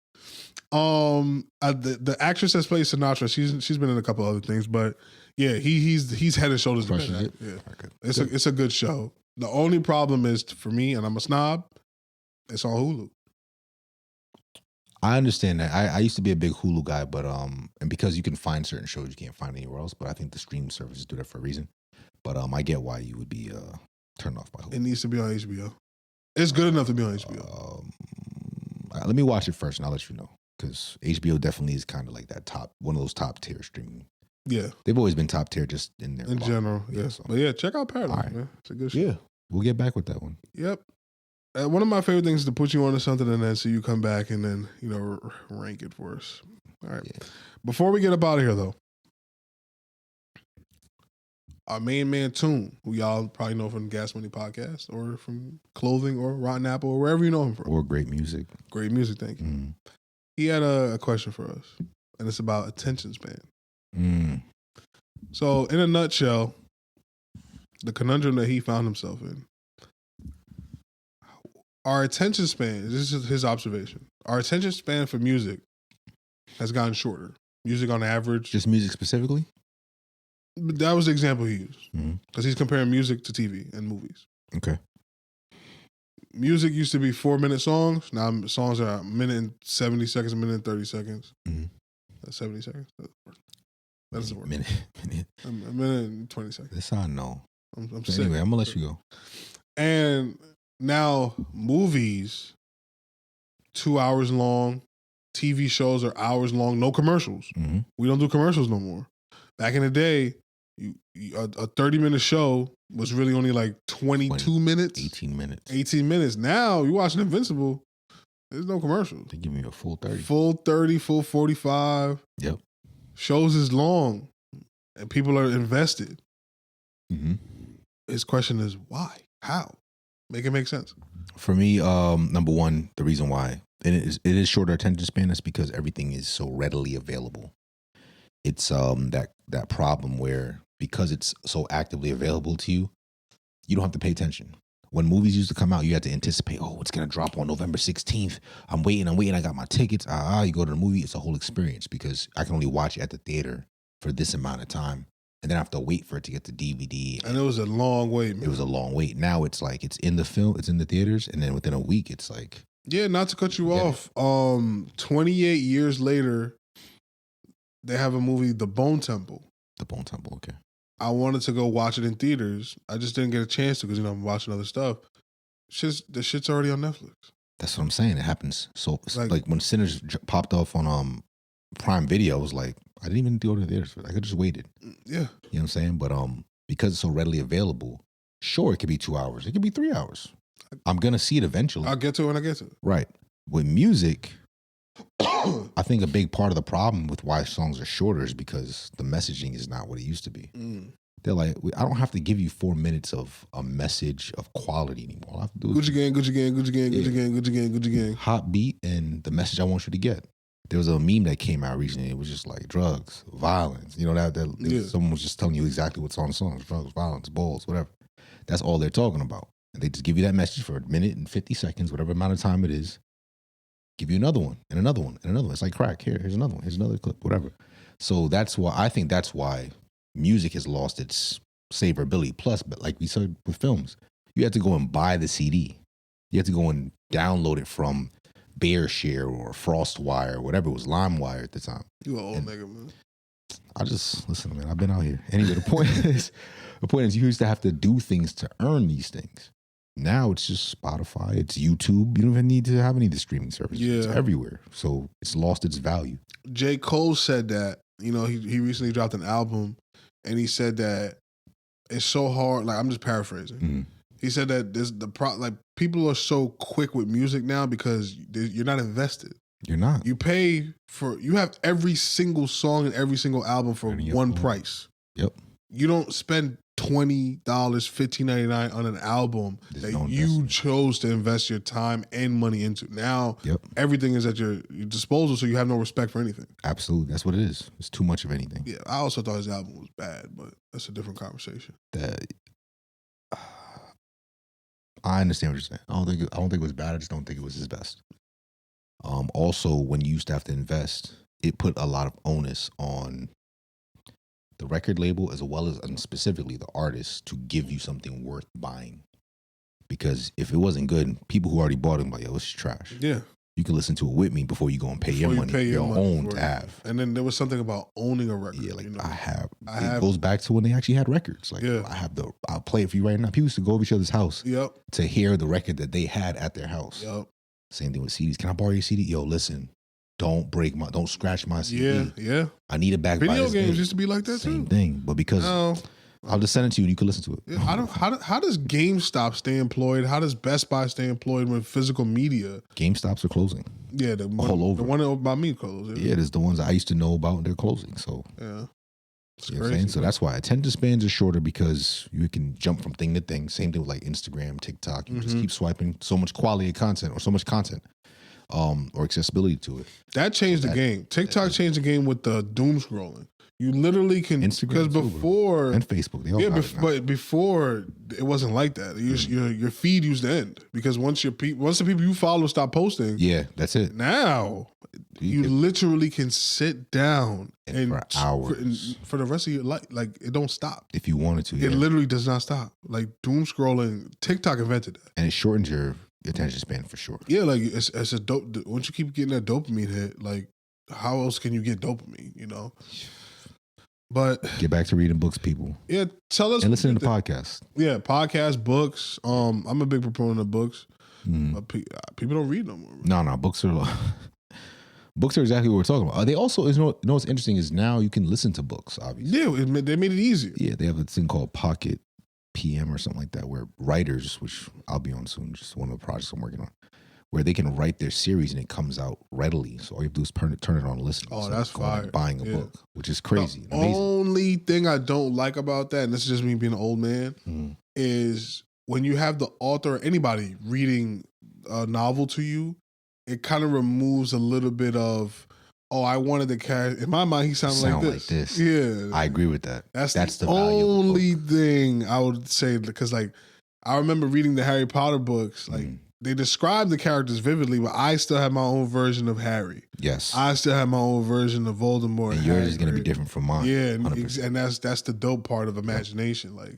the actress that's played Sinatra, she's been in a couple other things, but yeah, he's head and shoulders better. Yeah, it's a good show. The only problem is for me, and I'm a snob, it's on Hulu. I understand that. I used to be a big Hulu guy, but and because you can find certain shows you can't find anywhere else, but I think the streaming services do that for a reason. But I get why you would be turned off by Hulu. It needs to be on HBO. It's good enough to be on HBO. Let me watch it first, and I'll let you know. because HBO definitely is kind of like that one of those top tier streaming. Yeah, they've always been top tier just in their general. Yeah, so. But yeah, check out Paradise, man. It's a good show. Yeah, we'll get back with that one. Yep. One of my favorite things is to put you onto something and then so you come back and then rank it for us. All right. Yeah. Before we get up out of here, though, our main man Tune, who y'all probably know from Gas Money Podcast or from Clothing or Rotten Apple or wherever you know him from. Or Great Music. Great Music, thank you. Mm. He had a question for us, and it's about attention span. Mm. So, in a nutshell, the conundrum that he found himself in, our attention span, this is his observation, our attention span for music has gotten shorter. Music on average. Just music specifically? That was the example he used. Because he's comparing music to TV and movies. Okay. Music used to be 4-minute songs. Now songs are a minute and 70 seconds, a minute and 30 seconds. 70 seconds. That's the word. Minute. A minute and 20 seconds. This I know. I'm so anyway, I'm going to let you go. And now movies, 2 hours long. TV shows are hours long. No commercials. We don't do commercials no more. Back in the day, a 30-minute show was really only like 22 minutes. 18 minutes. 18 minutes. Now, you watching Invincible, there's no commercials. They give me a full 30. Full 30, full 45. Yep. Shows is long, and people are invested. His question is, why? How? Make it make sense. For me, number one, the reason why, and it is shorter attention span is because everything is so readily available. It's that problem where because it's so actively available to you, you don't have to pay attention. When movies used to come out, you had to anticipate, it's going to drop on November 16th. I'm waiting, I got my tickets. You go to the movie, it's a whole experience because I can only watch it at the theater for this amount of time. And then I have to wait for it to get to DVD. And it was a long wait, man. It was a long wait. Now it's like it's in the film, it's in the theaters, and then within a week, it's like... Yeah, not to cut you off. 28 years later, they have a movie, The Bone Temple. The Bone Temple, okay. I wanted to go watch it in theaters. I just didn't get a chance to because, I'm watching other stuff. The shit's already on Netflix. That's what I'm saying. It happens. So, like when Sinners popped off on Prime Video, I was like, I didn't even go to the theaters. I could just waited. Yeah. You know what I'm saying? But because it's so readily available, sure, it could be 2 hours. It could be 3 hours. I'm going to see it eventually. I'll get to it when I get to it. Right. With music... I think a big part of the problem with why songs are shorter is because the messaging is not what it used to be. They're like, I don't have to give you 4 minutes of a message of quality anymore. All I have to do is Gucci gang. Hot beat and the message I want you to get. There was a meme that came out recently. It was just like drugs, violence. Someone was just telling you exactly what's on the songs: drugs, violence, balls, whatever. That's all they're talking about. And they just give you that message for a minute and 50 seconds, whatever amount of time it is. Give you another one and another one and another one. It's like crack. Here's another one. Here's another clip, whatever. So that's why music has lost its savorability. Plus, but like we said with films, you have to go and buy the CD. You have to go and download it from BearShare or FrostWire or whatever it was, LimeWire at the time. You an old nigga, man. Listen, man, I've been out here. Anyway, the point is you used to have to do things to earn these things. Now it's just Spotify, it's YouTube. You don't even need to have any of the streaming services. Yeah. It's everywhere. So it's lost its value. J. Cole said that, he recently dropped an album and he said that it's so hard. Like, I'm just paraphrasing. He said that people are so quick with music now because you're not invested. You're not. You have every single song and every single album for one price. Yep. You don't spend $20, $15.99 on an album you chose to invest your time and money into. Now, everything is at your disposal, so you have no respect for anything. Absolutely. That's what it is. It's too much of anything. Yeah, I also thought his album was bad, but that's a different conversation. I understand what you're saying. I don't think it was bad. I just don't think it was his best. Also, when you used to have to invest, it put a lot of onus on the record label as well as, and specifically the artist, to give you something worth buying. Because if it wasn't good, people who already bought it were like, yo, it's trash. Yeah. You can listen to it with me before you go and pay your money, your own to have. And then there was something about owning a record. Yeah, like it goes back to when they actually had records. Like, I'll play it for you right now. People used to go over each other's house to hear the record that they had at their house. Yep. Same thing with CDs. Can I borrow your CD? Yo, listen, Don't scratch my CD. Yeah. I need it back. Video games used to be like that Same too. thing, but because I'll just send it to you and you can listen to it. Yeah, how does GameStop stay employed? How does Best Buy stay employed with physical media? GameStops are closing. Yeah, all over. The one by me closed. Yeah, there's the ones I used to know about and they're closing. So yeah. It's you know crazy. So that's why attention spans are shorter because you can jump from thing to thing. Same thing with like Instagram, TikTok. You just keep swiping. So much quality of content or so much content, or accessibility to it. That changed the game. TikTok changed the game with the doom scrolling. You literally can Instagram because before and Facebook. They all got it now. but before it wasn't like that. Your feed used to end because once the people you follow stop posting. Yeah, that's it. Now you literally can sit down and for hours for the rest of your life. Like it don't stop if you wanted to. It literally does not stop. Like doom scrolling, TikTok invented that, and it shortens your attention span for sure. Yeah, like it's a dope. Once you keep getting that dopamine hit, like how else can you get dopamine? You know. But get back to reading books, people. Yeah, tell us and listening to podcasts. Yeah, podcasts, books. I'm a big proponent of books, but people don't read no more. No, books are exactly what we're talking about. They also, you know what's interesting is now you can listen to books. Obviously, yeah, they made it easier. Yeah, they have a thing called Pocket PM or something like that, where writers, which I'll be on soon, just one of the projects I'm working on, where they can write their series and it comes out readily. So all you have to do is turn it on and listen. Oh, that's fire. Buying a book, which is crazy. The only thing I don't like about that, and this is just me being an old man, is when you have the author or anybody reading a novel to you, it kind of removes a little bit of, I wanted the character. In my mind, he sounded like this. Yeah. I agree with that. That's the only thing I would say, because like I remember reading the Harry Potter books, like they describe the characters vividly, but I still have my own version of Harry. Yes. I still have my own version of Voldemort. And yours is going to be different from mine. Yeah, and that's the dope part of imagination. Like,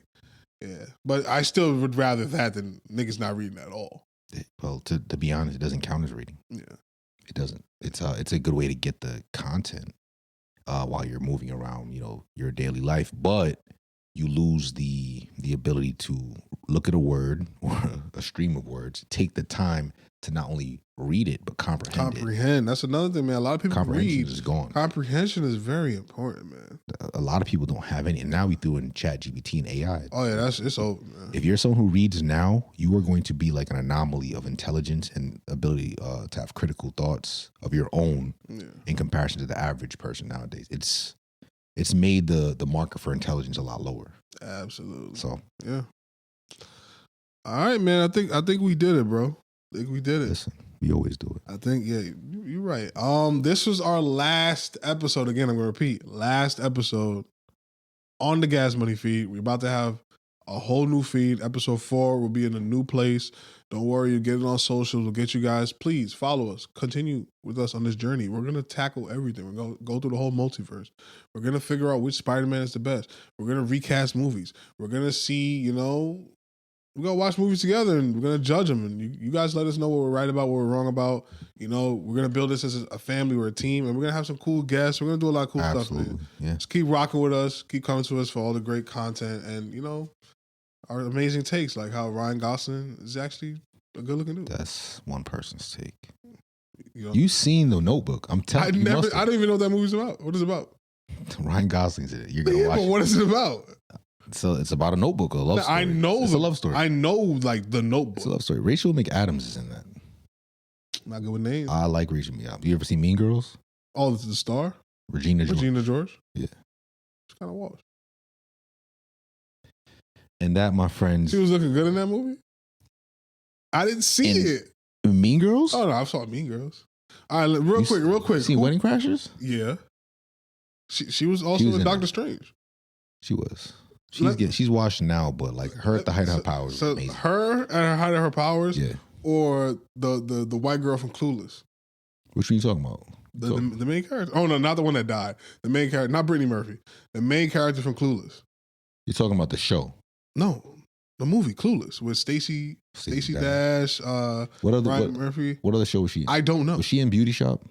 yeah. But I still would rather that than niggas not reading at all. Well, to be honest, it doesn't count as reading. Yeah. It doesn't. It's a good way to get the content while you're moving around, your daily life, but you lose the ability to look at a word or a stream of words, take the time to not only read it but comprehend it. That's another thing, man. A lot of people comprehension is gone. Comprehension is very important, man. A lot of people don't have any, and now we threw in ChatGPT and AI. Oh yeah, it's over, man. If you're someone who reads now, you are going to be like an anomaly of intelligence and ability to have critical thoughts of your own in comparison to the average person nowadays. It's made the marker for intelligence a lot lower. Absolutely. So yeah. All right, man. I think we did it, bro. I think we did it. Listen, we always do it. I think you're right. This was our last episode. Again, I'm gonna repeat. Last episode on the Gas Money feed. We're about to have a whole new feed. Episode 4 will be in a new place. Don't worry, you get it on socials. We'll get you guys. Please follow us. Continue with us on this journey. We're going to tackle everything. We're going to go through the whole multiverse. We're going to figure out which Spider-Man is the best. We're going to recast movies. We're going to see, we're going to watch movies together and we're going to judge them. And you guys let us know what we're right about, what we're wrong about. We're going to build this as a family. We're a team. And we're going to have some cool guests. We're going to do a lot of cool stuff, man. Yeah. Just keep rocking with us. Keep coming to us for all the great content. And, our amazing takes, like how Ryan Gosling is actually a good looking dude. That's one person's take. You've seen The Notebook. I'm telling you. I don't even know what that movie's about. What is it about? Ryan Gosling's in it. You're going to watch it. What is it about? So it's about a notebook, a love story. I know it's a love story. I know like The Notebook. It's a love story. Rachel McAdams is in that. Not good with names. I like Rachel McAdams. You ever seen Mean Girls? Oh, this is the star? Regina George? Yeah. She's kind of washed. And that, my friends. She was looking good in that movie? I didn't see it. Mean Girls? Oh, no, I saw Mean Girls. All right, real quick. You seen Wedding Crashers? Yeah. She was also in Doctor Strange. She was. She's washed now, but like her at the height of her powers. So amazing. Her at her height of her powers? Yeah. Or the white girl from Clueless? Which one are you talking about? The main character. Oh, no, not the one that died. The main character, not Brittany Murphy. The main character from Clueless. You're talking about the show? No, the movie Clueless with Stacey Dash, Ryan Murphy. What other show was she in? I don't know. Was she in Beauty Shop?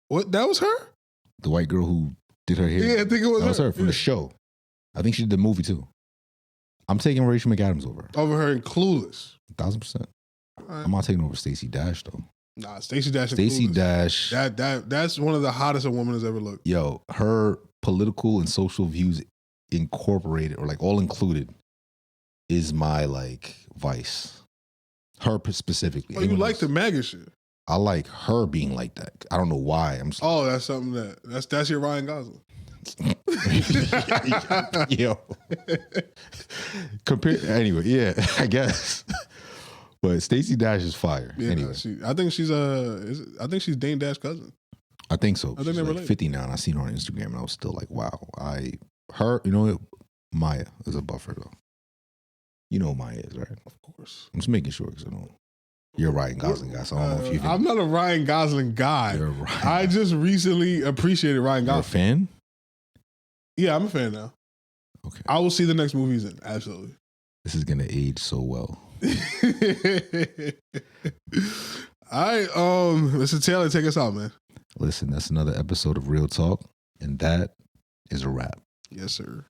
What? That was her? The white girl who did her hair? Yeah, I think it was her. That was her from the show. I think she did the movie too. I'm taking Rachel McAdams over. Over her in Clueless. 1,000%. Right. I'm not taking over Stacey Dash though. Nah, Stacey Dash. Stacey Dash. That's one of the hottest a woman has ever looked. Yo, her political and social views incorporated or like all included is my like vice. Her specifically. Oh, you like the MAGA shit? I like her being like that. I don't know why. Oh, that's something that's your Ryan Gosling. Yo. Anyway, yeah, I guess. But Stacey Dash is fire. Yeah, anyway, I think she's Dane Dash's cousin. I think so. I think she's like 50 now, and I seen her on Instagram, and I was still like, wow. Maya is a buffer though. You know who Maya is, right? Of course. I'm just making sure because I know you're a Ryan Gosling guy, so I don't know if you. I'm not a Ryan Gosling guy. You're a Ryan. I just recently appreciated Ryan Gosling. You're a fan? Yeah, I'm a fan now. Okay. I will see the next movie he's in. Absolutely. This is gonna age so well. All right, Mr. Taylor, take us out, man. Listen, that's another episode of Real Talk, and that is a wrap. Yes, sir.